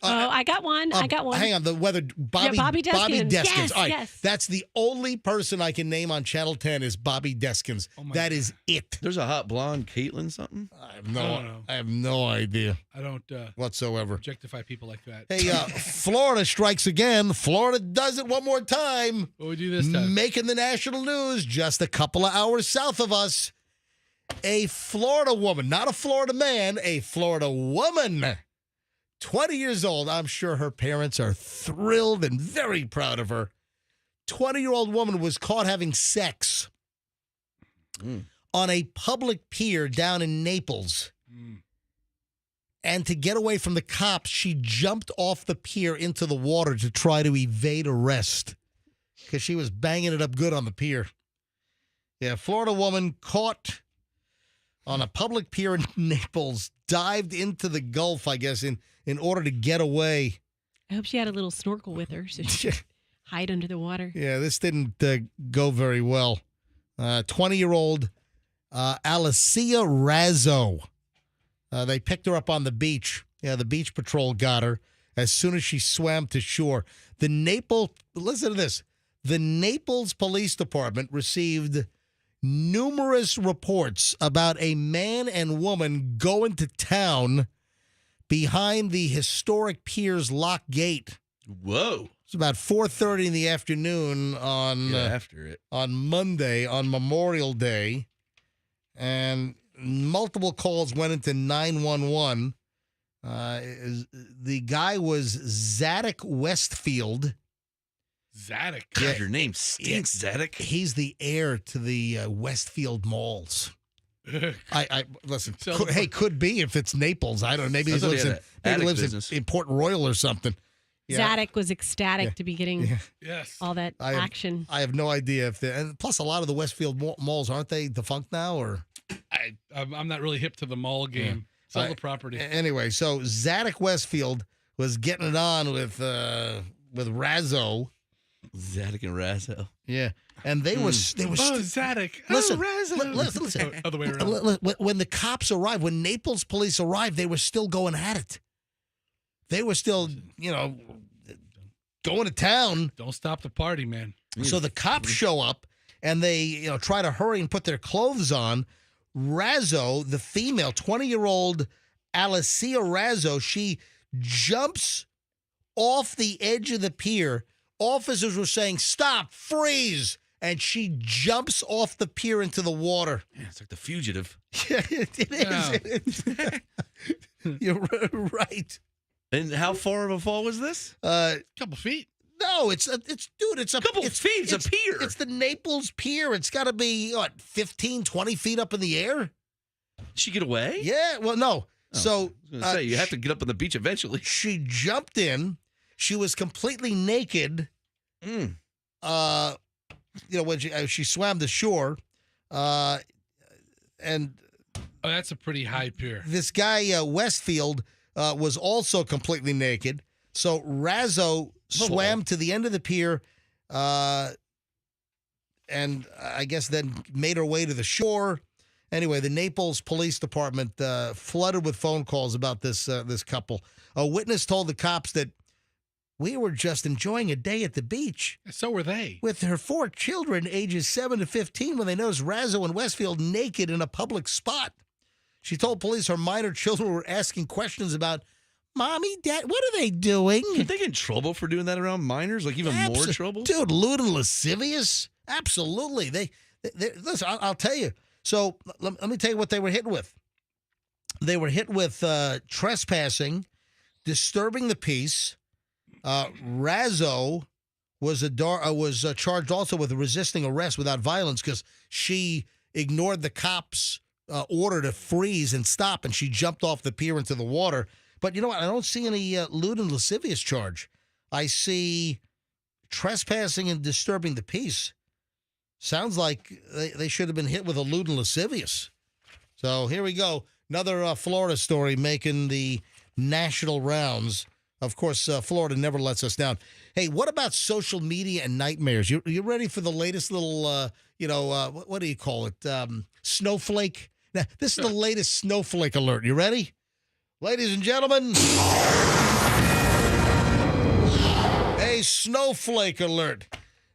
I got one. Hang on, the weather. Bobby Deskins. Yes, All right, yes. that's the only person I can name on Channel 10 is Bobby Deskins. That is it. There's a hot blonde Caitlin something. I have no idea I don't whatsoever. objectify people like that. Hey, Florida strikes again. Florida does it one more time. What would we do this time? Making the national news just a couple of hours south of us. A Florida woman, not a Florida man, a Florida woman, 20 years old. I'm sure her parents are thrilled and very proud of her. 20-year-old woman was caught having sex on a public pier down in Naples. And to get away from the cops, she jumped off the pier into the water to try to evade arrest because she was banging it up good on the pier. Yeah, Florida woman caught on a public pier in Naples, dived into the Gulf, I guess, in order to get away. I hope she had a little snorkel with her so she could hide under the water. Yeah, this didn't go very well. 20-year-old Alicia Razzo. They picked her up on the beach. Yeah, the beach patrol got her as soon as she swam to shore. Listen to this. The Naples Police Department received numerous reports about a man and woman going to town behind the historic pier's lock gate. Whoa. It's about 4:30 in the afternoon on Monday, on Memorial Day. And multiple calls went into 911. The guy was Zadok Westfield. Zadok. God, your name stinks, Zadok. He's the heir to the Westfield malls. I listen. Could be if it's Naples. I don't know. Maybe he lives in Port Royal or something. Yeah. Zadok was ecstatic to be getting all that action. I have no idea if and plus a lot of the Westfield malls, aren't they defunct now? Or I'm not really hip to the mall game. Sell the property. Anyway, so Zadok Westfield was getting it on with Razzo. Zadok and Razzo. Yeah. And they were Zadok. Listen, Razzo. listen. Other way around. When the cops arrived, when Naples police arrived, they were still going at it. They were still, going to town. Don't stop the party, man. So the cops show up and they, try to hurry and put their clothes on. Razzo, the female, 20-year-old Alicia Razzo, she jumps off the edge of the pier. Officers were saying, "Stop, freeze." And she jumps off the pier into the water. Yeah, it's like The Fugitive. Yeah, it is. You're right. And how far of a fall was this? Couple feet. No, it's a feet. It's a pier. It's the Naples Pier. It's got to be 15, 20 feet up in the air. Did she get away? Yeah. Well, no. So I was gonna say you have to get up on the beach eventually. She jumped in. She was completely naked. When she swam the shore, and that's a pretty high pier. This guy Westfield was also completely naked. So Razzo swam to the end of the pier, and I guess then made her way to the shore. Anyway, the Naples Police Department flooded with phone calls about this couple. A witness told the cops that we were just enjoying a day at the beach. So were they. With her 4 children, ages 7 to 15, when they noticed Razzo and Westfield naked in a public spot. She told police her minor children were asking questions about, "Mommy, Dad, what are they doing?" Did they get in trouble for doing that around minors? Like even more trouble? Dude, lewd and lascivious? Absolutely. They listen, I'll tell you. So let me tell you what they were hit with. They were hit with trespassing, disturbing the peace. Razzo was charged also with resisting arrest without violence because she ignored the cops' order to freeze and stop, and she jumped off the pier into the water. But you know what? I don't see any lewd and lascivious charge. I see trespassing and disturbing the peace. Sounds like they should have been hit with a lewd and lascivious. So here we go. Another Florida story making the national rounds. Of course, Florida never lets us down. Hey, what about social media and nightmares? You ready for the latest little, what do you call it? Snowflake? Now, this is the latest snowflake alert. You ready? Ladies and gentlemen, a snowflake alert.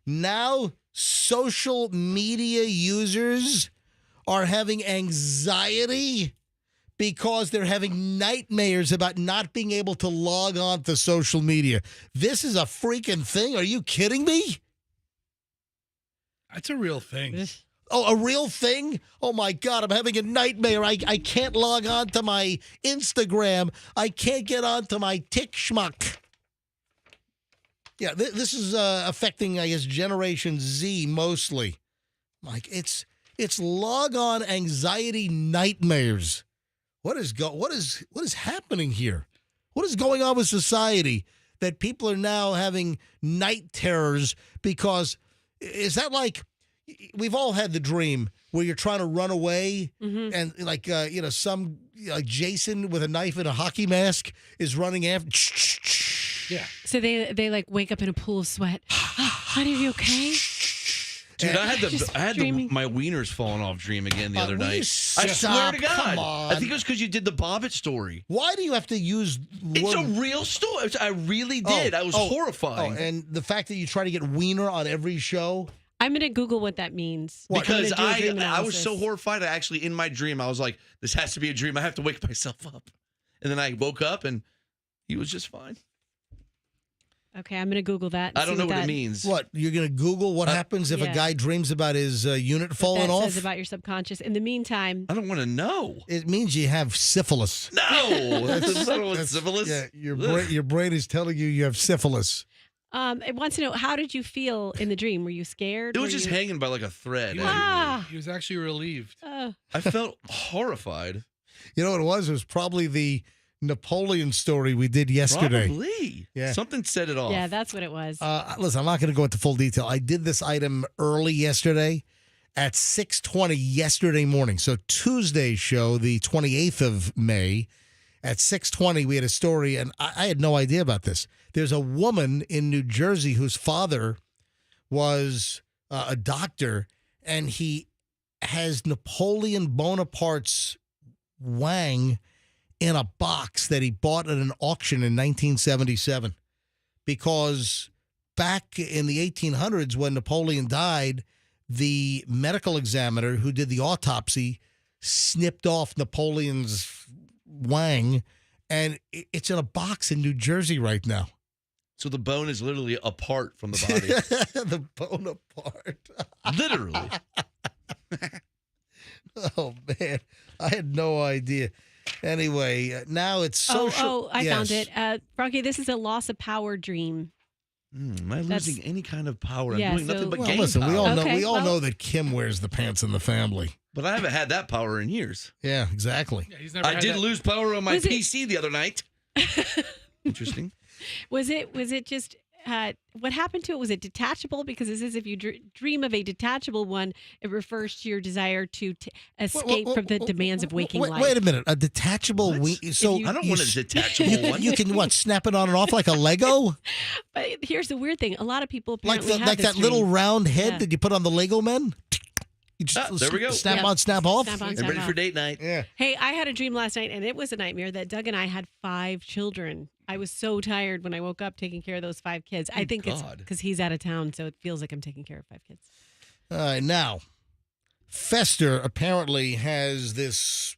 Now, social media users are having anxiety because they're having nightmares about not being able to log on to social media. This is a freaking thing. Are you kidding me? That's a real thing. Oh, a real thing? Oh, my God. I'm having a nightmare. I can't log on to my Instagram. I can't get on to my TikTok. Yeah, this is affecting, I guess, Generation Z mostly. Like, it's log-on anxiety nightmares. What is happening here? What is going on with society that people are now having night terrors because is that like we've all had the dream where you're trying to run away and like some like Jason with a knife and a hockey mask is running after. Yeah. So they like wake up in a pool of sweat. Honey, are you okay? Dude, I had dreaming. my wieners falling off dream again the other night. I Stop, swear to God. come on. I think it was because you did the Bobbitt story. Why do you have to use It's a real story. I really did. I was horrified. Oh, and the fact that you try to get wiener on every show. I'm going to Google what that means. Because I'm gonna do a dream I was so analysis. horrified. I actually, in my dream, I was like, this has to be a dream. I have to wake myself up. And then I woke up and he was just fine. Okay, I'm going to Google that. I don't know what it means. What? You're going to Google what happens if a guy dreams about his unit falling that off? says about your subconscious. In the meantime, I don't want to know. It means you have syphilis. No, that's not what syphilis. Yeah, your brain is telling you have syphilis. it wants to know, how did you feel in the dream? Were you scared? It was Were just you... hanging by like a thread. He was actually relieved. I felt horrified. You know what it was? It was probably the Napoleon story we did yesterday. Probably. Yeah. Something set it off. Yeah, that's what it was. Listen, I'm not going to go into full detail. I did this item early yesterday at 6:20 yesterday morning. So Tuesday's show, the 28th of May, at 6:20, we had a story, and I had no idea about this. There's a woman in New Jersey whose father was a doctor, and he has Napoleon Bonaparte's wang in a box that he bought at an auction in 1977 because back in the 1800s when Napoleon died, the medical examiner who did the autopsy snipped off Napoleon's wang, and it's in a box in New Jersey right now. So the bone is literally apart from the body. The bone apart. Literally. Oh, man. I had no idea. Anyway, now it's social. I found it. Froggy, this is a loss of power dream. Am I losing any kind of power? Yeah, I'm doing nothing but gain listen, power. we all know Okay, we all well- know that Kim wears the pants in the family. But I haven't had that power in years. Yeah, exactly. Yeah, he's never I had did that. lose power on my Was it- PC the other night. Interesting. Was it just what happened to it? Was it detachable? Because it says if you dream of a detachable one, it refers to your desire to escape from the demands of waking life. Wait a minute. A detachable wing. So I don't want a detachable one. You can what? Snap it on and off like a Lego? But here's the weird thing: a lot of people Like apparently have like this that little dream. round head Yeah. that you put on the Lego men? You just there we go. Snap Yep. on, snap off. Snap on, I'm snap ready off. for date night. Yeah. Hey, I had a dream last night, and it was a nightmare that Doug and I had 5 children. I was so tired when I woke up taking care of those 5 kids. I think it's God. because he's out of town, so it feels like I'm taking care of 5 kids. All right, now, Fester apparently has this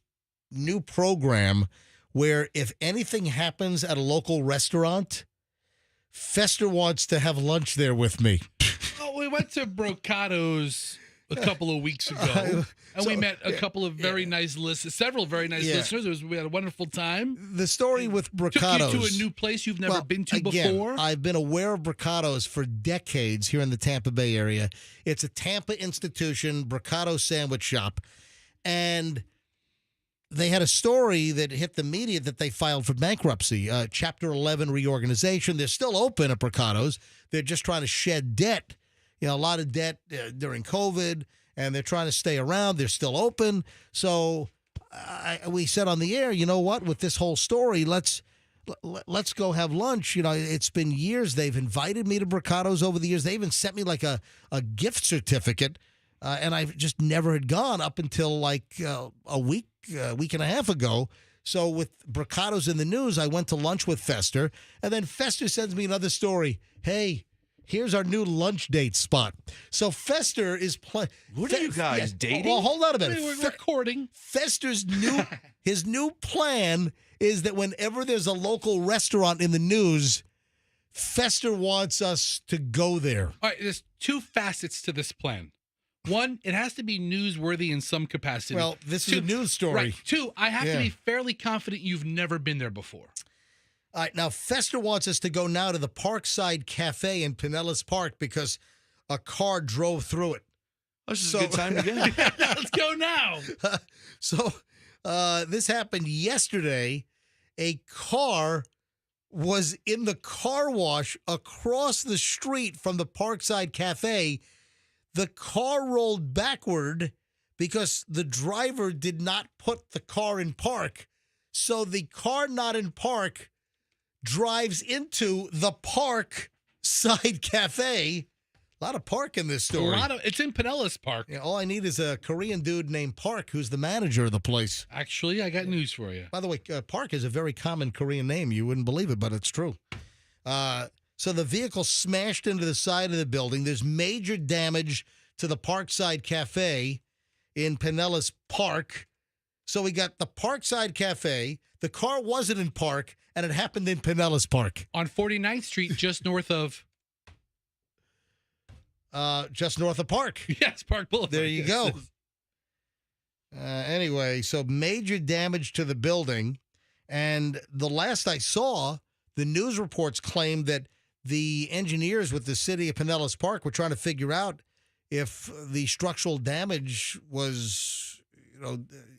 new program where if anything happens at a local restaurant, Fester wants to have lunch there with me. Oh, we went to Brocado's a couple of weeks ago, and we met a couple of several very nice listeners. We had a wonderful time. The story with Brocado's. Took you to a new place you've never been to before. I've been aware of Brocado's for decades here in the Tampa Bay area. It's a Tampa institution, Brocado sandwich shop, and they had a story that hit the media that they filed for bankruptcy, Chapter 11 reorganization. They're still open at Brocado's. They're just trying to shed debt. You know, a lot of debt during COVID, and they're trying to stay around. They're still open. So we said on the air, you know what, with this whole story, let's go have lunch. You know, it's been years. They've invited me to Brocado's over the years. They even sent me like a gift certificate, and I just never had gone up until like a week and a half ago. So with Brocado's in the news, I went to lunch with Fester, and then Fester sends me another story. Hey, here's our new lunch date spot. So Fester is playing. What are you guys dating? Well, hold on a minute. We're recording. Fester's his new plan is that whenever there's a local restaurant in the news, Fester wants us to go there. All right, there's 2 facets to this plan. One, it has to be newsworthy in some capacity. Well, this is a news story. Right. 2, I have to Yeah. be fairly confident you've never been there before. All right, now Fester wants us to go now to the Parkside Cafe in Pinellas Park because a car drove through it. This is a good time to go. Let's go now. So this happened yesterday. A car was in the car wash across the street from the Parkside Cafe. The car rolled backward because the driver did not put the car in park. So the car not in park drives into the Parkside Cafe. A lot of park in this story. It's in Pinellas Park. Yeah, all I need is a Korean dude named Park who's the manager of the place. Actually, I got news for you. By the way, Park is a very common Korean name. You wouldn't believe it, but it's true. So the vehicle smashed into the side of the building. There's major damage to the Parkside Cafe in Pinellas Park. So we got the Parkside Cafe. The car wasn't in park, and it happened in Pinellas Park. On 49th Street, just north of... Just north of Park. Yes, Park Boulevard. There you go. Anyway, so major damage to the building. And the last I saw, the news reports claimed that the engineers with the city of Pinellas Park were trying to figure out if the structural damage was,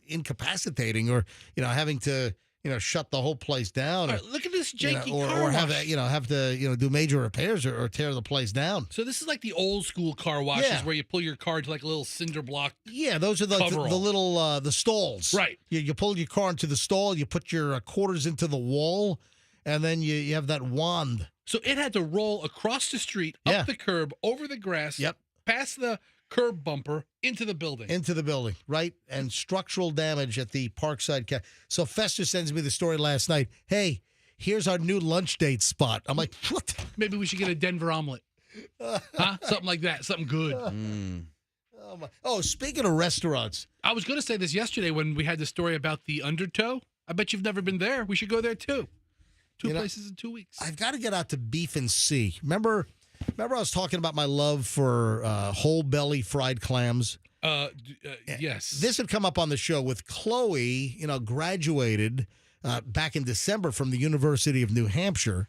incapacitating or, having to, shut the whole place down. All right, look at this janky or car have wash. have to do major repairs or tear the place down. So this is like the old school car washes Yeah. where you pull your car to like a little cinder block. Yeah, those are the coverall. little the stalls. Right. You pull your car into the stall, you put your quarters into the wall, and then you have that wand. So it had to roll across the street, up Yeah. the curb, over the grass, past the curb bumper, into the building. Into the building, right? And structural damage at the Parkside. So Fester sends me the story last night. Hey, here's our new lunch date spot. I'm like, what? Maybe we should get a Denver omelet. Huh? Something like that. Something good. Oh, speaking of restaurants. I was going to say this yesterday when we had the story about the Undertow. I bet you've never been there. We should go there too. Two places in 2 weeks. I've got to get out to Beef and Sea. Remember I was talking about my love for whole belly fried clams? Yes. This had come up on the show with Chloe, graduated back in December from the University of New Hampshire.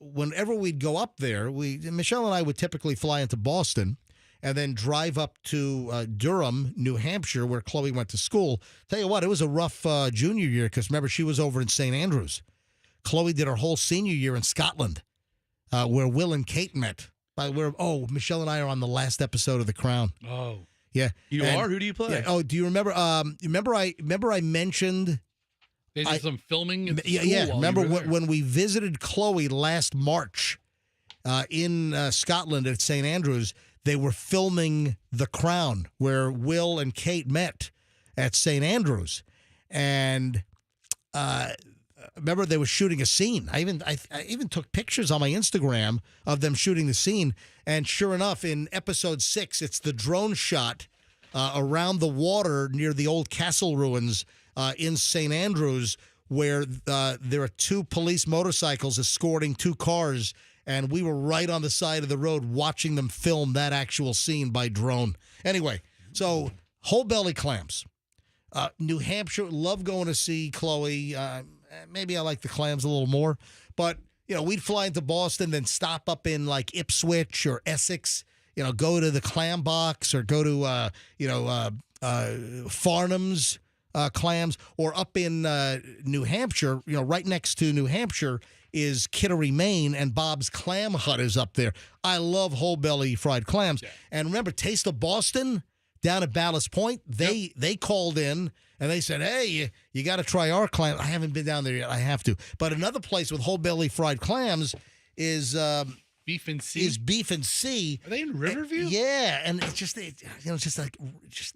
Whenever we'd go up there, Michelle and I would typically fly into Boston and then drive up to Durham, New Hampshire, where Chloe went to school. Tell you what, it was a rough junior year because, remember, she was over in St. Andrews. Chloe did her whole senior year in Scotland, where Will and Kate met. Michelle and I are on the last episode of The Crown. Oh. Yeah. You are? Who do you play? Yeah, do you remember? Remember I mentioned... They did some filming in school. Yeah. Remember while you were there. when we visited Chloe last March in Scotland at St. Andrews, they were filming The Crown, where Will and Kate met at St. Andrews. And remember, they were shooting a scene. I even took pictures on my Instagram of them shooting the scene. And sure enough, in episode 6, it's the drone shot around the water near the old castle ruins in St. Andrews, where there are 2 police motorcycles escorting 2 cars, and we were right on the side of the road watching them film that actual scene by drone. Anyway, so whole belly clams. New Hampshire, love going to see Chloe. Maybe I like the clams a little more, but we'd fly into Boston, then stop up in like Ipswich or Essex. Go to the Clam Box or go to Farnham's. Clams, or up in New Hampshire, right next to New Hampshire is Kittery, Maine, and Bob's Clam Hut is up there. I love whole belly fried clams. Yeah. And remember, Taste of Boston down at Ballast Point, they called in and they said, hey, you got to try our clams. I haven't been down there yet. I have to. But another place with whole belly fried clams is Beef and Sea. Is Beef and Sea. Are they in Riverview? Yeah, and it's just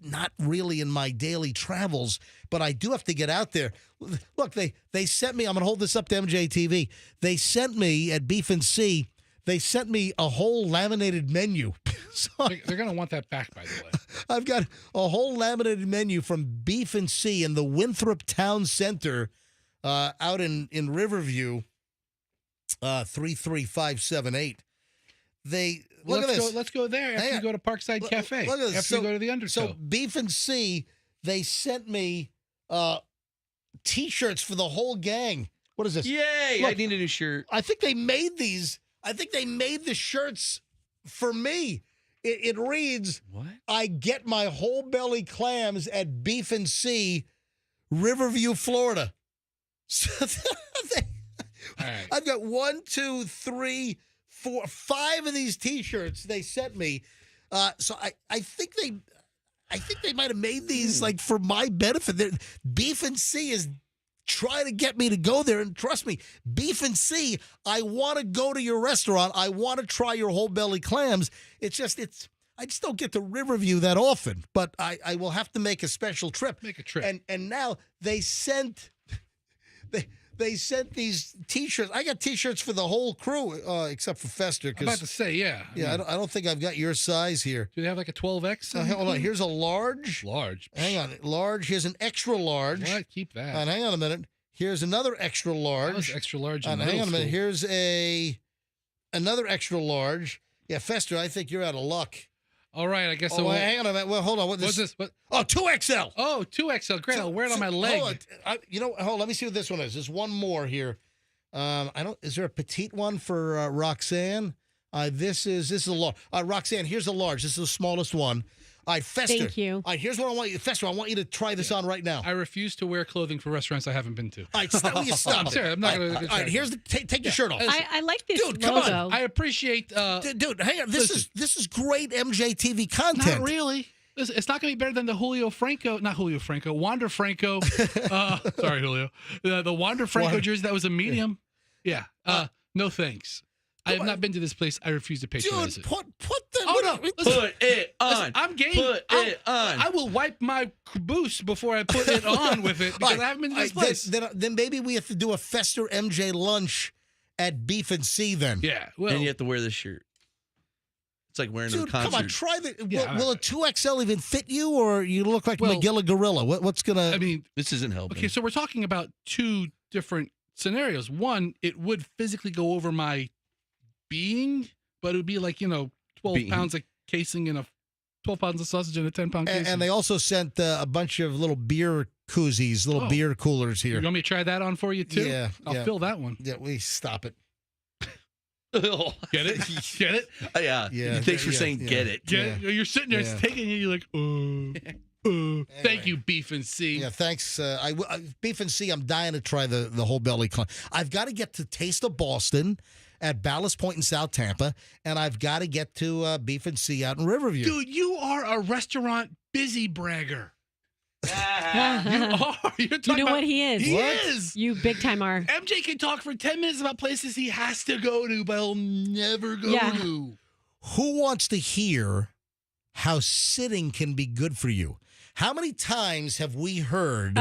not really in my daily travels, but I do have to get out there. Look, they sent me, I'm going to hold this up to MJTV. They sent me at Beef and Sea, they sent me a whole laminated menu. So they're going to want that back, by the way. I've got a whole laminated menu from Beef and Sea in the Winthrop Town Center out in Riverview. 33578. Look at this. Let's go there after you go to Parkside Cafe. Look at this. After you go to the Undertow. So Beef and Sea, they sent me T-shirts for the whole gang. What is this? Yay! Look, I need a new shirt. I think they made these. I think they made the shirts for me. It reads, "What? I get my whole belly clams at Beef and Sea, Riverview, Florida." So all right. I've got 1, 2, 3, 4, 5 of these T-shirts they sent me. So I think they might have made these like for my benefit. Beef and Sea is trying to get me to go there, and trust me, Beef and Sea, I want to go to your restaurant. I want to try your whole belly clams. I just don't get to Riverview that often, but I will have to make a special trip. Make a trip. And now they sent They sent these T-shirts. I got T-shirts for the whole crew, except for Fester. I'm about to say, yeah. Yeah, I don't think I've got your size here. Do they have like a 12X? Hold on. Here's a large. Large. Hang on. Large. Here's an extra large. What? Keep that. And hang on a minute. Here's another extra large. That was extra large. And hang on a minute. Here's another extra large. Yeah, Fester, I think you're out of luck. All right, I guess. Hang on a minute. Well, hold on. What's this? What? Oh, 2XL. Oh, 2XL. Great. I'll wear it on my leg. Hold on. Hold on. Let me see what this one is. There's one more here. Is there a petite one for Roxanne? This is a large. Roxanne, here's a large. This is the smallest one. All right, Fester. Thank you. All right, here's what I want you, Fester. I want you to try this on right now. I refuse to wear clothing for restaurants I haven't been to. All right, stop. I'm sorry. I'm not going to. All right, here's the. Take your shirt off. I like this Dude, logo. come on. I appreciate. Dude, hang on. This is great MJTV content. Not really. It's not going to be better than the Wander Franco. Sorry, Julio. The Wander Franco jersey that was a medium. Yeah. No thanks. I have not been to this place. I refuse to patronize Dude, it. put the. Oh, no. Listen, Put it on. listen, I'm game. Put it on. I will wipe my caboose before I put it on with it because I haven't been to this place. Then maybe we have to do a Fester MJ lunch at Beef and C then. Yeah. Well, and you have to wear this shirt. It's like wearing Dude, a concert. come on, try the. Yeah, will a 2XL even fit you, or you look like Well, Magilla Gorilla? What's gonna? I mean, This isn't helping. okay, so we're talking about two different scenarios. One, it would physically go over my being, but it would be like 12 Being. pounds of casing and 12 pounds of sausage in a 10-pound casing. and they also sent a bunch of little beer koozies, little beer coolers here. You want me to try that on for you too? Yeah, I'll yeah. fill that one. Yeah, we stop it. Get it? Get it? Yeah. Yeah, Thanks for yeah, saying yeah. get it. Get it? You're sitting there, Yeah. it's taking you. You're like, Thank you, Beef and C. Yeah, thanks. Beef and C, I'm dying to try the whole belly club. I've got to get to Taste of Boston at Ballast Point in South Tampa, and I've got to get to Beef and C out in Riverview. Dude, you are a restaurant busy bragger. You are. You're You talking know about, what he is? He is. You big time are. MJ can talk for 10 minutes about places he has to go to, but he'll never go Yeah. to. Who wants to hear how sitting can be good for you? How many times have we heard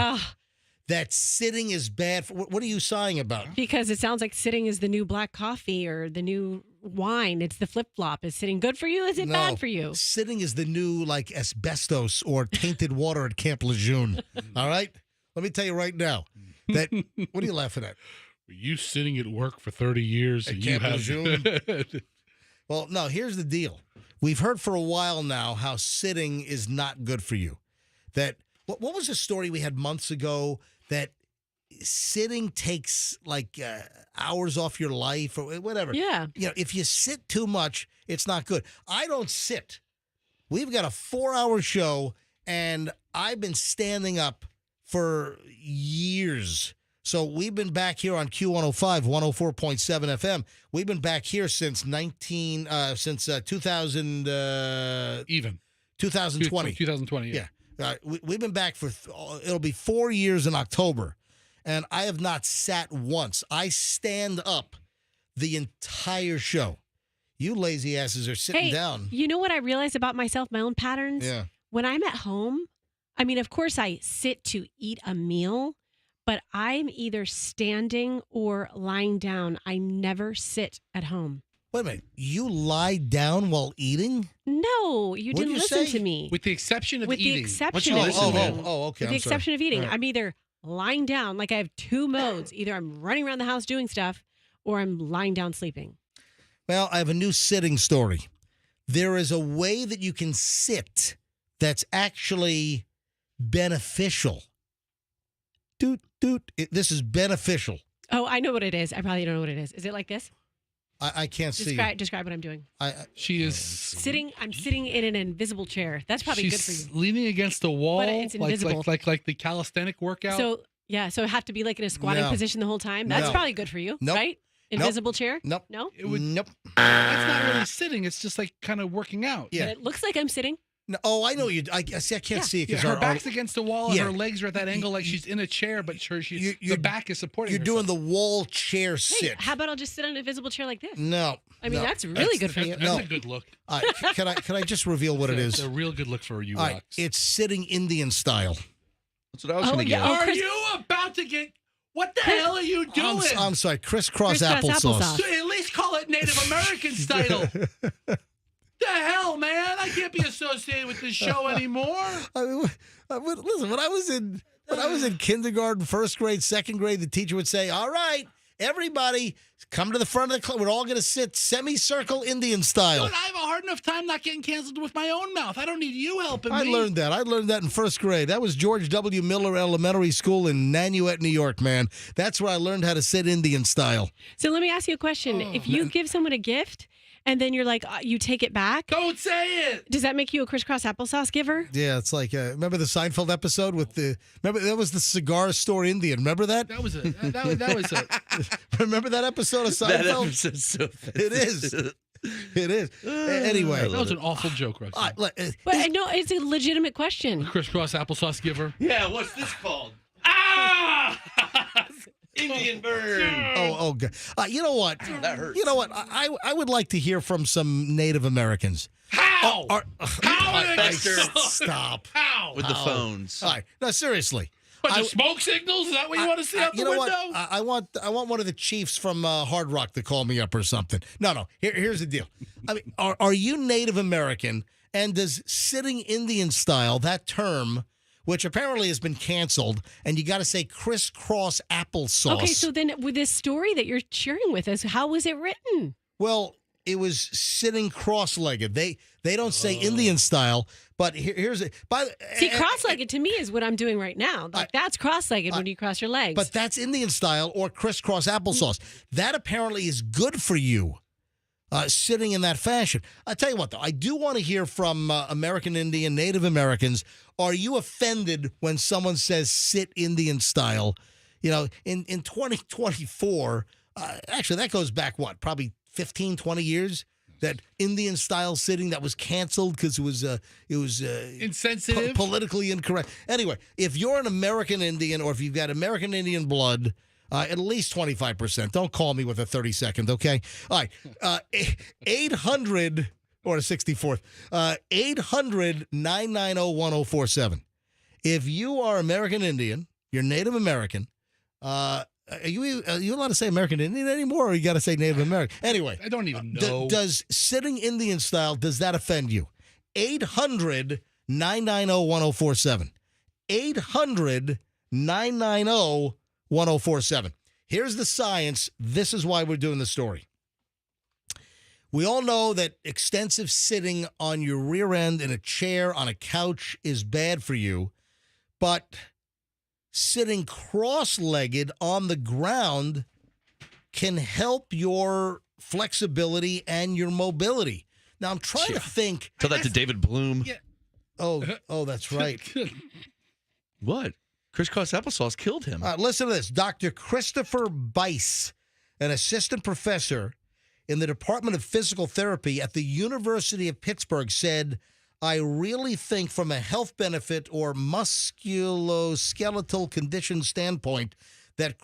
that sitting is bad for? What are you sighing about? Because it sounds like sitting is the new black coffee or the new wine. It's the flip flop. Is sitting good for you? Is it No, bad for you? Sitting is the new like asbestos or tainted water at Camp Lejeune. All right? Let me tell you right now that what are you laughing at? Were you sitting at work for 30 years At and you Camp have Lejeune? Well, no, here's the deal. We've heard for a while now how sitting is not good for you. That what was the story we had months ago that sitting takes like hours off your life or whatever. Yeah. If you sit too much, it's not good. I don't sit. We've got a 4-hour show, and I've been standing up for years. So we've been back here on Q105, 104.7 FM. We've been back here since 2000, even 2020. 2020, yeah. We've been back for, it'll be 4 years in October, and I have not sat once. I stand up the entire show. You lazy asses are sitting Hey, down. you know what I realized about myself, my own patterns? Yeah. When I'm at home, I mean, of course I sit to eat a meal, but I'm either standing or lying down. I never sit at home. Wait a minute. You lie down while eating? No, you What'd didn't you listen say? to me. With the exception of With eating. the exception you of listen eating. to? Okay. With the I'm sorry. exception of eating. All right. I'm either lying down, like I have two modes. Either I'm running around the house doing stuff, or I'm lying down sleeping. Well, I have a new sitting story. There is a way that you can sit that's actually beneficial. This is beneficial. Oh, I know what it is. I probably don't know what it is. Is it like this? I can't see. Describe what I'm doing. She is Sitting. I'm sitting in an invisible chair. That's probably good for you. she's leaning against the wall, But it's invisible. like the calisthenic workout. So yeah, so I have to be like in a squatting No. position the whole time. That's No. probably good for you, Nope. right? Invisible chair. Nope. No. It would- Nope. That's not really sitting. It's just like kind of working out. Yeah. But it looks like I'm sitting. No, oh, I know you. I see. I can't see it Yeah, because her back's against the wall and Yeah. her legs are at that angle like she's in a chair, but the back is supporting You're doing herself. the wall chair Hey, sit. how about I'll just sit on an invisible chair like this? No. I mean, no. that's really good for you. That's No. a good look. Can I just reveal what it It's is? a real good look for you, All right, Rox. it's sitting Indian style. That's what I was Oh, going to yeah. get. Oh, Are Chris- you about to get... What the hell are you doing? I'm sorry, crisscross Crisscross applesauce. applesauce. So at least call it Native American style. The hell, man! I can't be associated with this show anymore. I mean, listen, when I was in kindergarten, first grade, second grade, the teacher would say, "All right, everybody, come to the front of the class. We're all going to sit semicircle Indian style." Dude, I have a hard enough time not getting canceled with my own mouth. I don't need you helping I me. learned that. I learned that in first grade. That was George W. Miller Elementary School in Nanuet, New York, man. That's where I learned how to sit Indian style. So let me ask you a question. If you give someone a gift and then you're like, you take it back, Don't say it. does that make you a crisscross applesauce giver? Yeah, it's like, remember the Seinfeld episode with remember that was the cigar store Indian. Remember that? That was a. Remember that episode of Seinfeld? That episode's so fast. It is. It is. Anyway. That was an awful joke, Roxanne. But I know it's a legitimate question. Crisscross applesauce giver. Yeah, what's this called? Ah! Indian bird. Oh, God. You know what? That hurts. You know what? I would like to hear from some Native Americans. How? How are they Stop. How? with the phones? All right. No, seriously. Bunch of smoke signals? Is that what you want to see out the You know window? what? I want one of the chiefs from Hard Rock to call me up or something. No. Here's the deal. I mean, are you Native American? And does sitting Indian style, that term, which apparently has been canceled, and you got to say crisscross applesauce. Okay, so then with this story that you're sharing with us, how was it written? Well, it was sitting cross-legged. They don't say Indian style, but here's it. See, cross-legged to me is what I'm doing right now. Like that's cross-legged when you cross your legs. But that's Indian style or crisscross applesauce. That apparently is good for you, sitting in that fashion. I tell you what, though, I do want to hear from American Indian, Native Americans. Are you offended when someone says sit Indian style? You know, in 2024, actually, that goes back, what, probably 15, 20 years? That Indian style sitting that was canceled because it was insensitive, politically incorrect. Anyway, if you're an American Indian or if you've got American Indian blood, at least 25%. Don't call me with a 30-second, okay? All right, 800 or a 64th, 800-990-1047. If you are American Indian, you're Native American. Are you allowed to say American Indian anymore, or you got to say Native American? Anyway, I don't even know. Does sitting Indian style, does that offend you? 800-990-1047. 800-990-1047. Here's the science. This is why we're doing the story. We all know that extensive sitting on your rear end in a chair, on a couch, is bad for you, but sitting cross-legged on the ground can help your flexibility and your mobility. Now, I'm trying to think. Tell that to David Bloom. Yeah. Oh, that's right. What? Crisscross applesauce killed him. Listen to this. Dr. Christopher Bice, an assistant professor in the Department of Physical Therapy at the University of Pittsburgh, said, I really think from a health benefit or musculoskeletal condition standpoint that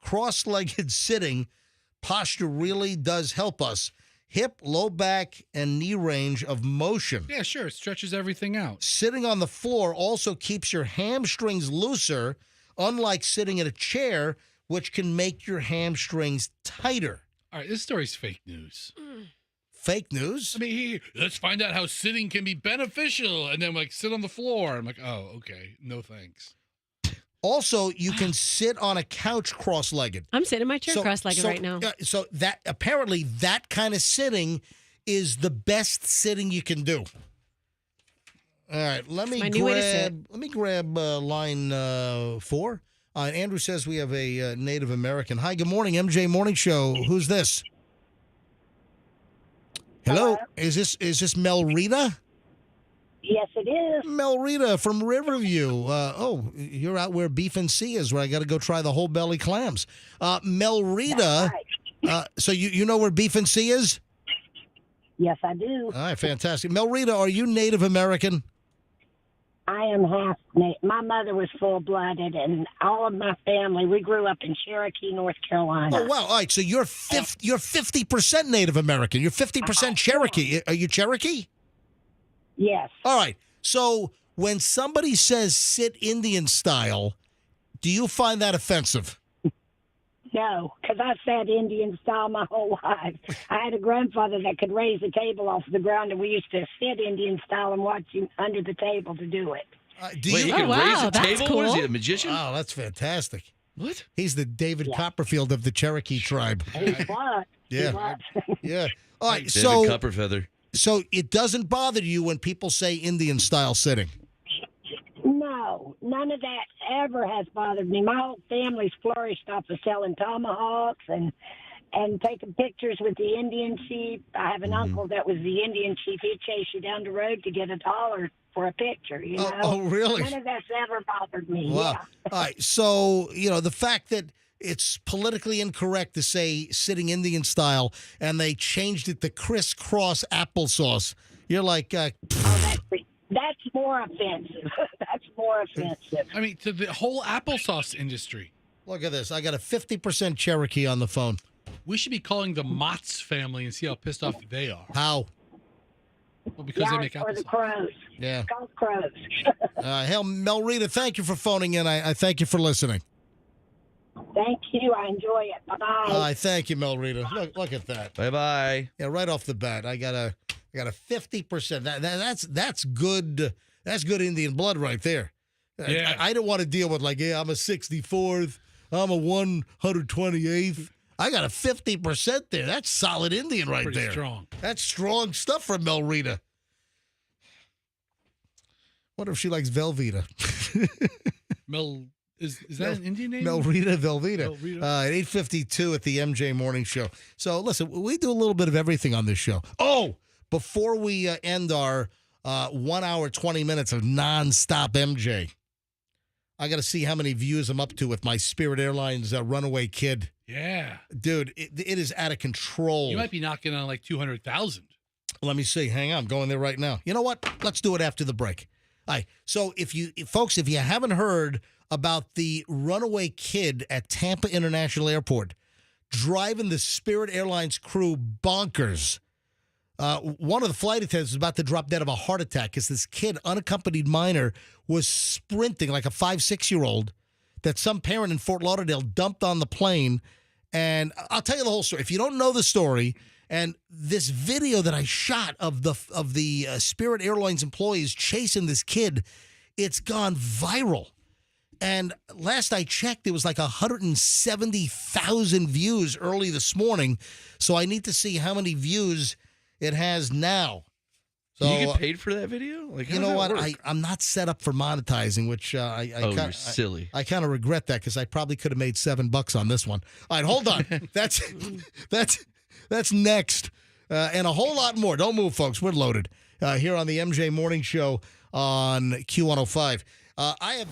cross-legged sitting posture really does help us. Hip, low back, and knee range of motion. Yeah, sure. It stretches everything out. Sitting on the floor also keeps your hamstrings looser, unlike sitting in a chair, which can make your hamstrings tighter. All right, this story's fake news. Fake news? I mean, let's find out how sitting can be beneficial. And then, sit on the floor. I'm like, oh, okay. No thanks. Also, you can sit on a couch cross-legged. I'm sitting in my chair cross-legged right now. So that apparently that kind of sitting is the best sitting you can do. All right, let me grab line 4. Andrew says we have a Native American. Hi, good morning, MJ Morning Show. Who's this? Hello, is this Mel Rita? Yes, it is. Mel Rita from Riverview. You're out where Beef and Sea is, where I got to go try the whole belly clams. Mel Rita, right. So you know where Beef and Sea is? Yes, I do. All right, fantastic. Mel Rita, are you Native American? I am half Native. My mother was full-blooded, and all of my family, we grew up in Cherokee, North Carolina. Oh, wow. All right, so you're 50% Native American. You're 50% Cherokee. Are you Cherokee? Yes. All right. So when somebody says sit Indian style, do you find that offensive? No, because I sat Indian style my whole life. I had a grandfather that could raise the table off the ground, and we used to sit Indian style and watch him under the table to do it. He can raise the table? Cool. What is he, a magician? Oh, that's fantastic. What? He's the David Copperfield of the Cherokee tribe. He was. Yeah. He was. Yeah. All right. David So Copperfeather. So it doesn't bother you when people say Indian style sitting? No, none of that ever has bothered me. My whole family's flourished off of selling tomahawks and taking pictures with the Indian chief. I have an uncle that was the Indian chief. He'd chase you down the road to get $1 for a picture, you know? Oh, really? None of that's ever bothered me. Wow. Yeah. All right. So, the fact that it's politically incorrect to say sitting Indian style, and they changed it to crisscross applesauce. You're like, that's more offensive. That's more offensive. I mean, to the whole applesauce industry. Look at this. I got a 50% Cherokee on the phone. We should be calling the Mott's family and see how pissed off they are. How? Well, because they make or the applesauce. crows. Yeah. Skunk crows. Hell, Mel Rita, thank you for phoning in. I thank you for listening. Thank you. I enjoy it. Bye-bye. Thank you, Mel Rita. Look at that. Bye-bye. Yeah, right off the bat, I got a 50%. That's good. That's good Indian blood right there. Yeah. I don't want to deal with like, I'm a 64th, I'm a 128th. I got a 50% there. That's solid Indian right Pretty there. strong. That's strong stuff from Mel Rita. Wonder if she likes Velveeta. Mel, is that an Indian name? Mel Rita Velveeta. Mel Rita. At 8:52 at the MJ Morning Show. So listen, we do a little bit of everything on this show. Oh, before we end our 1 hour, 20 minutes of nonstop MJ, I got to see how many views I'm up to with my Spirit Airlines Runaway Kid. Yeah. Dude, it is out of control. You might be knocking on like 200,000. Let me see. Hang on. I'm going there right now. You know what? Let's do it after the break. All right. So if you haven't heard about the runaway kid at Tampa International Airport driving the Spirit Airlines crew bonkers, one of the flight attendants was about to drop dead of a heart attack because this kid, unaccompanied minor, was sprinting like a 5-6-year-old that some parent in Fort Lauderdale dumped on the plane. And I'll tell you the whole story. If you don't know the story, and this video that I shot of the Spirit Airlines employees chasing this kid, it's gone viral. And last I checked, it was like 170,000 views early this morning. So I need to see how many views it has now. So, you get paid for that video? Like, you know what? I'm not set up for monetizing, which you're silly. I kind of regret that because I probably could have made $7 on this one. All right, hold on. That's next, and a whole lot more. Don't move, folks. We're loaded here on the MJ Morning Show on Q105. I have.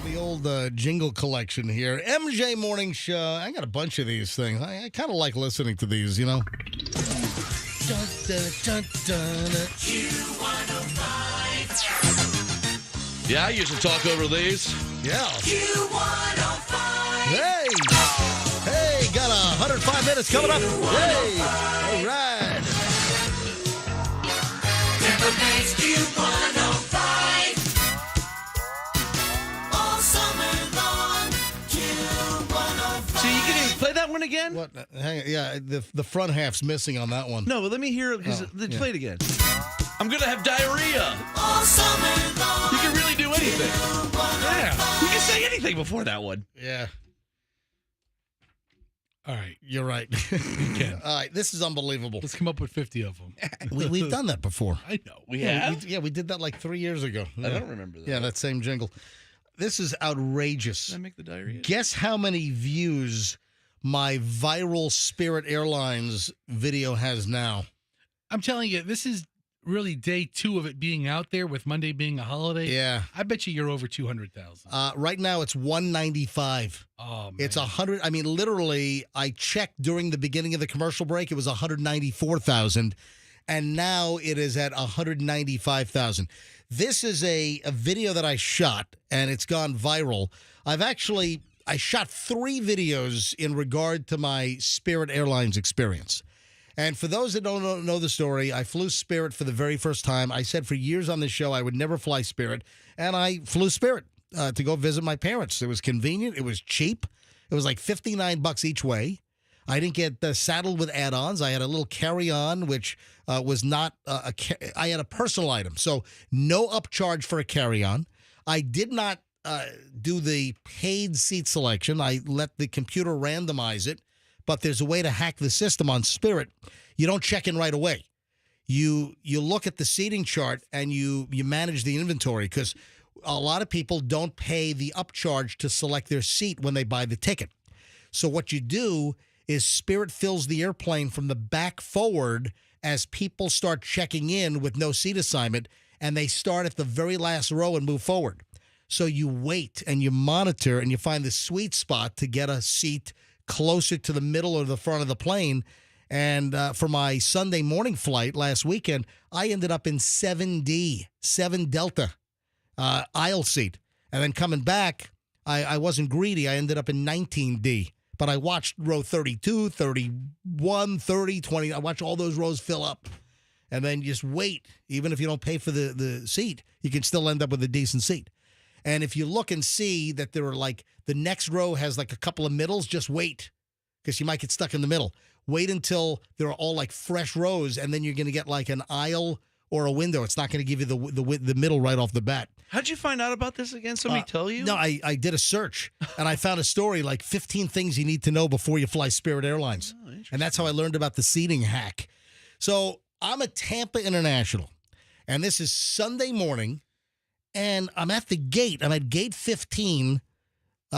The old jingle collection here. MJ Morning Show. I got a bunch of these things. I kind of like listening to these, you know. Q105. Yeah, I used to talk over these. Yeah. Q105. Hey! Hey, got 105 minutes coming up. Hey! All right. Tampa Bay's Q105. All summer long, Q105. So you can even play that one again? What? Hang on. Yeah, the front half's missing on that one. No, but let me hear it because yeah. play it again. I'm gonna have diarrhea. All summer long. You can really do anything. Yeah. You can say anything before that one. Yeah. All right. You're right. You can. All right, this is unbelievable. Let's come up with 50 of them. We've done that before. I know. We have? We did that like 3 years ago. I don't remember that. Yeah, that same jingle. This is outrageous. Did I make the diarrhea? Guess how many views my viral Spirit Airlines video has now? I'm telling you, this is really day 2 of it being out there with Monday being a holiday. Yeah. I bet you're over 200,000. Right now it's 195. Oh, man. It's 100. I mean, literally, I checked during the beginning of the commercial break. It was 194,000. And now it is at 195,000. This is a video that I shot, and it's gone viral. I shot 3 videos in regard to my Spirit Airlines experience. And for those that don't know the story, I flew Spirit for the very first time. I said for years on this show I would never fly Spirit, and I flew Spirit to go visit my parents. It was convenient. It was cheap. It was like $59 each way. I didn't get saddled with add-ons. I had a little carry-on, which was not I had a personal item, so no upcharge for a carry-on. I did not do the paid seat selection. I let the computer randomize it. But there's a way to hack the system on Spirit. You don't check in right away. You look at the seating chart and you manage the inventory, because a lot of people don't pay the upcharge to select their seat when they buy the ticket. So what you do is Spirit fills the airplane from the back forward as people start checking in with no seat assignment, and they start at the very last row and move forward. So you wait and you monitor and you find the sweet spot to get a seat closer to the middle or the front of the plane. And for my Sunday morning flight last weekend, I ended up in 7D, 7 Delta aisle seat. And then coming back, I wasn't greedy. I ended up in 19D. But I watched row 32, 31, 30, 20. I watched all those rows fill up. And then just wait. Even if you don't pay for the seat, you can still end up with a decent seat. And if you look and see that there are like the next row has like a couple of middles, just wait, because you might get stuck in the middle. Wait until there are all like fresh rows, and then you're going to get like an aisle or a window. It's not going to give you the middle right off the bat. How'd you find out about this again? Somebody tell you? No, I did a search, and I found a story like 15 things you need to know before you fly Spirit Airlines. Oh, and that's how I learned about the seating hack. So I'm at Tampa International, and this is Sunday morning. And I'm at the gate. I'm at gate 15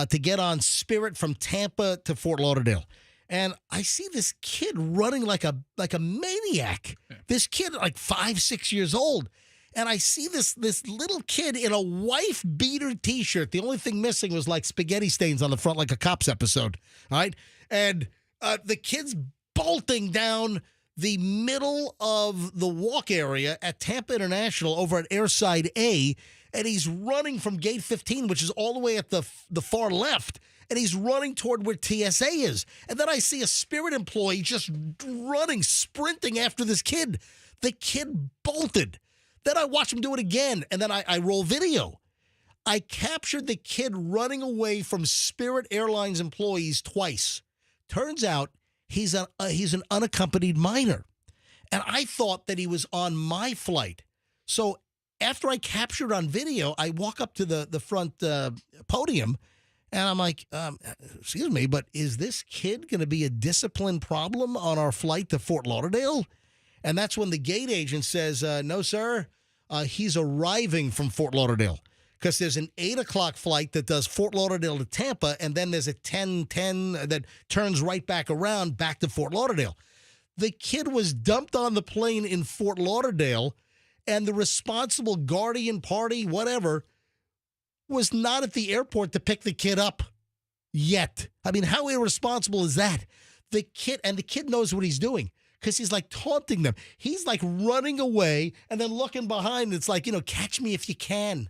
to get on Spirit from Tampa to Fort Lauderdale. And I see this kid running like a maniac. This kid, like 5, 6 years old. And I see this little kid in a wife beater T-shirt. The only thing missing was like spaghetti stains on the front, like a Cops episode. All right. And the kid's bolting down the middle of the walk area at Tampa International over at Airside A. And he's running from gate 15, which is all the way at the far left. And he's running toward where TSA is. And then I see a Spirit employee just running, sprinting after this kid. The kid bolted. Then I watch him do it again. And then I roll video. I captured the kid running away from Spirit Airlines employees twice. Turns out he's an unaccompanied minor. And I thought that he was on my flight. So after I captured on video, I walk up to the front podium, and I'm like, excuse me, but is this kid going to be a discipline problem on our flight to Fort Lauderdale? And that's when the gate agent says, no, sir, he's arriving from Fort Lauderdale, because there's an 8 o'clock flight that does Fort Lauderdale to Tampa, and then there's a 10:10 that turns right back around back to Fort Lauderdale. The kid was dumped on the plane in Fort Lauderdale, and the responsible guardian party, whatever, was not at the airport to pick the kid up yet. I mean, how irresponsible is that? The kid knows what he's doing because he's like taunting them. He's like running away and then looking behind. It's like, catch me if you can.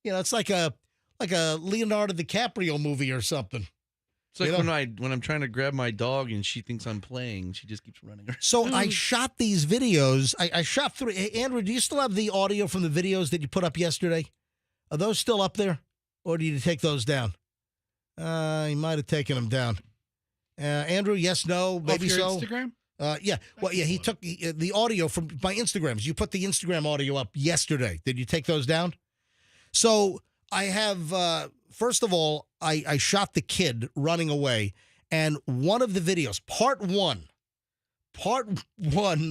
It's like a Leonardo DiCaprio movie or something. It's like when I'm trying to grab my dog and she thinks I'm playing, she just keeps running around. So I shot these videos. I shot 3. Hey, Andrew, do you still have the audio from the videos that you put up yesterday? Are those still up there? Or did you take those down? You might have taken them down. Andrew, yes, no, maybe Off your so. Instagram? Yeah. Well, yeah, he took the audio from my Instagrams. You put the Instagram audio up yesterday. Did you take those down? So I have, first of all, I shot the kid running away. And one of the videos, part one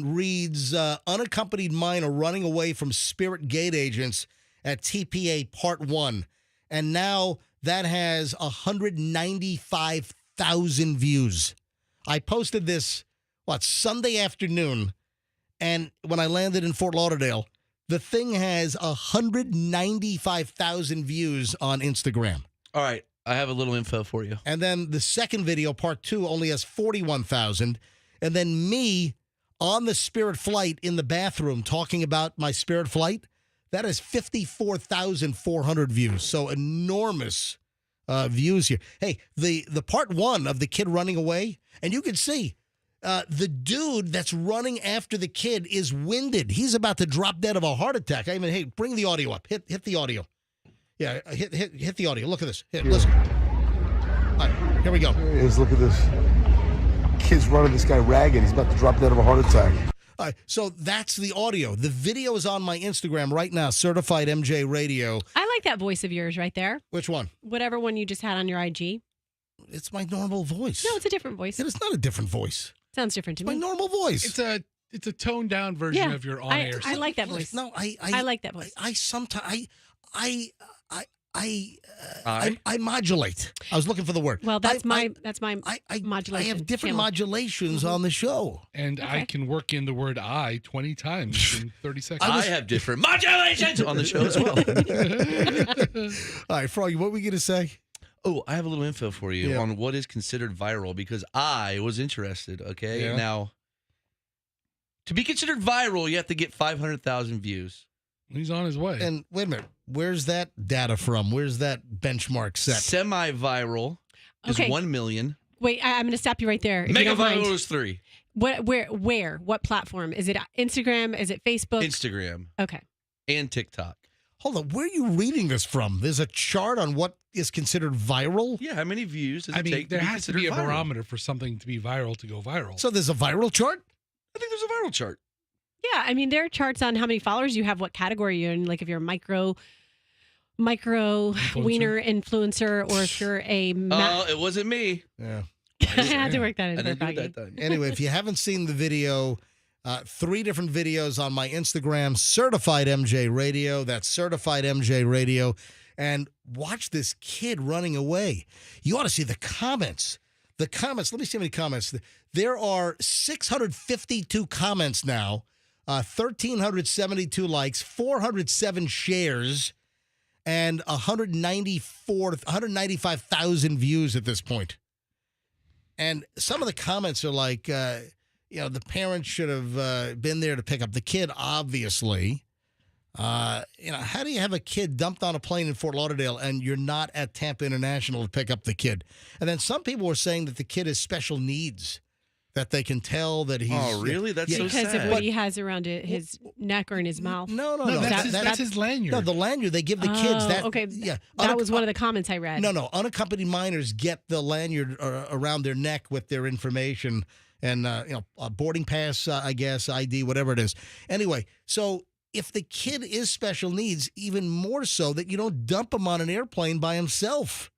reads, unaccompanied minor running away from Spirit gate agents at TPA part 1. And now that has 195,000 views. I posted this, Sunday afternoon. And when I landed in Fort Lauderdale, the thing has 195,000 views on Instagram. All right. I have a little info for you. And then the second video, part 2, only has 41,000. And then me on the Spirit flight in the bathroom talking about my Spirit flight, that has 54,400 views. So enormous views here. Hey, the part 1 of the kid running away, and you can see the dude that's running after the kid is winded. He's about to drop dead of a heart attack. Hey, bring the audio up. Hit the audio. Yeah, hit the audio. Look at this. Listen. All right, here we go. Look at this. Kid's running this guy ragged. He's about to drop dead of a heart attack. All right, so that's the audio. The video is on my Instagram right now, Certified MJ Radio. I like that voice of yours right there. Which one? Whatever one you just had on your IG. It's my normal voice. No, it's a different voice. It is not a different voice. Sounds different to me. My normal voice. It's a toned down version of your on-air. I like that voice. No, I like that voice. I sometimes I modulate. I was looking for the word. Well, that's my modulation. I have different modulations on the show. And I can work in the word I 20 times in 30 seconds. I have different modulations on the show as well. All right, Froggy, what were we going to say? Oh, I have a little info for you on what is considered viral because I was interested, okay? Yeah. Now, to be considered viral, you have to get 500,000 views. He's on his way. And wait a minute. Where's that data from? Where's that benchmark set? Semi-viral is 1 million. Wait, I'm going to stop you right there. Mega viral is 3. Where? What platform? Is it Instagram? Is it Facebook? Instagram. Okay. And TikTok. Hold on. Where are you reading this from? There's a chart on what is considered viral? Yeah, how many views does it take there to be has to be a considered viral? barometer for something to be viral to go viral. So there's a viral chart? I think there's a viral chart. Yeah, I mean, there are charts on how many followers you have, what category you're in, like if you're a micro wiener influencer, or if you're a... it wasn't me. Yeah. I had to work that in. I didn't do it that time. Anyway, if you haven't seen the video, 3 different videos on my Instagram, Certified MJ Radio. That's Certified MJ Radio. And watch this kid running away. You ought to see the comments. The comments. Let me see how many comments. There are 652 comments now, 1,372 likes, 407 shares, and 195,000 views at this point. And some of the comments are like, the parents should have been there to pick up the kid, obviously. How do you have a kid dumped on a plane in Fort Lauderdale and you're not at Tampa International to pick up the kid? And then some people were saying that the kid has special needs, that they can tell that he's... Oh, really? That's so sad. Because of what he has around his neck or in his mouth. No. That's his lanyard. No, the lanyard they give the kids. Okay. Yeah. That was one of the comments I read. No. Unaccompanied minors get the lanyard around their neck with their information and, a boarding pass, I guess, ID, whatever it is. Anyway, so if the kid is special needs, even more so that you don't dump him on an airplane by himself.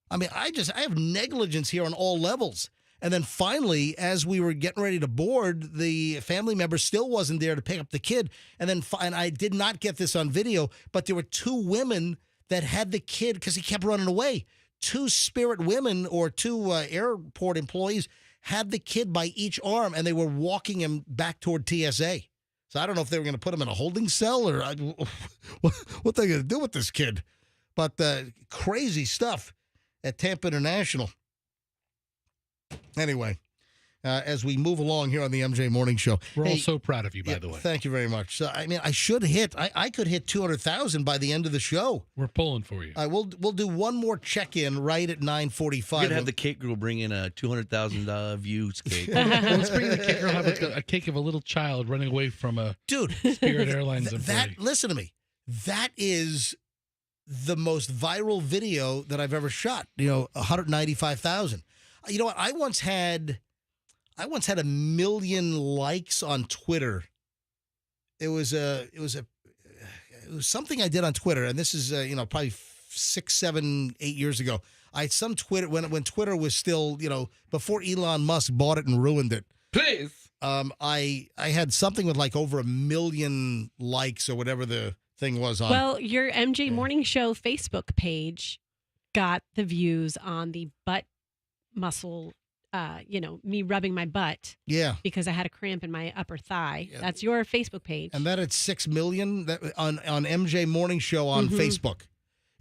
I mean, I have negligence here on all levels. And then finally, as we were getting ready to board, the family member still wasn't there to pick up the kid. And then and I did not get this on video, but there were 2 women that had the kid because he kept running away. 2 Spirit women or 2 airport employees had the kid by each arm, and they were walking him back toward TSA. So I don't know if they were going to put him in a holding cell or what they're going to do with this kid. But crazy stuff at Tampa International. Anyway, as we move along here on the MJ Morning Show. We're all so proud of you, by the way. Thank you very much. So, I mean, I should hit, I could hit 200,000 by the end of the show. We're pulling for you. We'll do one more check-in right at 9:45. We're going to have the cake girl bring in a $200,000 views cake. Let's bring the cake girl, have a cake of a little child running away from a Spirit Airlines employee. Listen to me. That is the most viral video that I've ever shot. 195,000. You know what? I once had 1 million likes on Twitter. It was something I did on Twitter, and this is probably 6, 7, 8 years ago. I had some Twitter when Twitter was still before Elon Musk bought it and ruined it. Please. I had something with like over 1 million likes or whatever the thing was on. Well, your MJ Morning Show Facebook page got the views on the butt muscle. Me rubbing my butt. Yeah. Because I had a cramp in my upper thigh. Yeah. That's your Facebook page. And that at 6 million on MJ Morning Show on Facebook.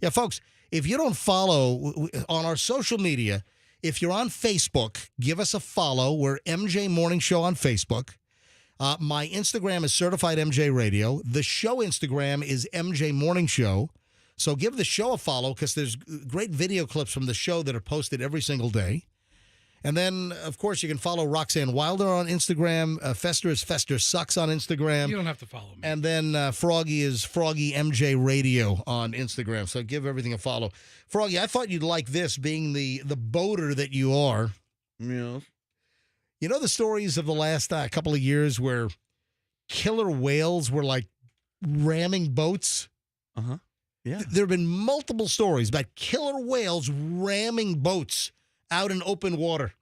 Yeah, folks, if you don't follow on our social media, if you're on Facebook, give us a follow. We're MJ Morning Show on Facebook. My Instagram is Certified MJ Radio. The show Instagram is MJ Morning Show. So give the show a follow because there's great video clips from the show that are posted every single day. And then, of course, you can follow Roxanne Wilder on Instagram. Fester is Fester Sucks on Instagram. You don't have to follow me. And then Froggy is Froggy MJ Radio on Instagram. So give everything a follow. Froggy, I thought you'd like this, being the boater that you are. Yeah. You know the stories of the last couple of years where killer whales were like ramming boats? Uh-huh. Yeah. There have been multiple stories about killer whales ramming boats out in open water.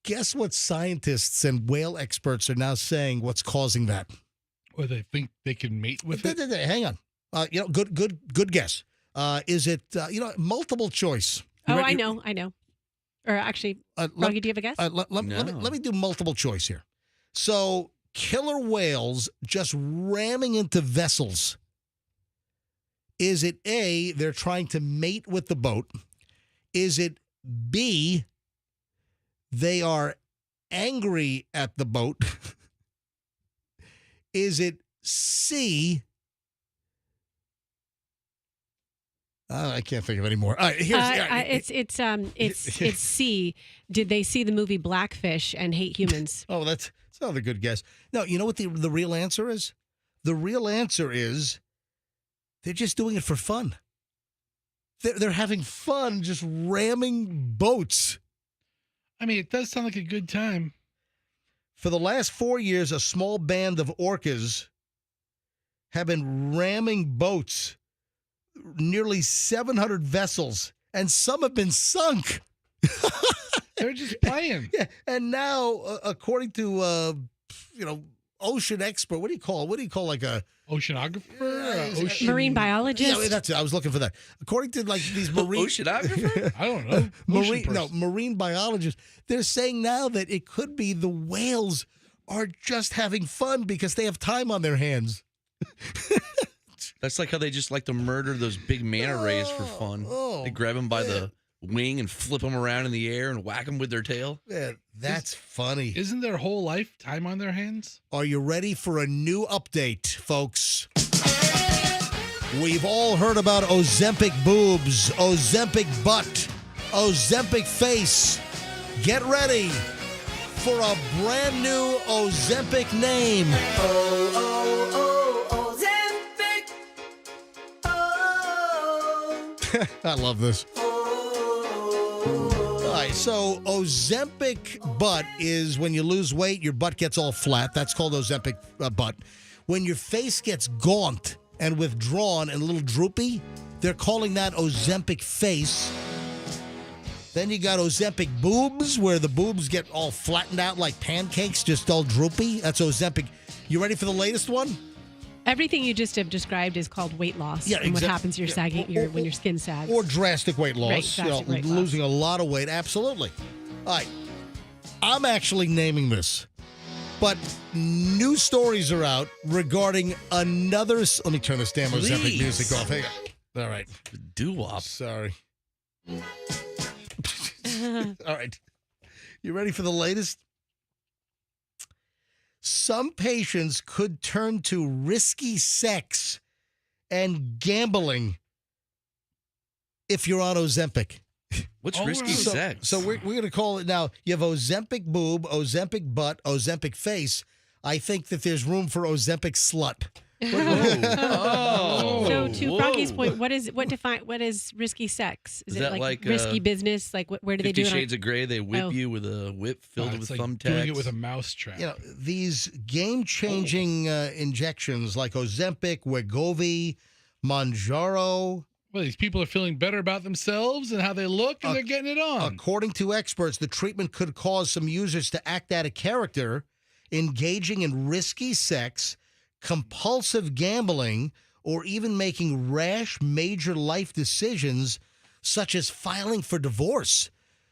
Guess what scientists and whale experts are now saying what's causing that? Or they think they can mate with it? Hang on. Good guess. Is it, multiple choice? I know. Or actually, Froggy, do you have a guess? Let me do multiple choice here. So, killer whales just ramming into vessels. Is it A, they're trying to mate with the boat? Is it B, they are angry at the boat? Is it C? I can't think of any more. All right, it's C. Did they see the movie Blackfish and hate humans? Oh, that's another good guess. No, you know what the real answer is? The real answer is they're just doing it for fun. They're having fun just ramming boats. I mean, it does sound like a good time. For the last 4 years, a small band of orcas have been ramming boats, nearly 700 vessels, and some have been sunk. They're just playing. Yeah, and now, according to ocean expert, what do you call like a oceanographer, marine biologist? Yeah, that's it. I was looking for that. According to like these marine oceanographer, I don't know, marine biologists, they're saying now that it could be the whales are just having fun because they have time on their hands. That's like how they just like to murder those big manta rays for fun. They grab them by the wing and flip them around in the air and whack them with their tail. Yeah, that's funny. Isn't their whole life time on their hands? Are you ready for a new update, folks? We've all heard about Ozempic boobs, Ozempic butt, Ozempic face. Get ready for a brand new Ozempic name. Ozempic. I love this. All right, so Ozempic butt is when you lose weight, your butt gets all flat. That's called Ozempic butt. When your face gets gaunt and withdrawn and a little droopy, they're calling that Ozempic face. Then you got Ozempic boobs, where the boobs get all flattened out like pancakes, just all droopy. That's Ozempic. You ready for the latest one? Everything you just have described is called weight loss. Yeah, and what happens to your sagging, when your skin sags. Or drastic weight loss. Right, drastic weight loss. Losing a lot of weight. Absolutely. All right. I'm actually naming this. But new stories are out regarding another... Let me turn this damn Ozempic music off. Hang on. All right. Doo-wop. Sorry. All right. You ready for the latest? Some patients could turn to risky sex and gambling if you're on Ozempic. What's risky sex? So we're going to call it now. You have Ozempic boob, Ozempic butt, Ozempic face. I think that there's room for Ozempic slut. So to Froggy's point, what is risky sex? Is it that like risky business? Like where do they do it? 50 Shades of Grey, they whip you with a whip filled with like thumbtacks. doing it with a mousetrap. You know, these game-changing injections like Ozempic, Wegovy, Mounjaro. Well, these people are feeling better about themselves and how they look, and they're getting it on. According to experts, the treatment could cause some users to act out of character, engaging in risky sex, compulsive gambling, or even making rash major life decisions such as filing for divorce.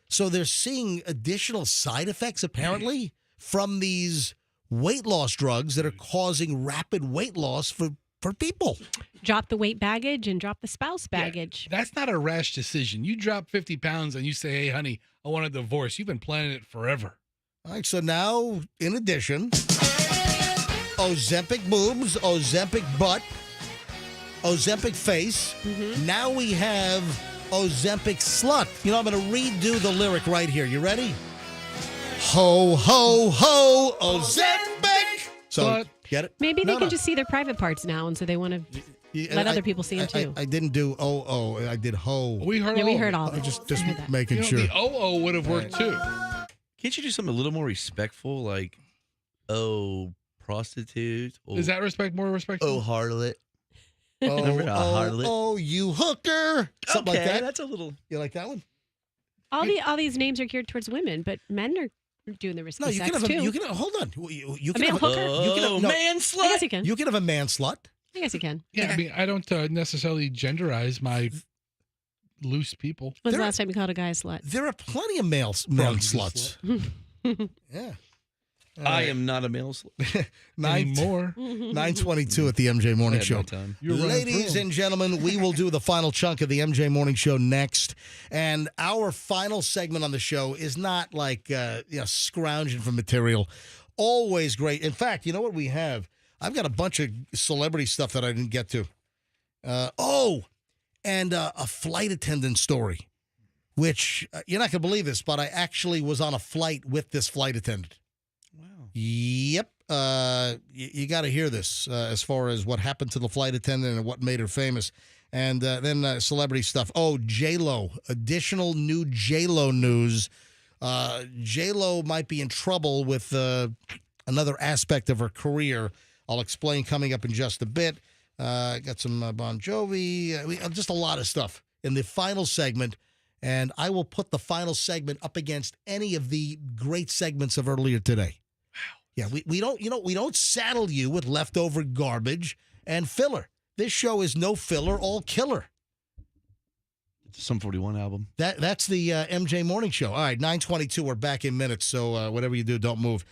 So they're seeing additional side effects, apparently, from these weight loss drugs that are causing rapid weight loss for people. Drop the weight baggage and drop the spouse baggage. Yeah, that's not a rash decision. You drop 50 pounds and you say, hey, honey, I want a divorce. You've been planning it forever. All right, so now, in addition, Ozempic boobs, Ozempic butt, Ozempic face. Now we have Ozempic slut. You know, I'm going to redo the lyric right here. You ready? Ho, ho, ho, Ozempic. So, get it? Maybe they can just see their private parts now, and so they want to let other people see them too. I didn't do I did ho. We heard we heard all I that. just You making know, sure. the oh would have worked too. Can't you do something a little more respectful, like, prostitute? Is that more respectful? Harlot. Oh, you hooker. Something like that. That's a little. You like that one? All these names are geared towards women, but men are doing the risky No, you sex can have too. you can hold on. You A can male have hooker? You can have, man slut. I guess you can. You can have a man slut. I guess you can. Yeah, I mean, I don't necessarily genderize my loose people. When's the last time you called a guy a slut? There are plenty of male Froggy's a sluts. Yeah. I am not a male slut. Anymore. 9:22 at the MJ Morning I had Show. my time. You're running Ladies through. and gentlemen, we will do the final chunk of the MJ Morning Show next. And our final segment on the show is not like scrounging for material. Always great. In fact, you know what we have? I've got a bunch of celebrity stuff that I didn't get to. And a flight attendant story, which you're not going to believe this, but I actually was on a flight with this flight attendant. Wow. Yep. You got to hear this as far as what happened to the flight attendant and what made her famous. And then celebrity stuff. Oh, J-Lo. Additional new J-Lo news. J-Lo might be in trouble with another aspect of her career. I'll explain coming up in just a bit. Got some Bon Jovi. Just a lot of stuff in the final segment. And I will put the final segment up against any of the great segments of earlier today. Yeah, we don't saddle you with leftover garbage and filler. This show is no filler, all killer. It's a Sum 41 album. That's the MJ Morning Show. All right, 9:22. We're back in minutes. So whatever you do, don't move.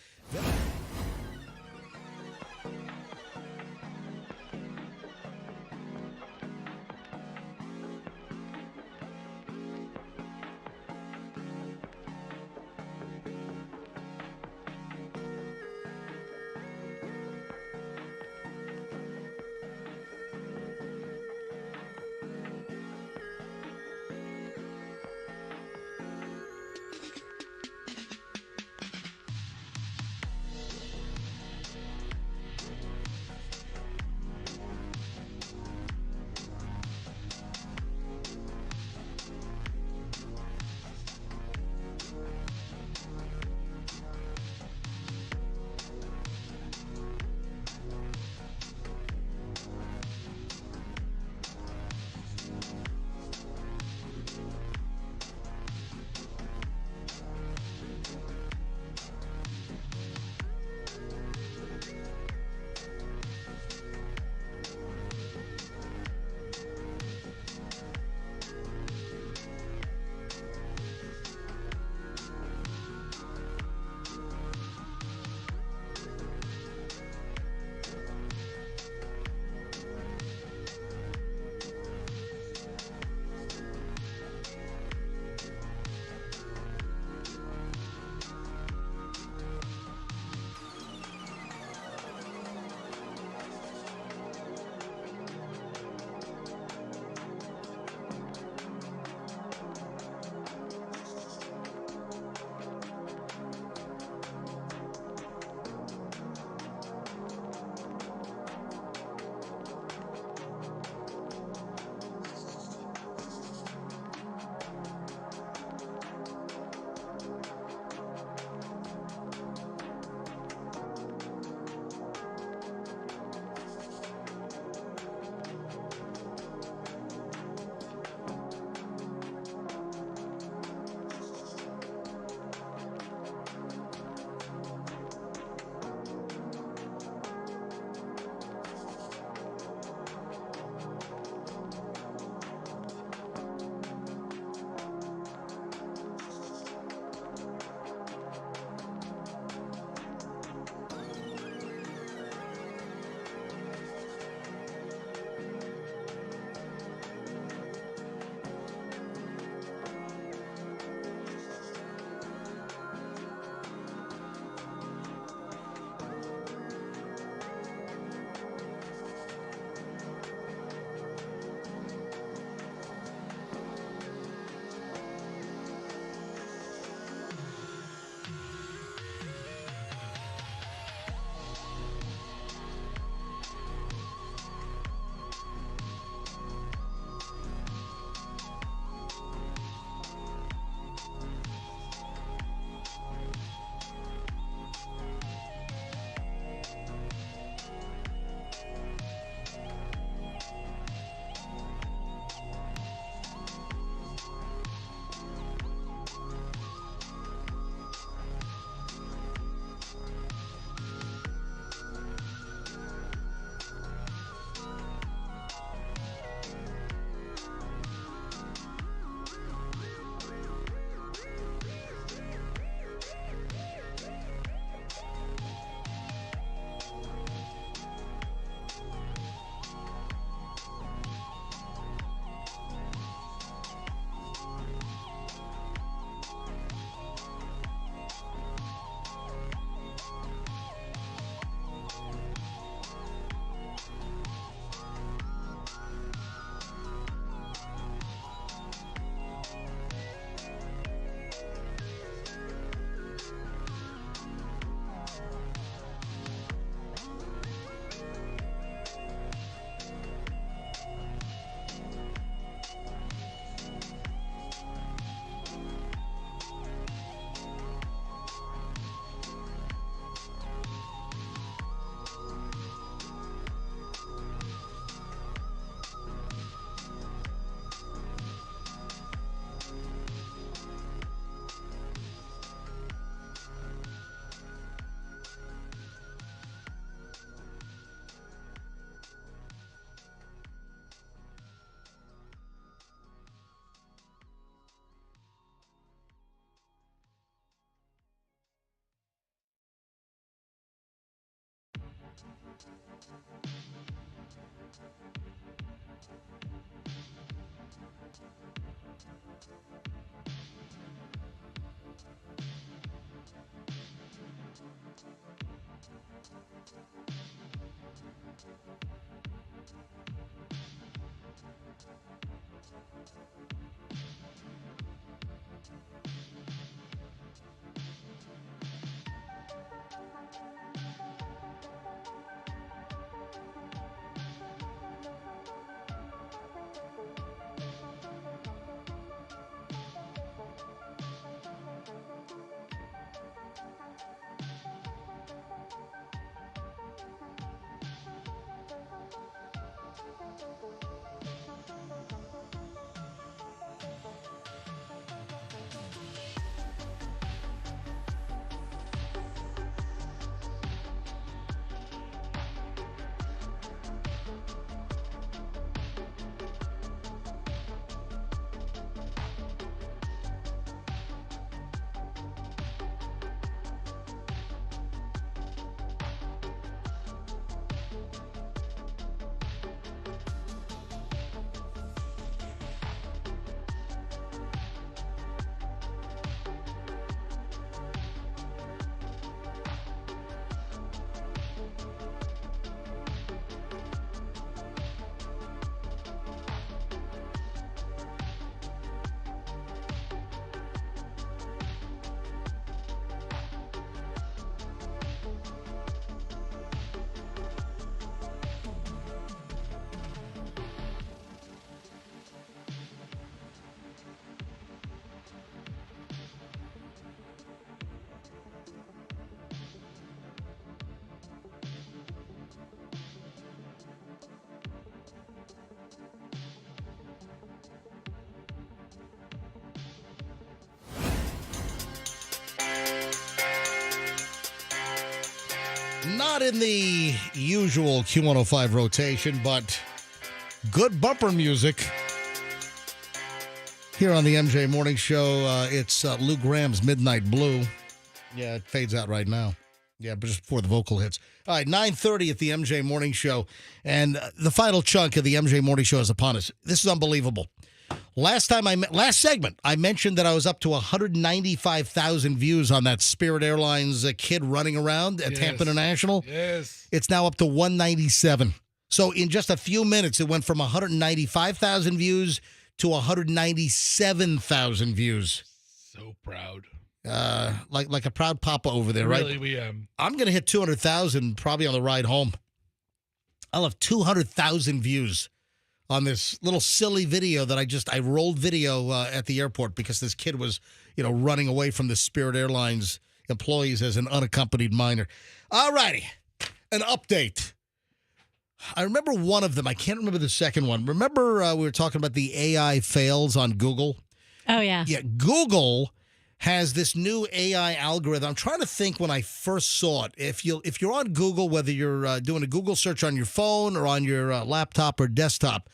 Not in the usual Q105 rotation, but good bumper music. Here on the MJ Morning Show, it's Lou Graham's Midnight Blue. Yeah, it fades out right now. Yeah, but just before the vocal hits. All right, 9:30 at the MJ Morning Show. And the final chunk of the MJ Morning Show is upon us. This is unbelievable. Last segment, I mentioned that I was up to 195,000 views on that Spirit Airlines kid running around at Tampa International. Yes. It's now up to 197. So in just a few minutes, it went from 195,000 views to 197,000 views. So proud. Like a proud papa over there, Really, right? we I'm going to hit 200,000 probably on the ride home. I'll have 200,000 views on this little silly video that I rolled video at the airport because this kid was, running away from the Spirit Airlines employees as an unaccompanied minor. All righty, an update. I remember one of them. I can't remember the second one. Remember we were talking about the AI fails on Google? Oh, yeah. Yeah, Google has this new AI algorithm. I'm trying to think when I first saw it. If you're on Google, whether you're doing a Google search on your phone or on your laptop or desktop,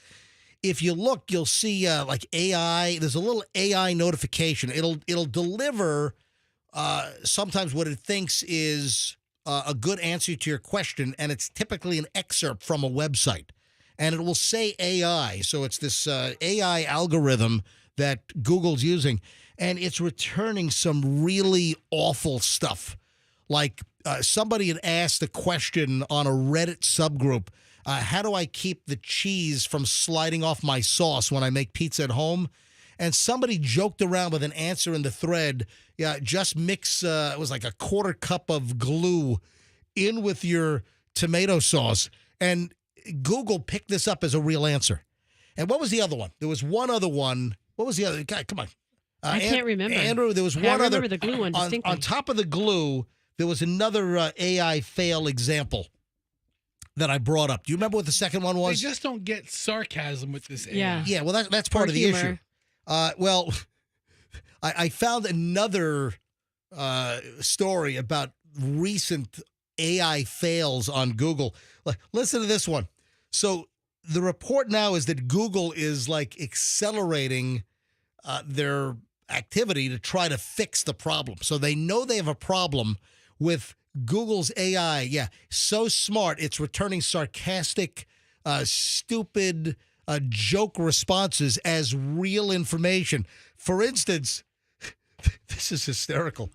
if you look, you'll see like AI. There's a little AI notification. It'll deliver sometimes what it thinks is a good answer to your question, and it's typically an excerpt from a website. And it will say AI. So it's this AI algorithm that Google's using, and it's returning some really awful stuff. Like somebody had asked a question on a Reddit subgroup, how do I keep the cheese from sliding off my sauce when I make pizza at home? And somebody joked around with an answer in the thread. Yeah, just mix, it was like a quarter cup of glue in with your tomato sauce. And Google picked this up as a real answer. And what was the other one? There was one other one. What was the other? God, come on. I can't remember. Andrew, there was one I other. remember the glue one distinctly. On top of the glue, there was another AI fail example that I brought up. Do you remember what the second one was? They just don't get sarcasm with this AI. Yeah. Yeah, well, that's part of the humor. issue. Well, I found another story about recent AI fails on Google. Listen to this one. So the report now is that Google is like accelerating their activity to try to fix the problem. So they know they have a problem with Google's AI. Yeah, so smart. It's returning sarcastic, stupid joke responses as real information. For instance, this is hysterical.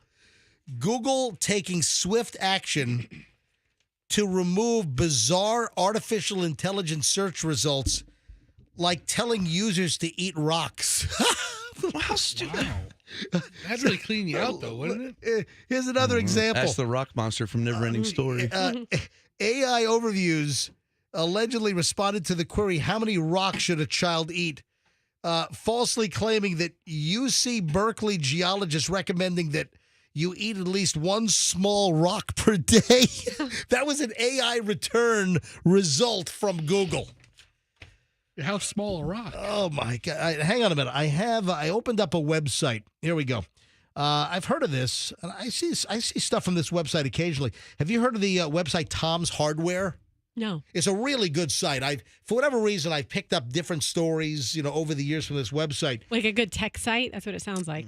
Google taking swift action to remove bizarre artificial intelligence search results like telling users to eat rocks. How stupid. Wow. That'd really clean you out, though, wouldn't it? Here's another example. That's the rock monster from Neverending Story. AI Overviews allegedly responded to the query, how many rocks should a child eat? Falsely claiming that UC Berkeley geologists recommending that you eat at least one small rock per day. That was an AI return result from Google. How small a rock? Oh, my God. Hang on a minute. I opened up a website. Here we go. I've heard of this, and I see stuff from this website occasionally. Have you heard of the website Tom's Hardware? No. It's a really good site. For whatever reason, I've picked up different stories, over the years from this website. Like a good tech site? That's what it sounds like.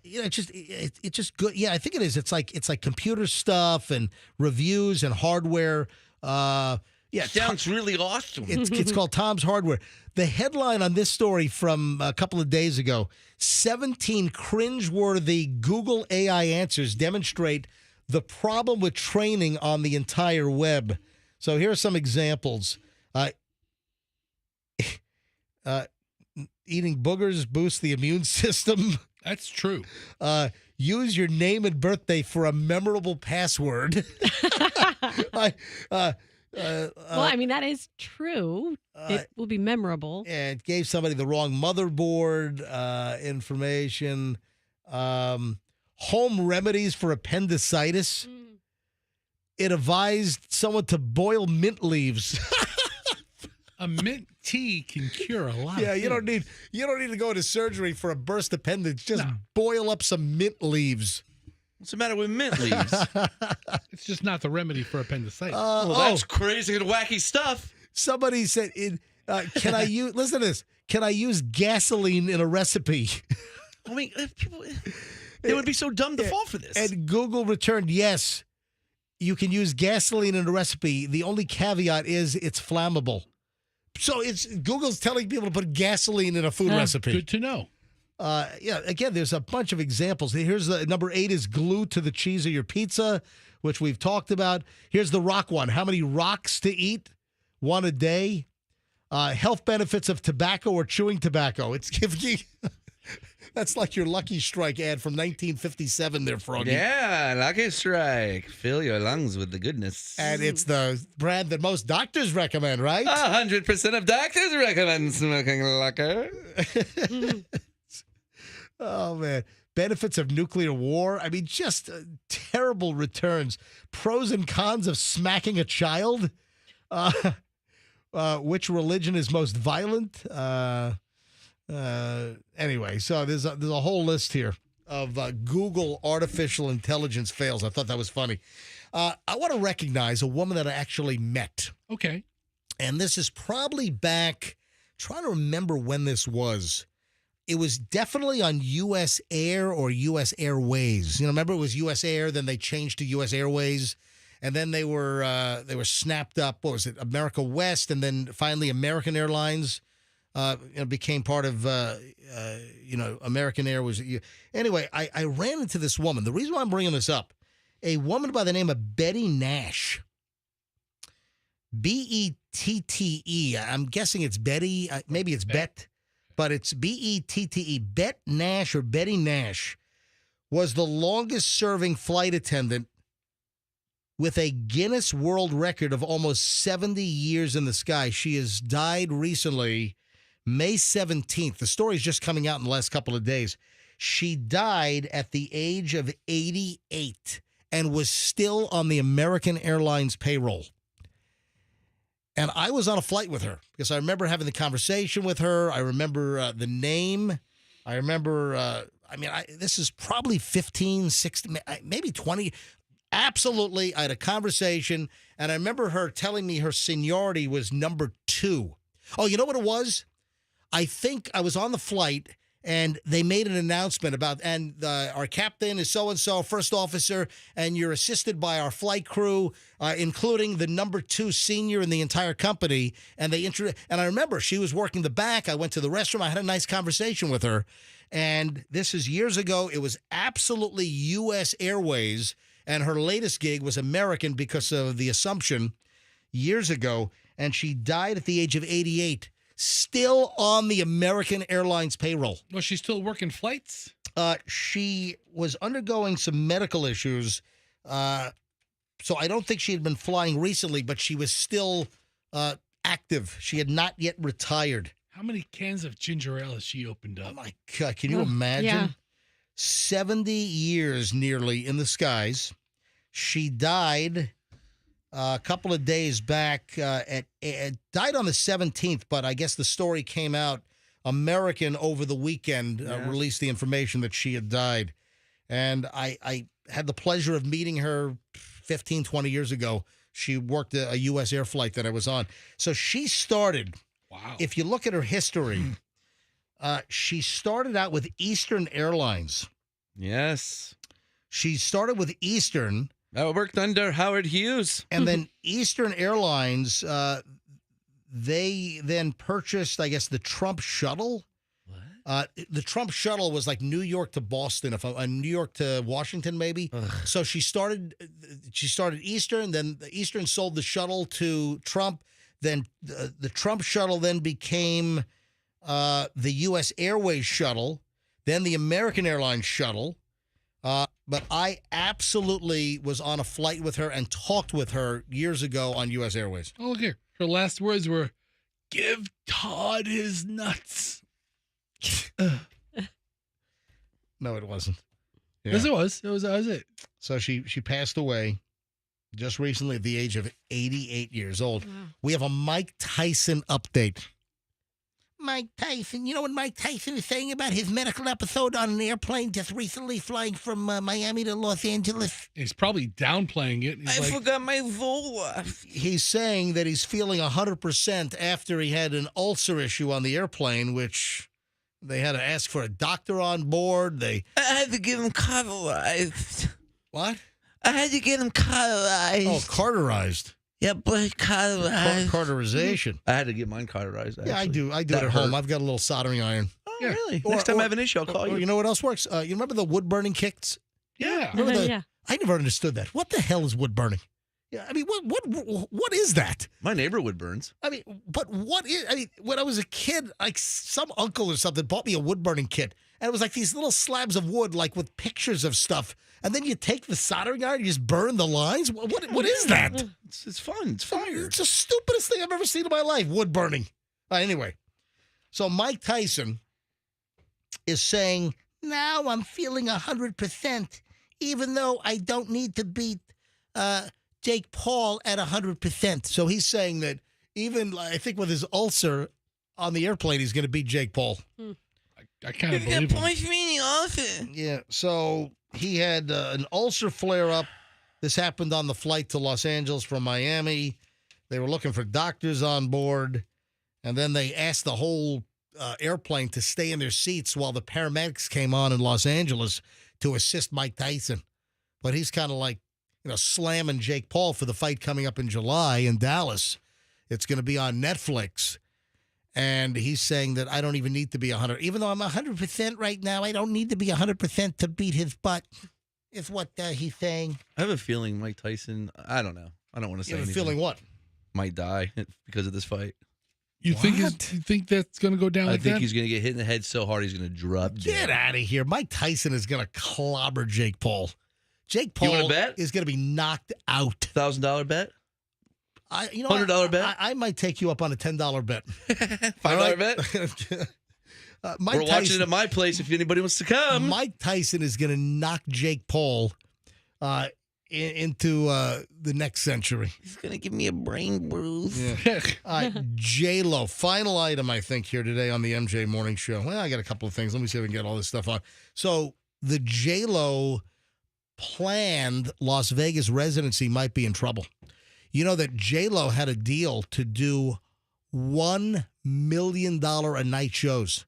It's just good. Yeah, I think it is. It's like computer stuff and reviews and hardware. Yeah, sounds really awesome. It's called Tom's Hardware. The headline on this story from a couple of days ago, 17 cringeworthy Google AI answers demonstrate the problem with training on the entire web. So here are some examples. Eating boogers boosts the immune system. That's true. Use your name and birthday for a memorable password. Well, I mean, that is true. It will be memorable. And gave somebody the wrong motherboard information. Home remedies for appendicitis. It advised someone to boil mint leaves. A mint tea can cure a lot. Yeah, of you don't things. need to go into surgery for a burst appendix. Just boil up some mint leaves. What's the matter with mint leaves? It's just not the remedy for appendicitis. Well, that's crazy and wacky stuff. Somebody said, "Can I use?" Listen to this. Can I use gasoline in a recipe? I mean, they would be so dumb to fall for this. And Google returned, yes, you can use gasoline in a recipe. The only caveat is it's flammable. So Google's telling people to put gasoline in a food recipe. Good to know. Yeah, again, there's a bunch of examples. Here's number 8 is glue to the cheese of your pizza, which we've talked about. Here's the rock one. How many rocks to eat? 1 a day. Health benefits of tobacco or chewing tobacco. It's giving you... That's like your Lucky Strike ad from 1957 there, Froggy. Yeah, Lucky Strike. Fill your lungs with the goodness. And it's the brand that most doctors recommend, right? 100% of doctors recommend smoking Lucky. Oh, man. Benefits of nuclear war. I mean, just terrible returns. Pros and cons of smacking a child. Which religion is most violent? Anyway, so there's a whole list here of Google artificial intelligence fails. I thought that was funny. I want to recognize a woman that I actually met. Okay. And this is probably back, trying to remember when this was. It was definitely on U.S. Air or U.S. Airways. Remember it was U.S. Air, then they changed to U.S. Airways, and then they were snapped up. What was it? America West, and then finally American Airlines. Became part of, American Air was. Anyway, I ran into this woman. The reason why I'm bringing this up, a woman by the name of Betty Nash. Bette. I'm guessing it's Betty. Maybe it's Bet, but it's Bette. Bet Nash or Betty Nash was the longest serving flight attendant with a Guinness World Record of almost 70 years in the sky. She has died recently. May 17th. The story is just coming out in the last couple of days. She died at the age of 88 and was still on the American Airlines payroll. And I was on a flight with her because I remember having the conversation with her. I remember the name. I remember, this is probably 15, 16, maybe 20. Absolutely. I had a conversation, and I remember her telling me her seniority was number 2. Oh, you know what it was? I think I was on the flight, and they made an announcement about, and our captain is so-and-so, first officer, and you're assisted by our flight crew, including the number 2 senior in the entire company. And and I remember she was working the back. I went to the restroom. I had a nice conversation with her, And this is years ago. It was absolutely U.S. Airways, and her latest gig was American because of the assumption years ago. And she died at the age of 88, still on the American Airlines payroll. Was she still working flights? She was undergoing some medical issues. So I don't think she had been flying recently, but she was still active. She had not yet retired. How many cans of ginger ale has she opened up? Oh, my God. Can you imagine? Yeah. 70 years nearly in the skies. She died a couple of days back. Died on the 17th, but I guess the story came out. American over the weekend released the information that she had died. And I had the pleasure of meeting her 15, 20 years ago. She worked a U.S. air flight that I was on. So she started, if you look at her history, she started out with Eastern Airlines. Yes. She started with Eastern. I worked under Howard Hughes. And then Eastern Airlines, they then purchased, I guess, the Trump shuttle. The Trump shuttle was like New York to Boston, New York to Washington, maybe. Ugh. So she started Eastern, then Eastern sold the shuttle to Trump. Then the Trump shuttle then became the U.S. Airways shuttle, then the American Airlines shuttle. But I absolutely was on a flight with her and talked with her years ago on U.S. Airways. Oh, look here. Her last words were, "Give Todd his nuts." No, it wasn't. Yeah. Yes, it was. That was it. So she passed away just recently at the age of 88 years old. Wow. We have a Mike Tyson update. Mike Tyson. You know what Mike Tyson is saying about his medical episode on an airplane just recently flying from Miami to Los Angeles? He's probably downplaying it. He's forgot my vulva. He's saying that he's feeling 100% after he had an ulcer issue on the airplane, which they had to ask for a doctor on board. I had to get him cauterized. What? I had to get him cauterized. Oh, cauterized. Yeah, but cauterized. Cauterization. I had to get mine cauterized. Actually. Yeah, I do. I do it at home. I've got a little soldering iron. Oh, really? Next time I have an issue, I'll call you. You know what else works? You remember the wood burning kits? Yeah. Remember I never understood that. What the hell is wood burning? Yeah, I mean, what is that? My neighbor wood burns. I mean, but what is? I mean, when I was a kid, like some uncle or something bought me a wood burning kit, and it was like these little slabs of wood, like with pictures of stuff, and then you take the soldering iron, you just burn the lines. What is that? It's fun. It's fire. It's the stupidest thing I've ever seen in my life. Wood burning. Anyway, so Mike Tyson is saying, now I'm feeling 100%, even though I don't need to beat Jake Paul at 100%. So he's saying that even, I think, with his ulcer on the airplane, he's going to beat Jake Paul. I kind of believe him. Yeah, so he had an ulcer flare-up. This happened on the flight to Los Angeles from Miami. They were looking for doctors on board, and then they asked the whole airplane to stay in their seats while the paramedics came on in Los Angeles to assist Mike Tyson. But he's kind of like, slamming Jake Paul for the fight coming up in July in Dallas. It's going to be on Netflix. And he's saying that I don't even need to be 100. Even though I'm 100% right now, I don't need to be 100% to beat his butt, is what he's saying. I have a feeling Mike Tyson, I don't know. I don't want to say You have a anything. feeling what? Might die because of this fight. You think that's going to go down I like think that? he's going to get hit in the head so hard he's going to drop dead. Get out of here. Mike Tyson is going to clobber Jake Paul. Jake Paul wanna bet? is going to be knocked out. $1,000 bet? $100 bet? I might take you up on a $10 bet. $5 bet? We're watching it at my place if anybody wants to come. Mike Tyson is going to knock Jake Paul into the next century. He's going to give me a brain bruise. Yeah. J-Lo, final item, I think, here today on the MJ Morning Show. Well, I got a couple of things. Let me see if we can get all this stuff on. So the J-Lo planned Las Vegas residency might be in trouble. You know that J-Lo had a deal to do $1 million a night shows,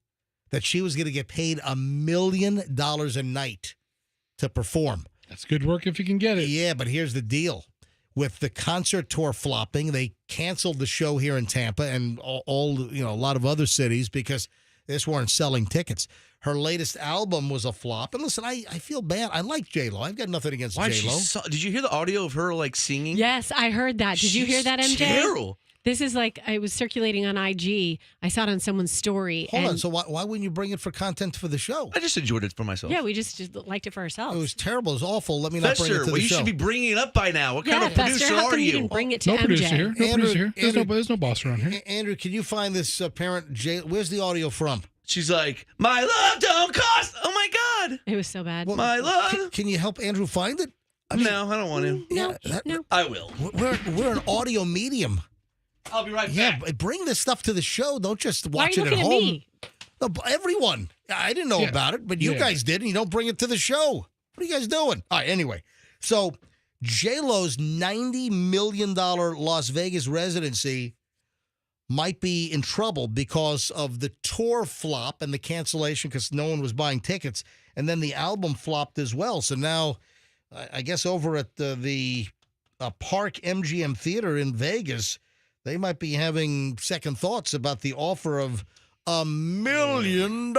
that she was going to get paid $1 million a night to perform. That's good work if you can get it. Yeah, but here's the deal. With the concert tour flopping, they canceled the show here in Tampa and all a lot of other cities because This weren't selling tickets. Her latest album was a flop. And listen, I feel bad. I like J-Lo. I've got nothing against J-Lo. Did you hear the audio of her like singing? Yes, I heard that. Did you hear that, MJ? Terrible. This is like, it was circulating on IG. I saw it on someone's story. Hold on. So why wouldn't you bring it for content for the show? I just enjoyed it for myself. Yeah, we just liked it for ourselves. It was terrible. It was awful. Let me not bring it to the well, you show. should be bringing it up by now. What kind of Fester, producer how are come you? didn't bring it to No MJ? producer here. No producer here. There's no boss around here. Andrew, can you find this parent J? Where's the audio from? She's like, my love don't cost. Oh my God. It was so bad. Well, my love. Can you help Andrew find it? No, I don't want to. No. I will. We're an audio medium. I'll be right back. Yeah, but bring this stuff to the show. Don't just Why are watch you it at looking home. at me? No, I didn't know about it, but you guys did, and you don't bring it to the show. What are you guys doing? All right, anyway. So J-Lo's $90 million Las Vegas residency might be in trouble because of the tour flop and the cancellation because no one was buying tickets. And then the album flopped as well. So now, I guess over at the Park MGM Theater in Vegas, they might be having second thoughts about the offer of $1 million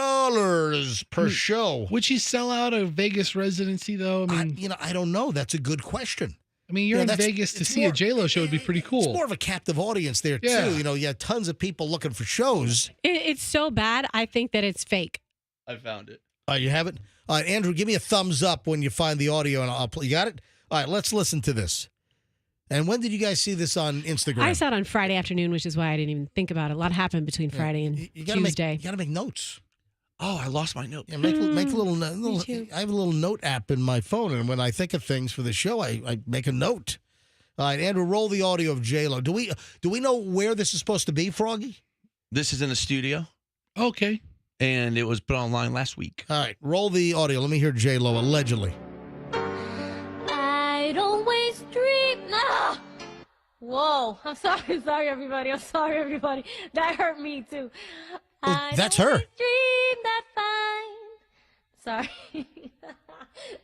per show. Would she sell out a Vegas residency, though? I mean, I don't know. That's a good question. I mean, you're in Vegas to see a J-Lo show would be pretty cool. It's more of a captive audience there, too. You know, you have tons of people looking for shows. It's so bad, I think that it's fake. I found it. You have it? All right, Andrew, give me a thumbs up when you find the audio, and I'll play. You got it? All right, let's listen to this. And when did you guys see this on Instagram? I saw it on Friday afternoon, which is why I didn't even think about it. A lot happened between Friday and Tuesday. You got to make notes. Oh, I lost my note. Yeah, make a little I have a little note app in my phone, and when I think of things for the show, I make a note. All right, Andrew, roll the audio of J-Lo. Do we know where this is supposed to be, Froggy? This is in the studio. Okay. And it was put online last week. All right, roll the audio. Let me hear J-Lo, allegedly. I don't waste dream. No. Whoa. I'm sorry, everybody. That hurt me, too. That's her. Dream that fine. Sorry.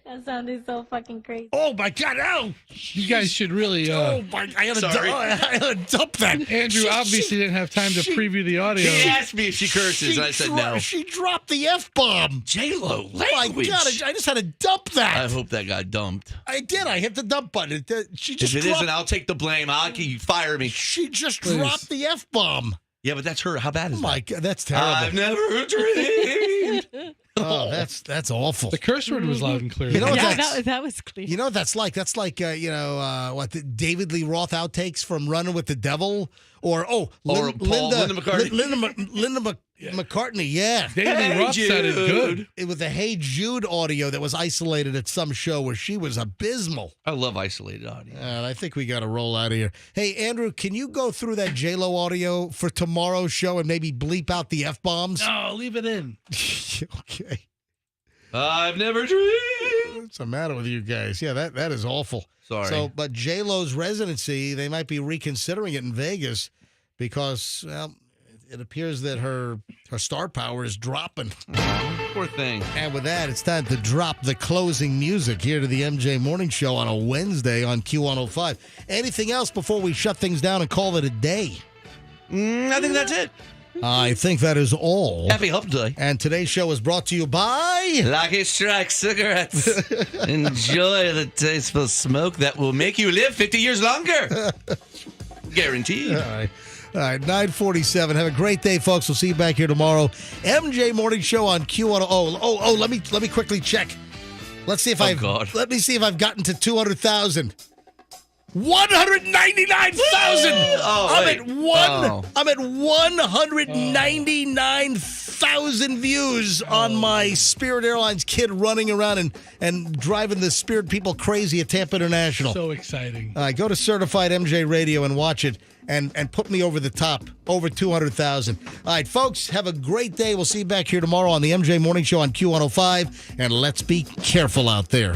That sounded so fucking crazy. Oh, my God. Ow. You guys should really... I had to dump that. Andrew obviously didn't have time to preview the audio. He asked me if she curses, and I said no. She dropped the F-bomb. J-Lo, My God, I just had to dump that. I hope that got dumped. I did. I hit the dump button. She just If it dropped, isn't, I'll take the blame. You fire me. She just dropped the F-bomb. Yeah, but that's her. How bad is that? My God, that's terrible. I've never dreamed. Oh, that's awful. The curse word was loud and clear. You know what that was clear. You know what that's like? That's like the David Lee Roth outtakes from Running with the Devil, or Linda McCartney. Linda McCartney, yeah. David Lee Roth sounded good. It was the Hey Jude audio that was isolated at some show where she was abysmal. I love isolated audio. I think we got to roll out of here. Hey, Andrew, can you go through that J-Lo audio for tomorrow's show and maybe bleep out the F-bombs? No, leave it in. Okay. I've never dreamed. What's the matter with you guys? Yeah, that is awful. Sorry. So, but J-Lo's residency, they might be reconsidering it in Vegas because, well, it appears that her star power is dropping. Poor thing. And with that, it's time to drop the closing music here to the MJ Morning Show on a Wednesday on Q105. Anything else before we shut things down and call it a day? I think that's it. I think that is all. Happy Hump Day. And today's show is brought to you by Lucky Strike Cigarettes. Enjoy the tasteful smoke that will make you live 50 years longer. Guaranteed. All right. All right, 9:47. Have a great day, folks. We'll see you back here tomorrow. MJ Morning Show on Q1. Oh, let me quickly check. Let me see if I've gotten to 200,000. 199,000. I'm at 199,000 views on my Spirit Airlines kid running around and driving the Spirit people crazy at Tampa International. So exciting. Go to Certified MJ Radio and watch it and put me over the top, over 200,000. All right, folks, have a great day. We'll see you back here tomorrow on the MJ Morning Show on Q105, and let's be careful out there.